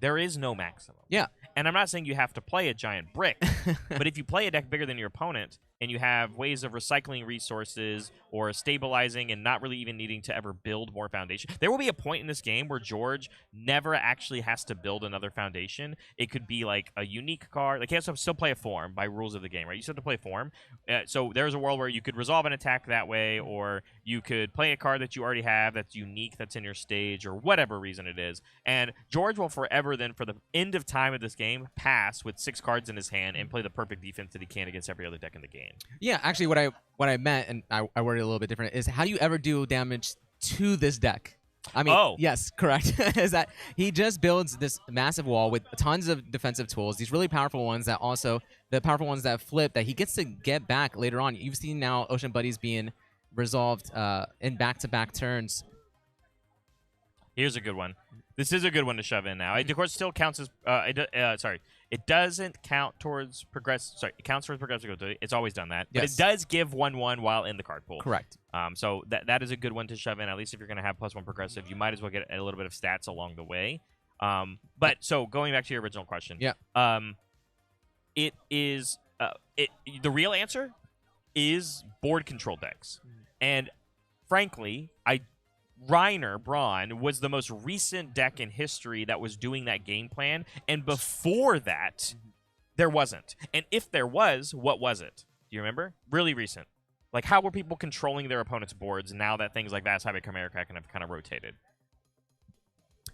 There is no maximum. Yeah. And I'm not saying you have to play a giant brick, but if you play a deck bigger than your opponent and you have ways of recycling resources or stabilizing and not really even needing to ever build more foundation, there will be a point in this game where George never actually has to build another foundation. It could be like a unique card. Like, he has to still play a form by rules of the game, right? You still have to play a form. So there's a world where you could resolve an attack that way, or you could play a card that you already have that's unique, that's in your stage, or whatever reason it is. And George will forever then, for the end of time of this game, pass with 6 cards in his hand and play the perfect defense that he can against every other deck in the game. Yeah, actually, what I meant, and I worded it a little bit different, is how do you ever do damage to this deck? I mean, yes, correct. Is that he just builds this massive wall with tons of defensive tools, these really powerful ones that also, the powerful ones that flip, that he gets to get back later on. You've seen now Ocean Buddies being resolved in back-to-back turns. Here's a good one. This is a good one to shove in now. It, of course, still counts as it doesn't count towards progress. Sorry, it counts towards progressive ability. It's always done that, but it does give 1/1 while in the card pool. Correct. So that is a good one to shove in. At least if you're going to have +1 progressive, you might as well get a little bit of stats along the way. But so going back to your original question, it is the real answer is board control decks, and frankly, Reiner Braun was the most recent deck in history that was doing that game plan, and before that, there wasn't. And if there was, what was it? Do you remember? Really recent. Like, how were people controlling their opponent's boards now that things like Vast Havoc, Chimera Kraken have kind of rotated?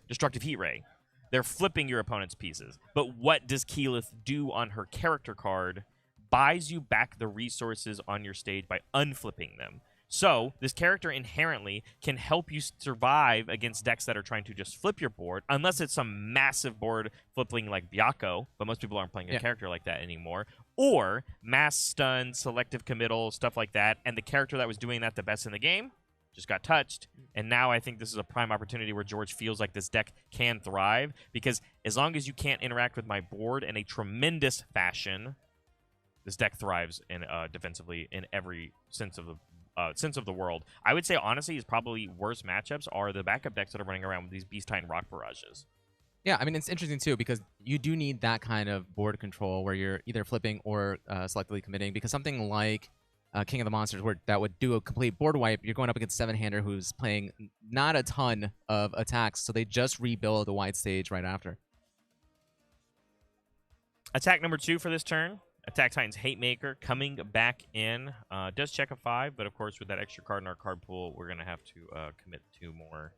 Destructive Heat Ray. They're flipping your opponent's pieces. But what does Keyleth do on her character card? Buys you back the resources on your stage by unflipping them. So this character inherently can help you survive against decks that are trying to just flip your board, unless it's some massive board flipping like Byakko, but most people aren't playing a character like that anymore, or mass stun, selective committal, stuff like that, and the character that was doing that the best in the game just got touched, and now I think this is a prime opportunity where George feels like this deck can thrive, because as long as you can't interact with my board in a tremendous fashion, this deck thrives in defensively in every sense of the world. I would say, honestly, his probably worst matchups are the backup decks that are running around with these Beast Titan Rock Barrages. Yeah, I mean, it's interesting, too, because you do need that kind of board control where you're either flipping or selectively committing, because something like King of the Monsters, where that would do a complete board wipe, you're going up against 7-hander who's playing not a ton of attacks, so they just rebuild the wide stage right after. Attack number 2 for this turn. Attack Titan's Hate Maker coming back in. Does check a 5, but of course with that extra card in our card pool, we're going to have to commit 2 more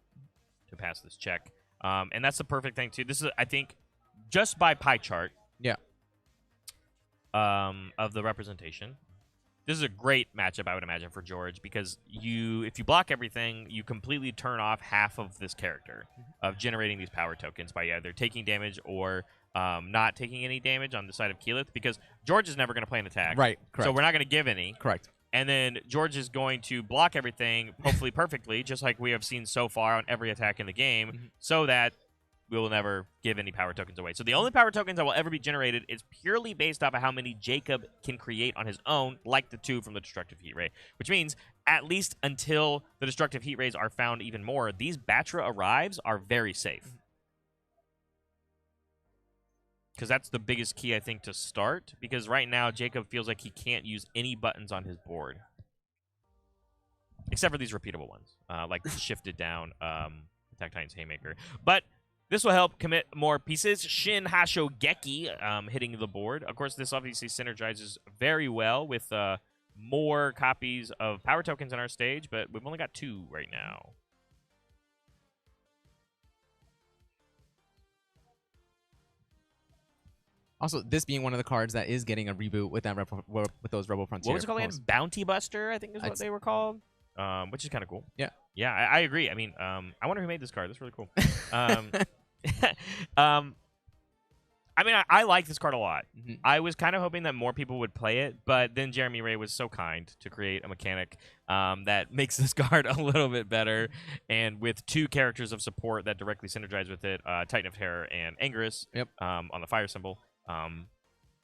to pass this check. And that's the perfect thing too. This is, I think, just by pie chart. Yeah. Of the representation. This is a great matchup, I would imagine, for George, because if you block everything, you completely turn off half of this character of generating these power tokens by either taking damage or not taking any damage on the side of Keyleth, because George is never going to play an attack. Right, correct. So we're not going to give any. Correct. And then George is going to block everything, hopefully perfectly, just like we have seen so far on every attack in the game, so that we will never give any power tokens away. So the only power tokens that will ever be generated is purely based off of how many Jacob can create on his own, like the 2 from the Destructive Heat Ray. Which means, at least until the Destructive Heat Rays are found even more, these Batra arrives are very safe. Because that's the biggest key, I think, to start. Because right now, Jacob feels like he can't use any buttons on his board. Except for these repeatable ones, like the shifted down Attack Titan's Haymaker. But this will help commit more pieces. Shin Hashogeki hitting the board. Of course, this obviously synergizes very well with more copies of power tokens on our stage, but we've only got 2 right now. Also, this being one of the cards that is getting a reboot with that with those Rebel Frontier. What was it called again? Bounty Buster, I think is what they were called. Which is kind of cool. Yeah. Yeah, I agree. I mean, I wonder who made this card. That's really cool. I mean, I like this card a lot. I was kind of hoping that more people would play it, but then Jeremy Ray was so kind to create a mechanic that makes this card a little bit better. And with 2 characters of support that directly synergize with it, Titan of Terror and Angerus on the fire symbol.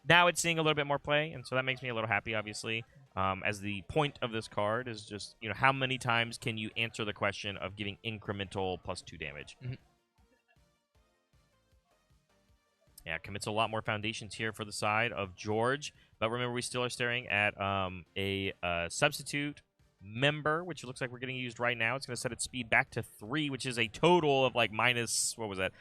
Now it's seeing a little bit more play, and so that makes me a little happy, obviously. As the point of this card is just, how many times can you answer the question of giving incremental +2 damage? Yeah, commits a lot more foundations here for the side of George. But remember, we still are staring at a substitute member, which looks like we're getting used right now. It's going to set its speed back to 3, which is a total of like minus, what was that?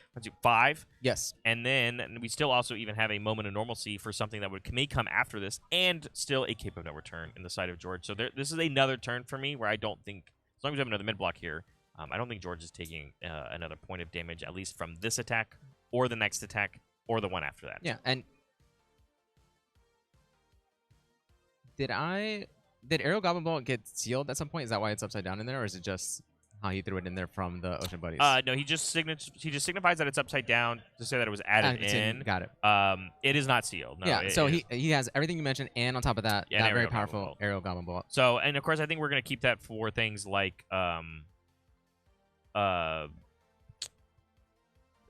5? Yes. And then we still also even have a moment of normalcy for something that may come after this, and still a Cape of No Return in the side of George. So this is another turn for me where I don't think, as long as we have another mid block here, I don't think George is taking another point of damage, at least from this attack or the next attack or the one after that. Yeah, and did Aerial Goblin Bolt get sealed at some point? Is that why it's upside down in there, or is it just how he threw it in there from the Ocean Buddies? No, he just signifies that it's upside down to say that it was added in. Got it. It is not sealed. No, yeah, so he has everything you mentioned, and on top of that, that very powerful Aerial Goblin Bolt. So, and of course, I think we're going to keep that for things like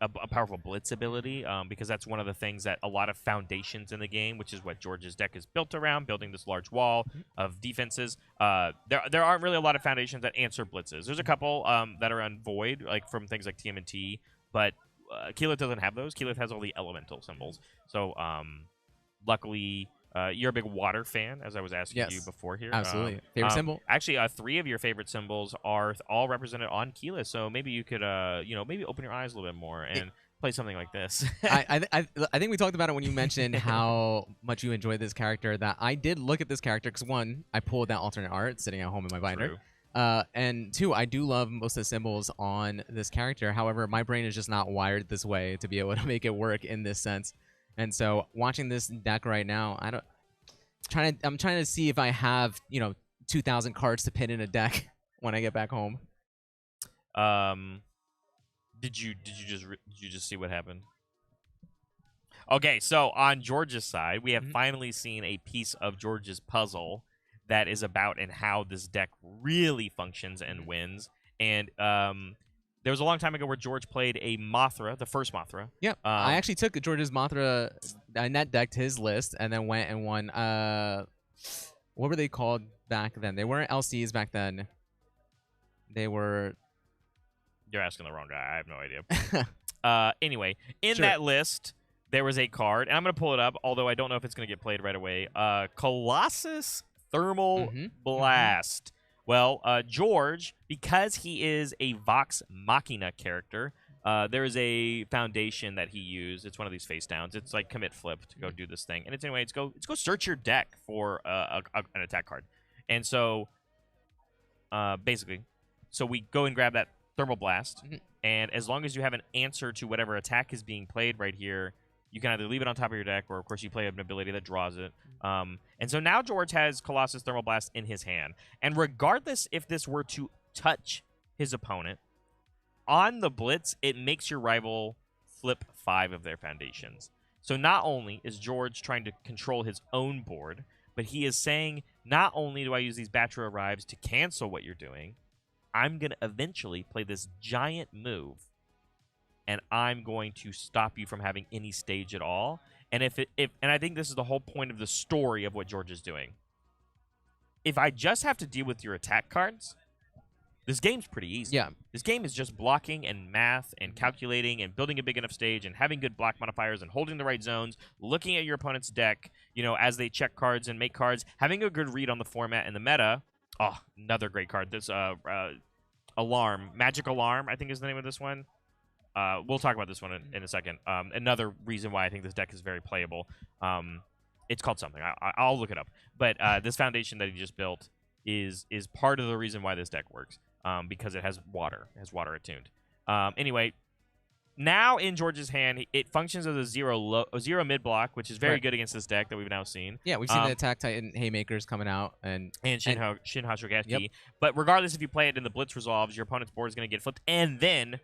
a powerful blitz ability, because that's one of the things that a lot of foundations in the game, which is what George's deck is built around, building this large wall of defenses. There aren't really a lot of foundations that answer blitzes. There's a couple that are on void, like from things like TMNT, but Keyleth doesn't have those. Keyleth has all the elemental symbols. So luckily, you're a big water fan, as I was asking you before here. Absolutely. Favorite symbol? Actually, 3 of your favorite symbols are all represented on Keyleth, so maybe you could, maybe open your eyes a little bit more and play something like this. I think we talked about it when you mentioned how much you enjoyed this character, that I did look at this character because, 1, I pulled that alternate art sitting at home in my binder. And 2, I do love most of the symbols on this character. However, my brain is just not wired this way to be able to make it work in this sense. And so watching this deck right now, I'm trying to see if I have 2,000 cards to pin in a deck when I get back home. Did you just see what happened? Okay, so on George's side, we have finally seen a piece of George's puzzle that is about and how this deck really functions and wins. And there was a long time ago where George played a Mothra, the first Mothra. Yeah, I actually took George's Mothra, I net decked his list, and then went and won. What were they called back then? They weren't LCs back then. They were. You're asking the wrong guy. I have no idea. Anyway, in that list, there was a card, and I'm going to pull it up, although I don't know if it's going to get played right away. Colossus Thermal Blast. Well, George, because he is a Vox Machina character, there is a foundation that he used. It's one of these face downs. It's like commit flip to go do this thing. And it's anyway, it's go search your deck for an attack card. And so basically, so we go and grab that Thermal Blast, and as long as you have an answer to whatever attack is being played right here, you can either leave it on top of your deck, or of course you play an ability that draws it. And so now George has Colossus Thermal Blast in his hand, and regardless if this were to touch his opponent, on the Blitz, it makes your rival flip 5 of their foundations. So not only is George trying to control his own board, but he is saying, not only do I use these Batra Arrives to cancel what you're doing, I'm going to eventually play this giant move, and I'm going to stop you from having any stage at all. And and I think this is the whole point of the story of what George is doing. If I just have to deal with your attack cards, this game's pretty easy. Yeah. This game is just blocking and math and calculating and building a big enough stage and having good block modifiers and holding the right zones, looking at your opponent's deck, as they check cards and make cards, having a good read on the format and the meta. Oh, another great card. This Alarm. Magic Alarm, I think is the name of this one. We'll talk about this one in a second. Another reason why I think this deck is very playable. It's called something. I'll look it up. But this foundation that he just built is part of the reason why this deck works. Because it has water. It has water attuned. Anyway, now in George's hand, it functions as a zero mid block, which is very good against this deck that we've now seen. Yeah, we've seen the Attack Titan Haymakers coming out. And Shin Hashogaki. Yep. But regardless if you play it and the Blitz resolves, your opponent's board is going to get flipped. And then,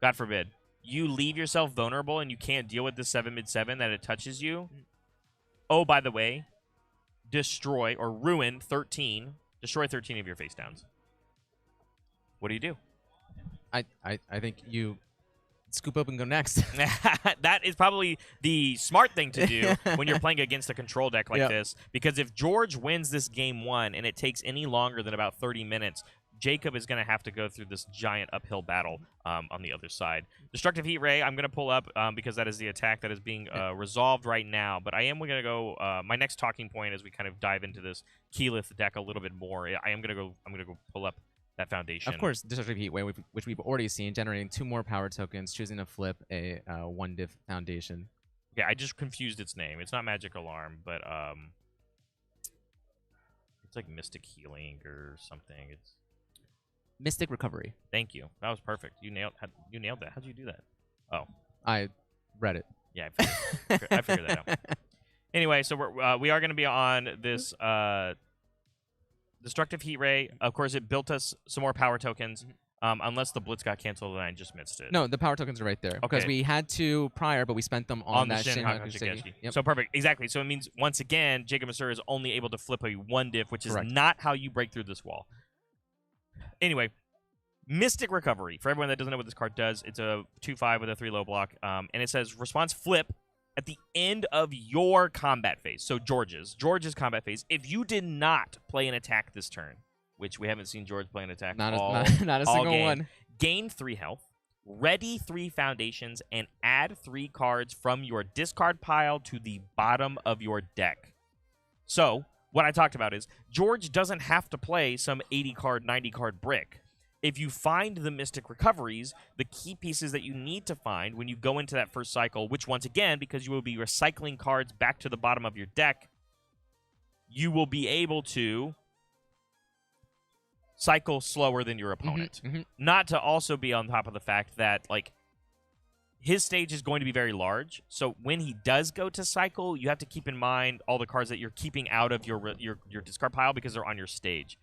God forbid, you leave yourself vulnerable and you can't deal with the 7 mid 7 that it touches you. Oh, by the way, destroy or ruin 13. Destroy 13 of your face downs. What do you do? I think you scoop up and go next. That is probably the smart thing to do when you're playing against a control deck like this. Because if George wins this game 1 and it takes any longer than about 30 minutes, Jacob is going to have to go through this giant uphill battle on the other side. Destructive Heat Ray, I'm going to pull up because that is the attack that is being resolved right now. But I am going to go. My next talking point as we kind of dive into this Keyleth deck a little bit more. I'm going to go pull up that foundation. Of course, Destructive Heat Wave, which we've already seen, generating 2 more power tokens, choosing to flip a 1-diff foundation. Yeah, I just confused its name. It's not Magic Alarm, but it's like Mystic Healing or something. It's Mystic Recovery. Thank you. That was perfect. You nailed that. How'd you do that? Oh, I read it. Yeah, I figured that out. Anyway, so we are going to be on this Destructive Heat Ray. Of course, it built us some more power tokens. Unless the Blitz got canceled and I just missed it. No, the power tokens are right there. Because we had 2 prior, but we spent them on that the Shin Hashogaki. Yep. So perfect. Exactly. So it means, once again, Jacob Masur is only able to flip a 1-diff, which is Correct. not how you break through this wall. Anyway, Mystic Recovery. For everyone that doesn't know what this card does, it's a 2/5 with a 3 low block. And it says, response flip at the end of your combat phase. So George's combat phase. If you did not play an attack this turn, which we haven't seen George play an attack Not all a single game, one. gain 3 health, ready 3 foundations, and add 3 cards from your discard pile to the bottom of your deck. So what I talked about is George doesn't have to play some 80-card, 90-card brick. If you find the Mystic Recoveries, the key pieces that you need to find when you go into that first cycle, which once again, because you will be recycling cards back to the bottom of your deck, you will be able to cycle slower than your opponent. Not to also be on top of the fact that, like, his stage is going to be very large, so when he does go to cycle, you have to keep in mind all the cards that you're keeping out of your discard pile because they're on your stage.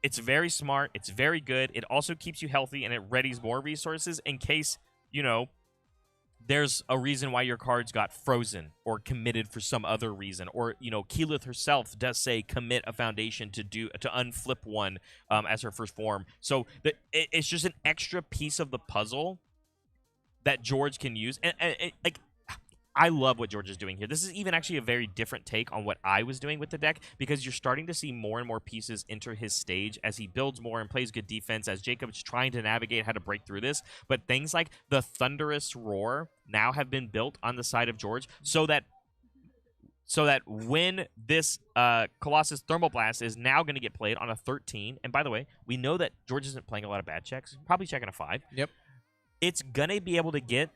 It's very smart. It's very good. It also keeps you healthy, and it readies more resources in case, there's a reason why your cards got frozen or committed for some other reason. Or, Keyleth herself does say commit a foundation to unflip one as her first form. So it's just an extra piece of the puzzle that George can use. And I love what George is doing here. This is even actually a very different take on what I was doing with the deck, because you're starting to see more and more pieces enter his stage as he builds more and plays good defense, as Jacob's trying to navigate how to break through this. But things like the Thunderous Roar now have been built on the side of George so that when this Colossus Thermal Blast is now going to get played on a 13, and by the way, we know that George isn't playing a lot of bad checks, probably checking a 5. Yep. It's going to be able to get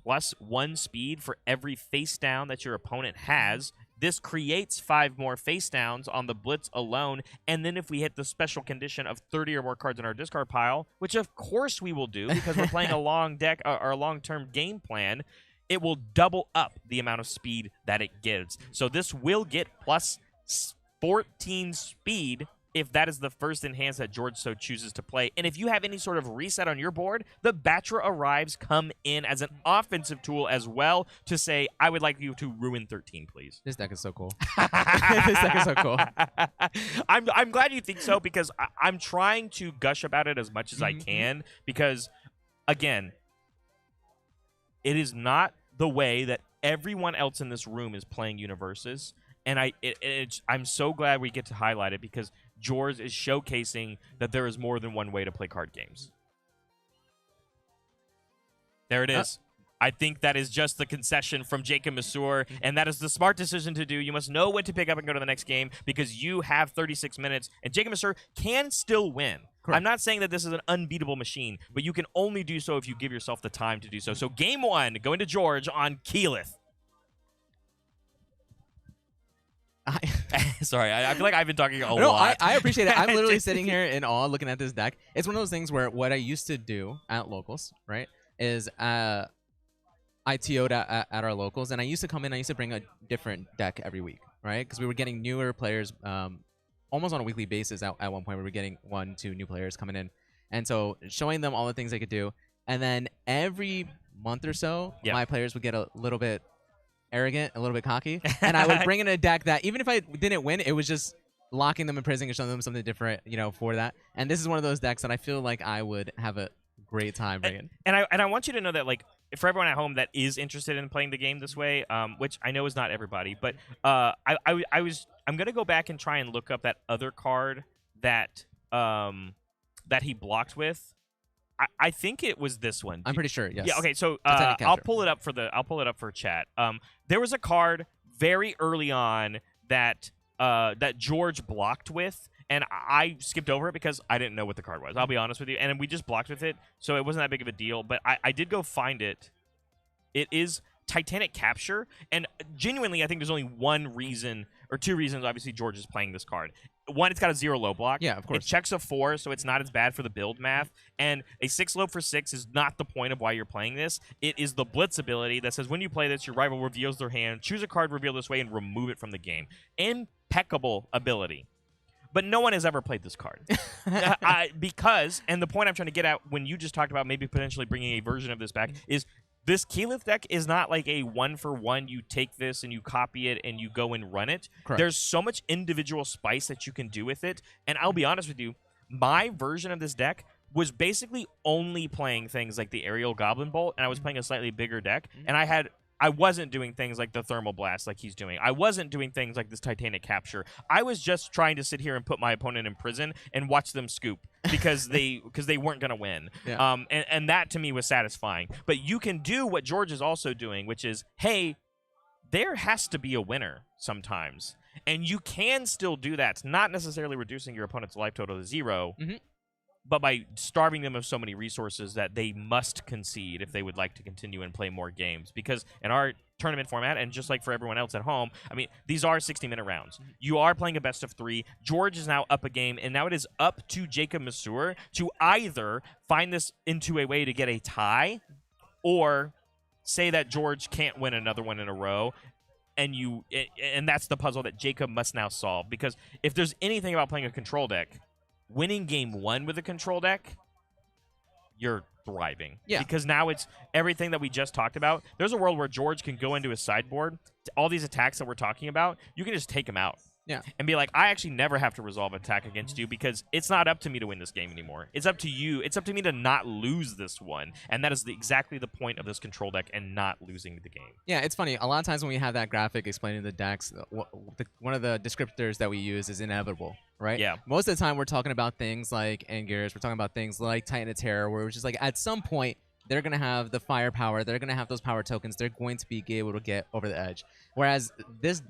+1 speed for every face down that your opponent has this creates 5 more face downs on the blitz alone. And then if we hit the special condition of 30 or more cards in our discard pile, which of course we will do because we're playing a long deck or a long-term game plan, it will double up the amount of speed that it gives. So this will get plus 14 speed if that is the first enhance that George so chooses to play. And if you have any sort of reset on your board, the Batra Arrives come in as an offensive tool as well to say, I would like you to ruin 13, please. This deck is so cool. This deck is so cool. I'm glad you think so, because I'm trying to gush about it as much as I can, because, again, it is not the way that everyone else in this room is playing UniVersus. And I'm so glad we get to highlight it, because George is showcasing that there is more than one way to play card games. There it is. I think that is just the concession from Jacob Masur, and that is the smart decision to do. You must know when to pick up and go to the next game, because you have 36 minutes, and Jacob Masur can still win. Correct. I'm not saying that this is an unbeatable machine, but you can only do so if you give yourself the time to do so. So game 1, going to George on Keyleth. Sorry, I feel like I've been talking a lot. I appreciate it. I'm literally sitting here in awe looking at this deck. It's one of those things where what I used to do at locals, right, is I TO'd at our locals, and I used to come in, I used to bring a different deck every week, right? Because we were getting newer players almost on a weekly basis. At one point, we were getting 1-2 new players coming in. And so showing them all the things they could do. And then every month or so, my players would get a little bit arrogant, a little bit cocky, and I would bring in a deck that even if I didn't win, it was just locking them in prison and showing them something different, for that. And this is one of those decks that I feel like I would have a great time bringing. And I want you to know that, like, for everyone at home that is interested in playing the game this way, which I know is not everybody, but I'm gonna go back and try and look up that other card that that he blocked with. I think it was this one. I'm pretty sure. Yes. Yeah. Okay. So I'll pull it up for chat. There was a card very early on that that George blocked with, and I skipped over it because I didn't know what the card was. I'll be honest with you, and we just blocked with it, so it wasn't that big of a deal. But I did go find it. It is Titanic Capture, and genuinely, I think there's only one reason or two reasons. Obviously, George is playing this card. One, it's got a 0 low block. Yeah, of course. It checks a 4, so it's not as bad for the build math. And a 6 low for 6 is not the point of why you're playing this. It is the Blitz ability that says when you play this, your rival reveals their hand, choose a card revealed this way, and remove it from the game. Impeccable ability. But no one has ever played this card. Because, and the point I'm trying to get at when you just talked about maybe potentially bringing a version of this back, is this Keyleth deck is not like a 1-for-1. You take this and you copy it and you go and run it. Correct. There's so much individual spice that you can do with it. And I'll be honest with you, my version of this deck was basically only playing things like the Aerial Goblin Bolt, and I was playing a slightly bigger deck. And I wasn't doing things like the Thermal Blast like he's doing. I wasn't doing things like this Titanic Capture. I was just trying to sit here and put my opponent in prison and watch them scoop because they weren't going to win. Yeah. And that to me was satisfying. But you can do what George is also doing, which is, hey, there has to be a winner sometimes. And you can still do that, not necessarily reducing your opponent's life total to 0, but by starving them of so many resources that they must concede if they would like to continue and play more games. Because in our tournament format, and just like for everyone else at home, I mean, these are 60-minute rounds. You are playing a best of 3. George is now up a game, and now it is up to Jacob Masur to either find this into a way to get a tie, or say that George can't win another one in a row. And that's the puzzle that Jacob must now solve. Because if there's anything about playing a control deck, winning game 1 with a control deck, you're thriving. Yeah. Because now it's everything that we just talked about. There's a world where George can go into his sideboard, all these attacks that we're talking about, you can just take them out. Yeah. And be like, I actually never have to resolve an attack against you because it's not up to me to win this game anymore. It's up to you. It's up to me to not lose this one. And that is exactly the point of this control deck and not losing the game. Yeah, it's funny. A lot of times when we have that graphic explaining the decks, one of the descriptors that we use is inevitable, right? Yeah. Most of the time we're talking about things like Angears, we're talking about things like Titan of Terror, where it's just like at some point they're going to have the firepower, they're going to have those power tokens, they're going to be able to get over the edge. Whereas this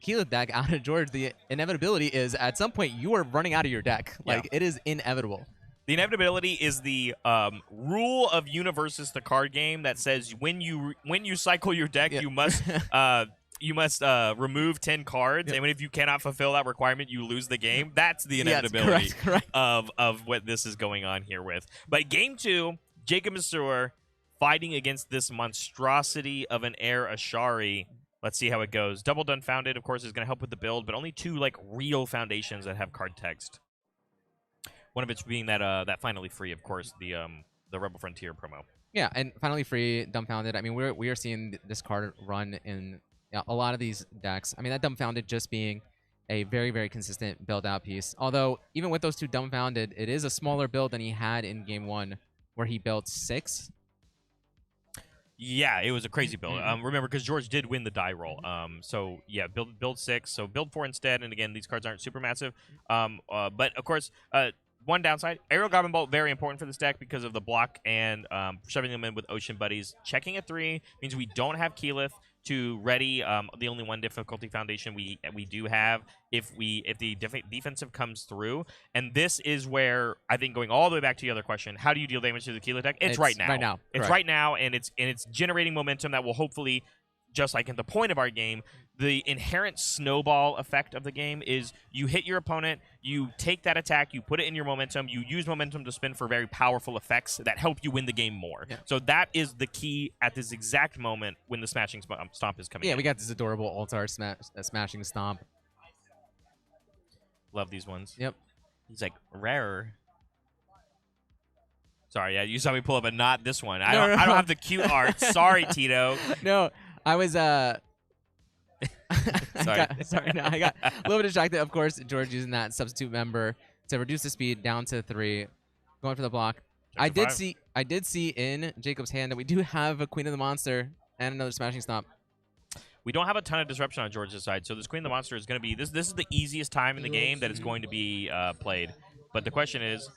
Keyleth deck out of George, the inevitability is at some point you are running out of your deck. Like, it is inevitable. The inevitability is the rule of UniVersus the card game that says when you cycle your deck, you must remove 10 cards, and if you cannot fulfill that requirement, you lose the game. That's the Yes, inevitability correct. of what this is going on here with. But game 2, Jacob Masur fighting against this monstrosity of an Air Ashari. Let's see how it goes. Double Dumbfounded, of course, is going to help with the build, but only 2 like real foundations that have card text. One of it's being that finally free, of course, the Rebel Frontier promo. Yeah, and finally free Dumbfounded. I mean, we are seeing this card run in a lot of these decks. I mean, that Dumbfounded just being a very, very consistent build out piece. Although, even with those 2 Dumbfounded, it is a smaller build than he had in game 1, where he built 6. Yeah, it was a crazy build. Remember, because George did win the die roll. So yeah, build 6. So build 4 instead. And again, these cards aren't super massive. But of course, one downside: Aerial Goblin Bolt, very important for this deck because of the block and shoving them in with Ocean Buddies. Checking at 3 means we don't have Keyleth to ready the only 1 difficulty foundation we do have if the defensive comes through. And this is where I think, going all the way back to the other question, how do you deal damage to the Keyleth deck? It's right now. Right now. It's correct. right now, and it's generating momentum that will hopefully, just like at the point of our game, the inherent snowball effect of the game is you hit your opponent, you take that attack, you put it in your momentum, you use momentum to spin for very powerful effects that help you win the game more. Yeah. So that is the key at this exact moment when the Smashing Stomp is coming Yeah, in. we got this adorable Altar Smashing Stomp. Love these ones. Yep. He's like, rarer. Sorry, yeah, you saw me pull up, but not this one. I No, don't no, no. have the cute art. Sorry, Tito. No, I was Sorry. I got a little bit distracted. Of course, George using that substitute member to reduce the speed down to 3, going for the block. Check to 5. I did see in Jacob's hand that we do have a Queen of the Monster and another Smashing Stomp. We don't have a ton of disruption on George's side, so this Queen of the Monster is going to be this is the easiest time in the game that it's going to be played. But the question is,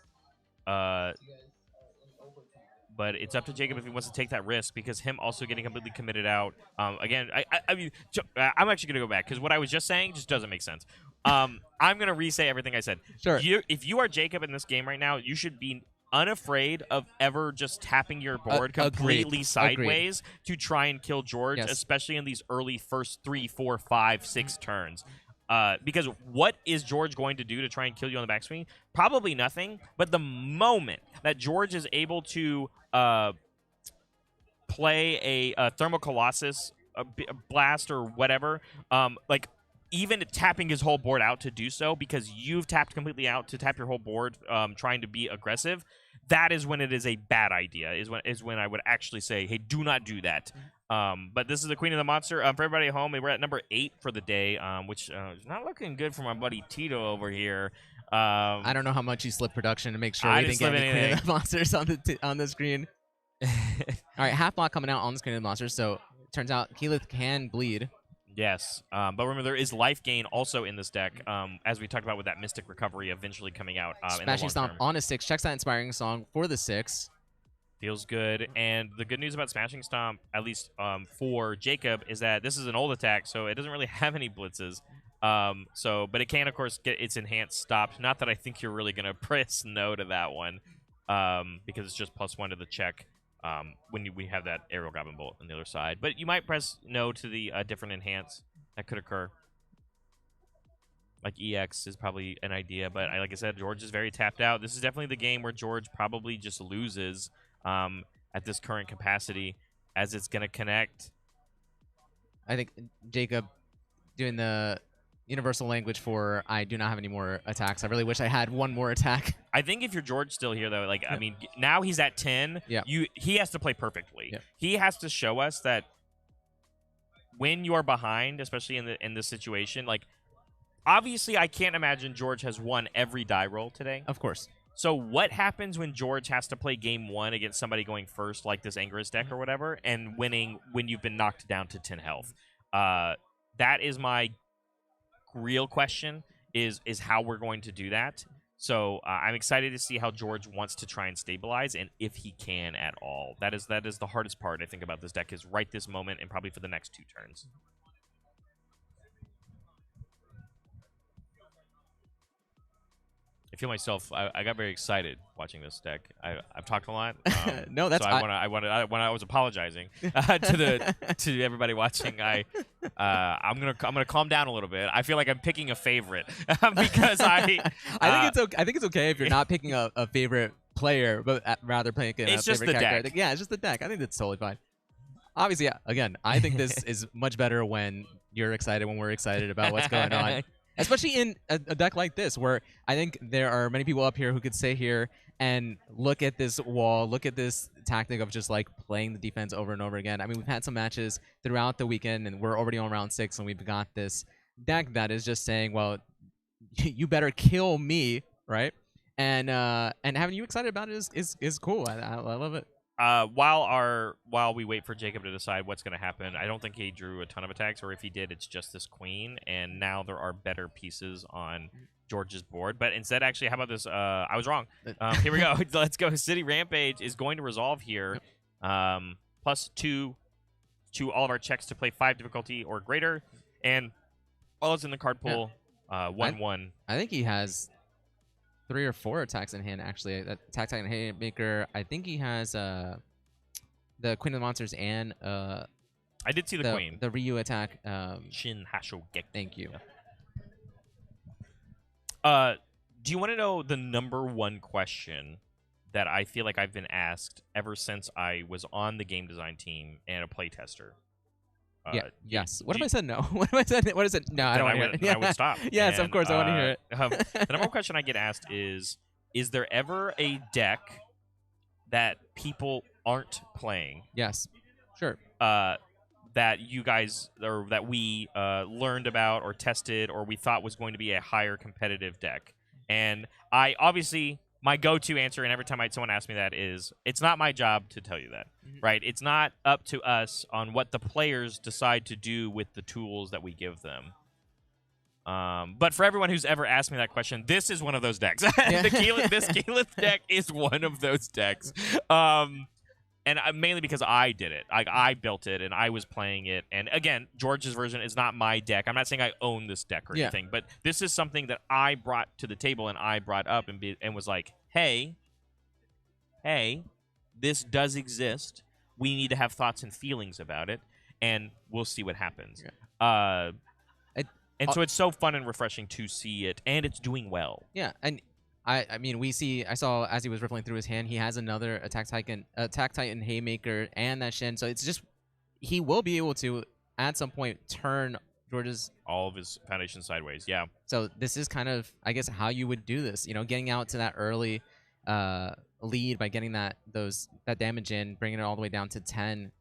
but it's up to Jacob if he wants to take that risk, because him also getting completely committed out. Again, I mean, I'm actually going to go back, because what I was just saying just doesn't make sense. I'm going to re-say everything I said. Sure. If you are Jacob in this game right now, you should be unafraid of ever just tapping your board completely sideways to try and kill George, Yes. especially in these early first 3, 4, 5, 6 turns. Because what is George going to do to try and kill you on the backswing? Probably nothing. But the moment that George is able to play a Thermal Colossus, a blast, or whatever, like even tapping his whole board out to do so, because you've tapped completely out to tap your whole board, trying to be aggressive, that is when it is a bad idea. Is when I would actually say, hey, do not do that. But this is the Queen of the Monster. For everybody at home, we're at number 8 for the day, which is not looking good for my buddy Tito over here. I don't know how much you slipped production to make sure we didn't get any Queen of the Monsters on the screen. All right, half block coming out on the Queen of the Monsters, so it turns out Keyleth can bleed. Yes, but remember, there is life gain also in this deck, as we talked about with that Mystic Recovery eventually coming out. Smashing Stomp on a 6, checks that Inspiring Song for the 6. Feels good. And the good news about Smashing Stomp, at least for Jacob, is that this is an old attack, so it doesn't really have any blitzes. But it can, of course, get its enhanced stopped. Not that I think you're really going to press no to that one, because it's just +1 to the check when we have that Aerial Goblin Bolt on the other side. But you might press no to the different enhance that could occur. Like EX is probably an idea, but like I said, George is very tapped out. This is definitely the game where George probably just loses at this current capacity, as it's going to connect. I think Jacob doing the universal language for I do not have any more attacks. I really wish I had one more attack. I think if you're George still here, though, like, I mean, now he's at 10. Yeah. He has to play perfectly. Yeah. He has to show us that when you are behind, especially in this situation, like, obviously I can't imagine George has won every die roll today. Of course. So what happens when George has to play game 1 against somebody going first, like this Angerus deck or whatever, and winning when you've been knocked down to 10 health? That is my real question, is how we're going to do that. So I'm excited to see how George wants to try and stabilize, and if he can at all. That is the hardest part, I think, about this deck, is right this moment and probably for the next 2 turns. I feel myself. I got very excited watching this deck. I've talked a lot. No, that's so when I was apologizing to everybody watching. I'm gonna calm down a little bit. I feel like I'm picking a favorite because I think it's okay if you're not picking a favorite player, but rather picking a favorite character. Deck. Yeah, it's just the deck. I think that's totally fine. Obviously, yeah, again, I think this is much better when you're excited, when we're excited about what's going on. Especially in a deck like this, where I think there are many people up here who could sit here and look at this wall, look at this tactic of just like playing the defense over and over again. I mean, we've had some matches throughout the weekend, and we're already on round 6, and we've got this deck that is just saying, well, you better kill me, right? And having you excited about it is cool. I love it. While we wait for Jacob to decide what's going to happen, I don't think he drew a ton of attacks, or if he did, it's just this queen, and now there are better pieces on George's board. But instead, actually, how about this? I was wrong. Here we go. Let's go. City Rampage is going to resolve here. +2 to all of our checks to play 5 difficulty or greater, and all is in the card pool. 1/1. I think he has 3 or 4 attacks in hand, actually. Attack Titan Haymaker. I think he has the Queen of the Monsters and I did see the Queen. The Ryu attack. Shin Hashogeki. Thank you. Do you want to know the #1 question that I feel like I've been asked ever since I was on the game design team and a playtester? Yes. What if I said no? What if I said? What is it? No, I don't want to hear it. Yeah. I would stop. Yes, of course, I want to hear it. The #1 question I get asked is there ever a deck that people aren't playing? Yes. Sure. That you guys, or that we learned about or tested, or we thought was going to be a higher competitive deck? And I obviously, my go-to answer, and every time someone asks me that, is it's not my job to tell you that, right? It's not up to us on what the players decide to do with the tools that we give them. But for everyone who's ever asked me that question, this is one of those decks. This Keyleth deck is one of those decks. And mainly because I did it. I built it, and I was playing it. And again, George's version is not my deck. I'm not saying I own this deck or anything, but this is something that I brought to the table and I brought up and was like, hey, this does exist. We need to have thoughts and feelings about it, and we'll see what happens. Yeah. So it's so fun and refreshing to see it, and it's doing well. Yeah, and I mean, I saw as he was rippling through his hand, he has another Attack Titan Haymaker and that Shin. So it's just, he will be able to, at some point, turn George's... all of his foundation sideways, yeah. So this is kind of, I guess, how you would do this. You know, getting out to that early lead by getting that damage in, bringing it all the way down to 10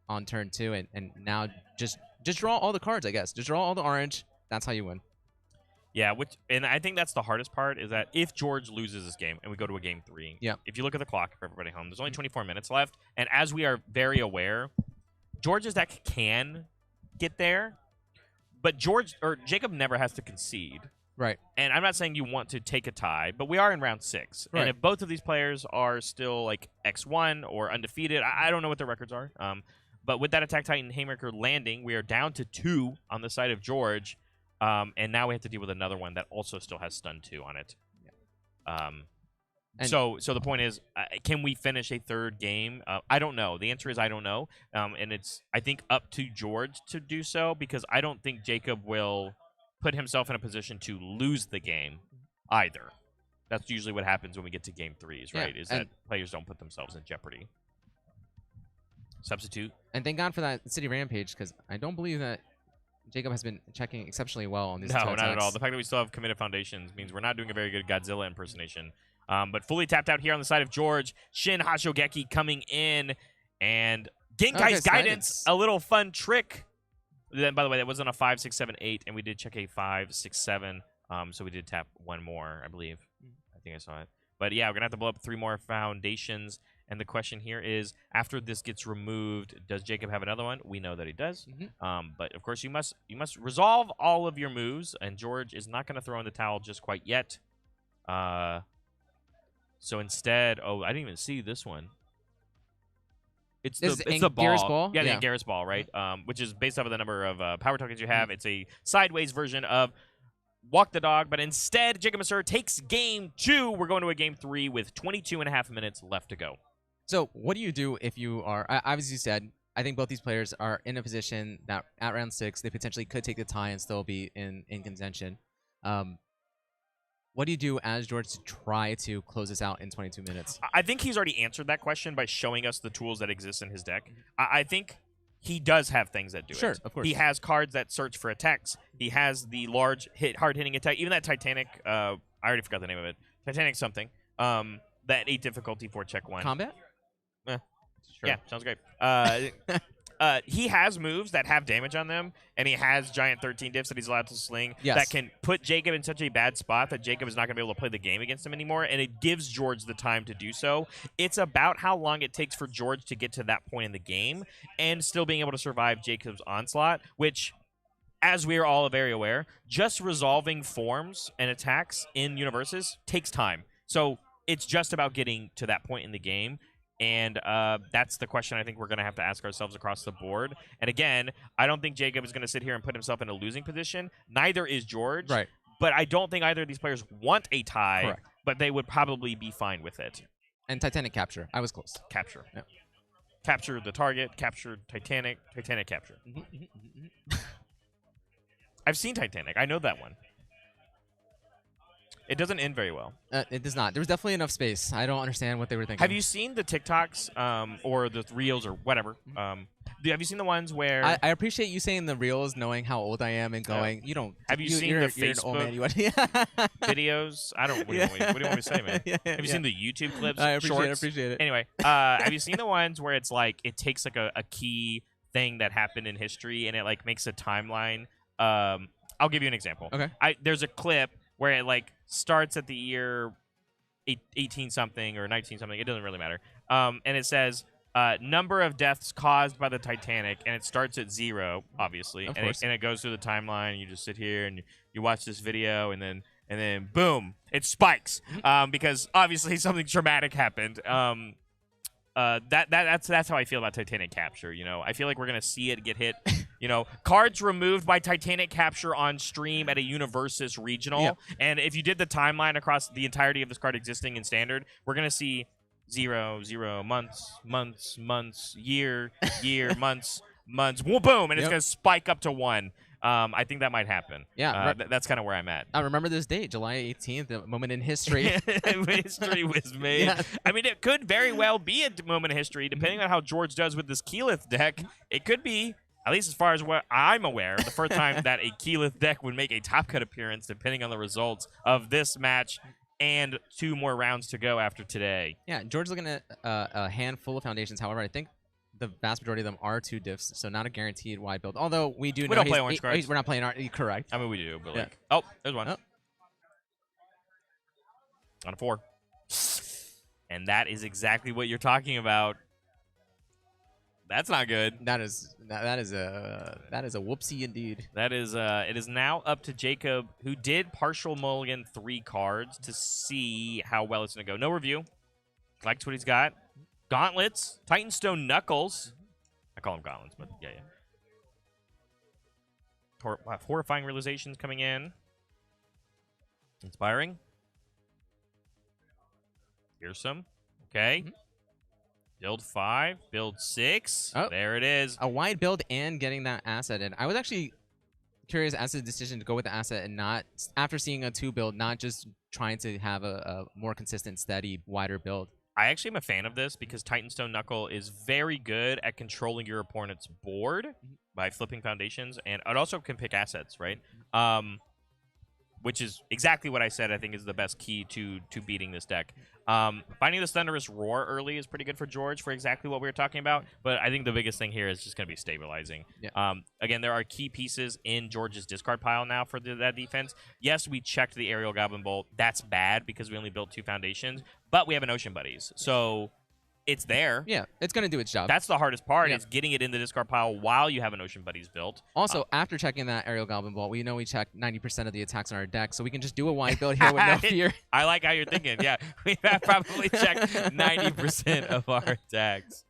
on turn 2, and now just draw all the cards, I guess. Just draw all the orange. That's how you win. Yeah, and I think that's the hardest part, is that if George loses this game and we go to a game 3, if you look at the clock for everybody home, there's only 24 minutes left, and as we are very aware, George's deck can get there, but Jacob never has to concede. Right. And I'm not saying you want to take a tie, but we are in round 6. Right. And if both of these players are still like X1 or undefeated, I don't know what their records are, but with that Attack Titan Haymaker landing, we are down to 2 on the side of George. And now we have to deal with another one that also still has stun 2 on it. So the point is, can we finish a 3rd game? I don't know. The answer is I don't know. And it's, I think, up to George to do so, because I don't think Jacob will put himself in a position to lose the game either. That's usually what happens when we get to game 3s, right? Is that players don't put themselves in jeopardy. Substitute. And thank God for that City Rampage, because I don't believe that Jacob has been checking exceptionally well on these two attacks. No, not at all. The fact that we still have committed foundations means we're not doing a very good Godzilla impersonation. But fully tapped out here on the side of George. Shin Hashogeki coming in. And Genkai's Guidance, a little fun trick. Then, by the way, that wasn't a 5, 6, 7, 8, and we did check a 5, 6, 7. So we did tap one more, I believe. I think I saw it. But yeah, we're going to have to blow up 3 more foundations. And the question here is, after this gets removed, does Jacob have another one? We know that he does. But of course, you must resolve all of your moves, and George is not going to throw in the towel just quite yet. So instead, I didn't even see this one. It's the ball. Garrus ball? Yeah, the Garrus ball, right? Which is based off of the number of power tokens you have. It's a sideways version of walk the dog, but instead, Jacob Massur takes game 2. We're going to a game 3 with 22.5 minutes left to go. So what do you do if you are, obviously you said, I think both these players are in a position that at round 6, they potentially could take the tie and still be in contention. What do you do as George to try to close this out in 22 minutes? I think he's already answered that question by showing us the tools that exist in his deck. I think he does have things that do it. Sure, of course. He has cards that search for attacks. He has the large hard-hitting attack. Even that Titanic, I already forgot the name of it. Titanic something. That 8 difficulty 4 check 1. Combat? Sure. Yeah, sounds great. He has moves that have damage on them, and he has giant 13 diffs that he's allowed to sling that can put Jacob in such a bad spot that Jacob is not going to be able to play the game against him anymore, and it gives George the time to do so. It's about how long it takes for George to get to that point in the game and still being able to survive Jacob's onslaught, which, as we are all very aware, just resolving forms and attacks in UniVersus takes time. So it's just about getting to that point in the game. And that's the question I think we're going to have to ask ourselves across the board. And again, I don't think Jacob is going to sit here and put himself in a losing position. Neither is George. Right. But I don't think either of these players want a tie. Correct. But they would probably be fine with it. And Titanic capture. I was close. Capture. Yeah. Capture the target. Capture Titanic. Titanic capture. I've seen Titanic. I know that one. It doesn't end very well. It does not. There was definitely enough space. I don't understand what they were thinking. Have you seen the TikToks or the Reels or whatever? Have you seen the ones where... I appreciate you saying the Reels, knowing how old I am and going, you don't... Have you seen the Facebook videos? I don't... What do you want me to say, man? Have you seen the YouTube clips? I appreciate it. Anyway, have you seen the ones where it's like it takes like a key thing that happened in history and it like makes a timeline? I'll give you an example. Okay. There's a clip where it like starts at the year 18 something or 19 something. It doesn't really matter. And it says number of deaths caused by the Titanic, and it starts at 0, obviously, and it goes through the timeline. And you just sit here and you watch this video, and then boom, it spikes because obviously something traumatic happened. That's how I feel about Titanic capture. You know, I feel like we're gonna see it get hit. You know, cards removed by Titanic capture on stream at a UniVersus regional. Yeah. And if you did the timeline across the entirety of this card existing in standard, we're gonna see 0, 0, months, year, months, well, boom, and it's gonna spike up to 1. I think that might happen. Yeah, that's kind of where I'm at. I remember this date, July 18th, the moment in history. History was made. Yeah. I mean, it could very well be a moment of history, depending on how George does with this Keyleth deck. It could be, at least as far as what I'm aware, the first time that a Keyleth deck would make a top cut appearance, depending on the results of this match and 2 more rounds to go after today. Yeah, George is looking at a handful of foundations. However, I think the vast majority of them are 2 diffs, so not a guaranteed wide build. Although we do know don't play orange cards. We're not playing correct. I mean, we do, but like, oh, there's one. Oh. On a 4. And that is exactly what you're talking about. That's not good. That is a whoopsie indeed. That is it is now up to Jacob, who did partial mulligan 3 cards to see how well it's gonna go. No review. Likes what he's got. Gauntlets, Titanstone Knuckles. I call them gauntlets, but yeah. Horrifying realizations coming in. Inspiring. Fearsome. Okay. Build 5, build 6. Oh. There it is. A wide build and getting that asset in. I was actually curious as to the decision to go with the asset and not, after seeing a 2 build, not just trying to have a more consistent, steady, wider build. I actually am a fan of this because Titanstone Knuckle is very good at controlling your opponent's board by flipping foundations, and it also can pick assets, right? Which is exactly what I said I think is the best key to beating this deck. Finding this Thunderous Roar early is pretty good for George for exactly what we were talking about, but I think the biggest thing here is just going to be stabilizing. Yeah. Again, there are key pieces in George's discard pile now for that defense. Yes, we checked the Aerial Goblin Bolt. That's bad because we only built 2 foundations, but we have an Ocean Buddies, so it's there. Yeah, it's going to do its job. That's the hardest part, is getting it in the discard pile while you have an Ocean Buddies built. Also, after checking that Aerial Goblin Bolt, we know we checked 90% of the attacks on our deck, so we can just do a wide build here with no fear. I like how you're thinking. Yeah, we have probably checked 90% of our attacks.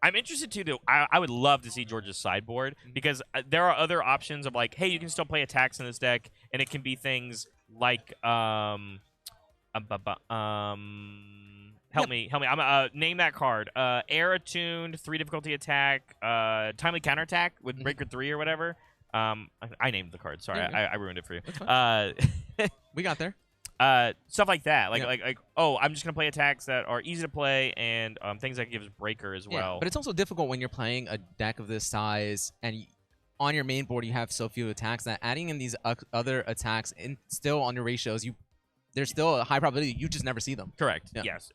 I'm interested too. Though I would love to see George's sideboard because there are other options of like, hey, you can still play attacks in this deck, and it can be things like help me. I'm name that card. Air attuned, 3 difficulty attack, timely counterattack with Breaker 3 or whatever. I named the card. Sorry, I ruined it for you. We got there. Stuff like that. Like oh, I'm just gonna play attacks that are easy to play and things that gives breaker as well. But it's also difficult when you're playing a deck of this size and on your main board you have so few attacks that adding in these other attacks and still on your ratios, there's still a high probability you just never see them. Correct. Yeah. Yes.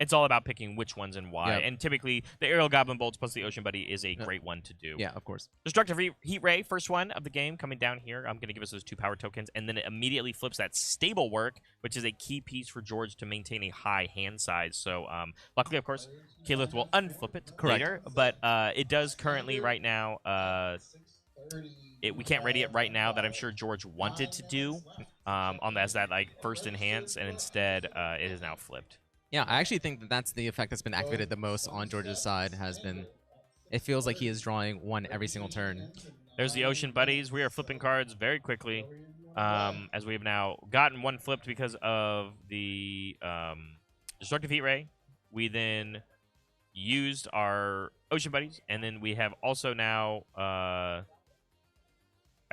It's all about picking which ones and why. Yep. And typically, the Aerial Goblin Bolts plus the Ocean Buddy is a great one to do. Yeah, of course. Destructive Heat Ray, first one of the game, coming down here. I'm going to give us those 2 power tokens, and then it immediately flips that Stable Work, which is a key piece for George to maintain a high hand size. So, luckily, of course, Keyleth will unflip it later, but it does currently right now. We can't ready it right now that I'm sure George wanted to do as that like first enhance, and instead it is now flipped. Yeah, I actually think that that's the effect that's been activated the most on George's side. It feels like he is drawing one every single turn. There's the Ocean Buddies. We are flipping cards very quickly, as we have now gotten one flipped because of the Destructive Heat Ray. We then used our Ocean Buddies, and then we have also now I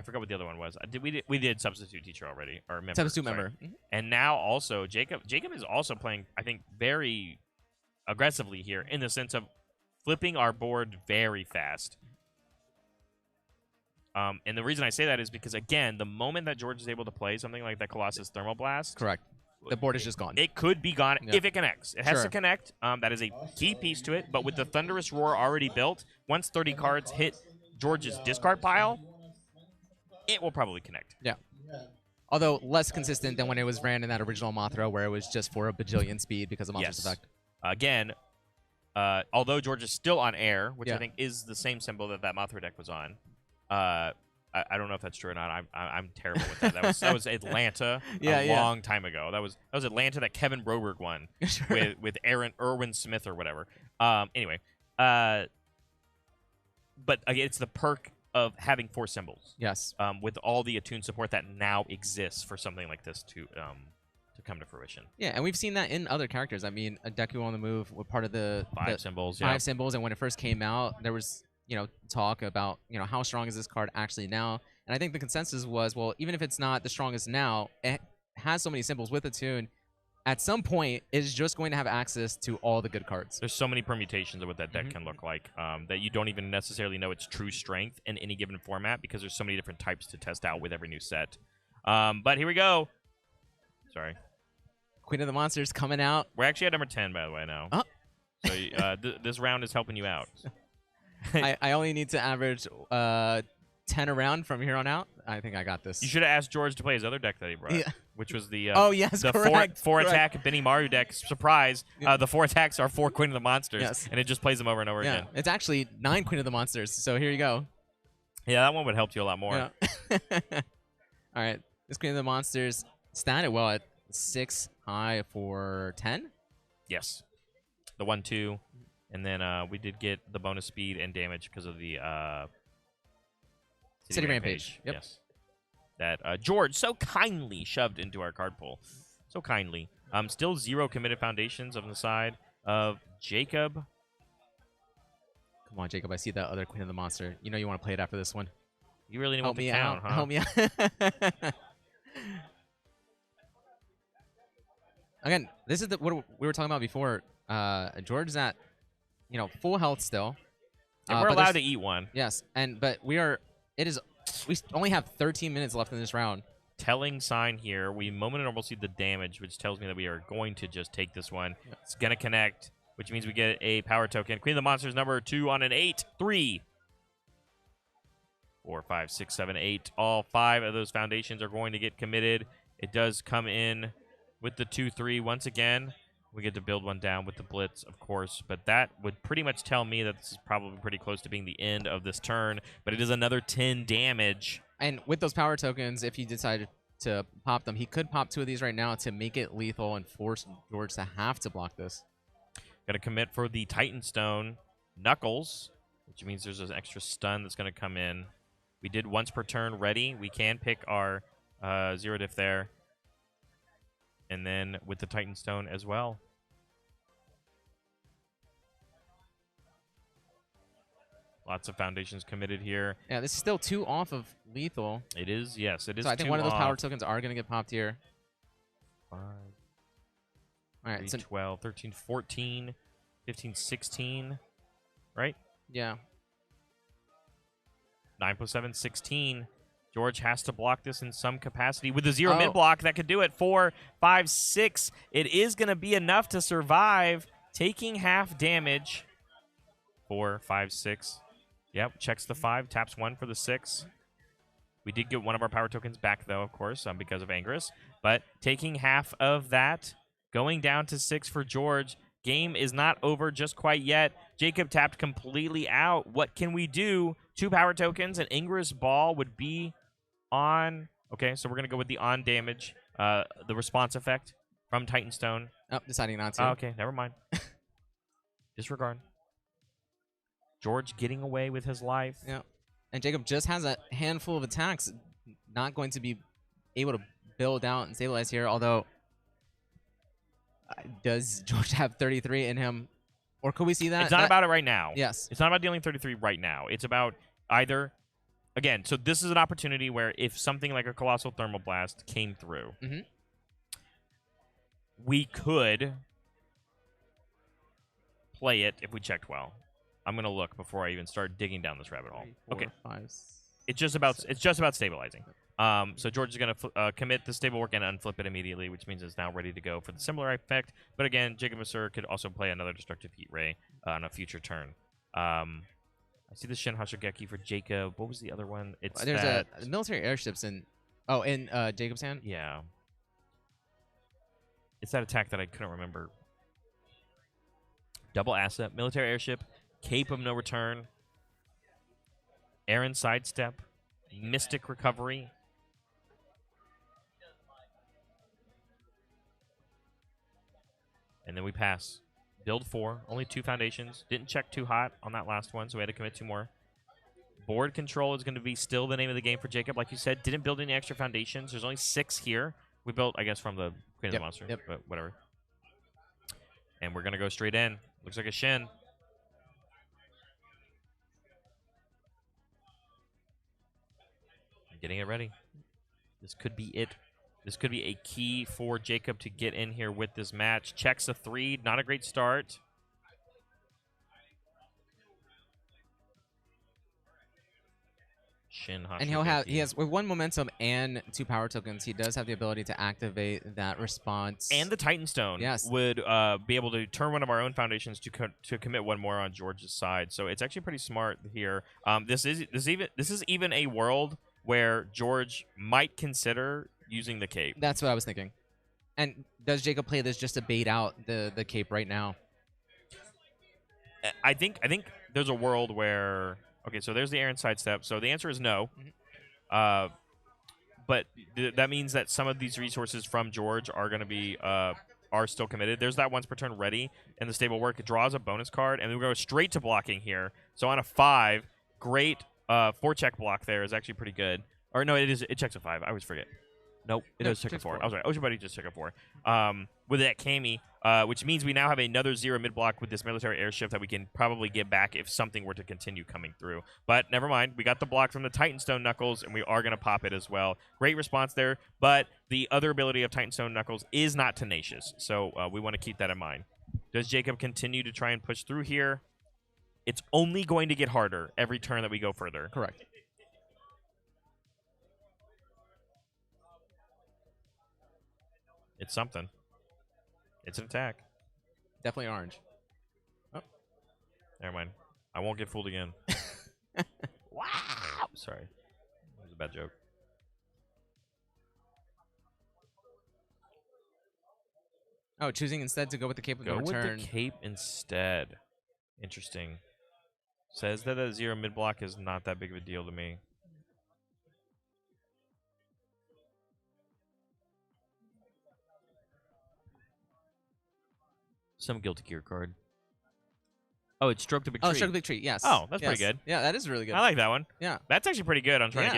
forgot what the other one was. We did Substitute Teacher already, or member. Substitute member. And now also Jacob is also playing, I think, very aggressively here in the sense of flipping our board very fast. And the reason I say that is because, again, the moment that George is able to play something like that Colossus Thermal Blast, Correct. The board is just gone. it could be gone if it connects. It has Sure. to connect. That is a key piece to it. But with the Thunderous Roar already built, once 30 cards hit George's discard pile, it will probably connect. Yeah. Although less consistent than when it was ran in that original Mothra where it was just for a bajillion speed because of Monster's effect. Again, although George is still on air, which Yeah. I think is the same symbol that Mothra deck was on. I don't know if that's true or not. I'm terrible with that. That was Atlanta a long time ago. That was Atlanta that Kevin Broberg won Sure. with Irwin Smith or whatever. Anyway, but again, it's the perk of having 4 symbols. Yes. With all the attuned support that now exists for something like this to come to fruition. Yeah, and we've seen that in other characters. I mean, a Deku on the Move were part of the 5 symbols. 5 symbols, and when it first came out, there was talk about how strong is this card actually now, and I think the consensus was, well, even if it's not the strongest now, it has so many symbols with attune. At some point, it's just going to have access to all the good cards. There's so many permutations of what that deck can look like that you don't even necessarily know its true strength in any given format because there's so many different types to test out with every new set. But here we go. Sorry. Queen of the Monsters coming out. We're actually at number 10, by the way, now. Oh. So this round is helping you out. I only need to average 10 around from here on out. I think I got this. You should have asked George to play his other deck that he brought, Yeah. which was the Oh, yes, the correct, four correct. attack Benny Maru deck. Surprise! Yeah. The 4 attacks are 4 Queen of the Monsters, Yes. and it just plays them over and over Yeah, again. it's actually 9 Queen of the Monsters. So here you go. Yeah, that one would help you a lot more. Yeah. All right, this Queen of the Monsters statted well at 6 high for 10. Yes, the 1/2, and then we did get the bonus speed and damage because of the City Rampage. Yep. Yes, that George so kindly shoved into our card pool, so kindly. Still 0 committed foundations on the side of Jacob. Come on, Jacob. I see that other Queen of the Monster. You know you want to play it after this one. You really didn't Help want me the town, out. huh? Help me out. Again, this is what we were talking about before. George is at, full health still. And we're but allowed there's- to eat one. Yes, but we only have 13 minutes left in this round. Telling sign here. We momentarily see the damage, which tells me that we are going to just take this one. It's going to connect, which means we get a power token. Queen of the Monsters number 2 on an 8. 3, 4, 5, 6, 7, 8. All 5 of those foundations are going to get committed. It does come in with the 2/3 once again. We get to build one down with the Blitz, of course, but that would pretty much tell me that this is probably pretty close to being the end of this turn, but it is another 10 damage. And with those power tokens, if he decided to pop them, he could pop 2 of these right now to make it lethal and force George to have to block this. Got to commit for the Titan Stone. Knuckles, which means there's an extra stun that's going to come in. We did once per turn ready. We can pick our 0 diff there. And then with the Titan Stone as well. Lots of foundations committed here. Yeah, this is still 2 off of lethal. It is, yes, it is. So I think 2 one of those power off. tokens are going to get popped here. 5, All right, 3, so 12, 13, 14, 15, 16, right? yeah. 9 plus 7, 16. George has to block this in some capacity with a 0 Oh. mid block. That could do it. 4, 5, 6. It is going to be enough to survive, taking half damage. 4, 5, 6. Yep, checks the 5, taps 1 for the 6. We did get one of our power tokens back, though, of course, because of Angerus. But taking half of that, going down to 6 for George. Game is not over just quite yet. Jacob tapped completely out. What can we do? 2 power tokens, and Ingress Ball would be on. Okay, so we're going to go with the on damage, the response effect from Titan Stone. Oh, deciding not to. Oh, okay, never mind. Disregard. George getting away with his life. Yeah. And Jacob just has a handful of attacks. Not going to be able to build out and stabilize here, although does George have 33 in him? Or could we see that? It's not about it right now. Yes. It's not about dealing 33 right now. It's about either, again, so this is an opportunity where if something like a Colossal Thermal Blast came through, Mhm. we could play it if we checked well. I'm going to look before I even start digging down this rabbit hole. 3, 4, Okay. 5, It's just about stabilizing. So George is going to commit the stable work and unflip it immediately, which means it's now ready to go for the similar effect. But again, Jacob Masur could also play another Destructive Heat Ray on a future turn. I see the Shin Hashigeki for Jacob. What was the other one? It's There's that, a military airships in Jacob's hand. yeah. It's that attack that I couldn't remember. Double asset, military airship, Cape of No Return, Aaron sidestep, Mystic Recovery. And then we pass. Build 4, only 2 foundations. Didn't check too hot on that last one, so we had to commit 2 more. Board control is going to be still the name of the game for Jacob. Like you said, didn't build any extra foundations. There's only 6 here. We built, I guess, from the Queen of the Monster, but whatever. And we're going to go straight in. Looks like a Shin. Getting it ready. This could be it. This could be a key for Jacob to get in here with this match. Checks a 3. Not a great start. Shin Hashigeki. And he has with 1 momentum and 2 power tokens, he does have the ability to activate that response. And the Titan Stone would be able to turn one of our own foundations to commit 1 more on George's side. So it's actually pretty smart here. This is even a world where George might consider using the cape. That's what I was thinking. And does Jacob play this just to bait out the cape right now? I think there's a world where, okay, so there's the Aaron sidestep. So the answer is no. But that means that some of these resources from George are going to be are still committed. There's that once per turn ready, and the stable work. It draws a bonus card, and we go straight to blocking here. So on a 5, great 4-check block there is actually pretty good. Or no, it checks a 5. I always forget. Nope, it does check a 4. I was right. Ocean Buddy just check a 4. With that Kami, which means we now have another 0 mid block with this military airship that we can probably get back if something were to continue coming through. But never mind, we got the block from the Titan Stone Knuckles, and we are going to pop it as well. Great response there, but the other ability of Titan Stone Knuckles is not tenacious, so we want to keep that in mind. Does Jacob continue to try and push through here? It's only going to get harder every turn that we go further. Correct. It's something. It's an attack. Definitely orange. Oh. Never mind. I won't get fooled again. Wow. Sorry. That was a bad joke. Oh, choosing instead to go with the cape of Go no with return. the cape instead. Interesting. Says that a 0 mid block is not that big of a deal to me. Some Guilty Gear card. Oh, it's Stroke the Big Oh, Tree. Stroke the Big Tree. Yes. Oh, that's pretty Yes. good. Yeah, that is really good. I like that one. Yeah. That's actually pretty good on trying to Yeah. get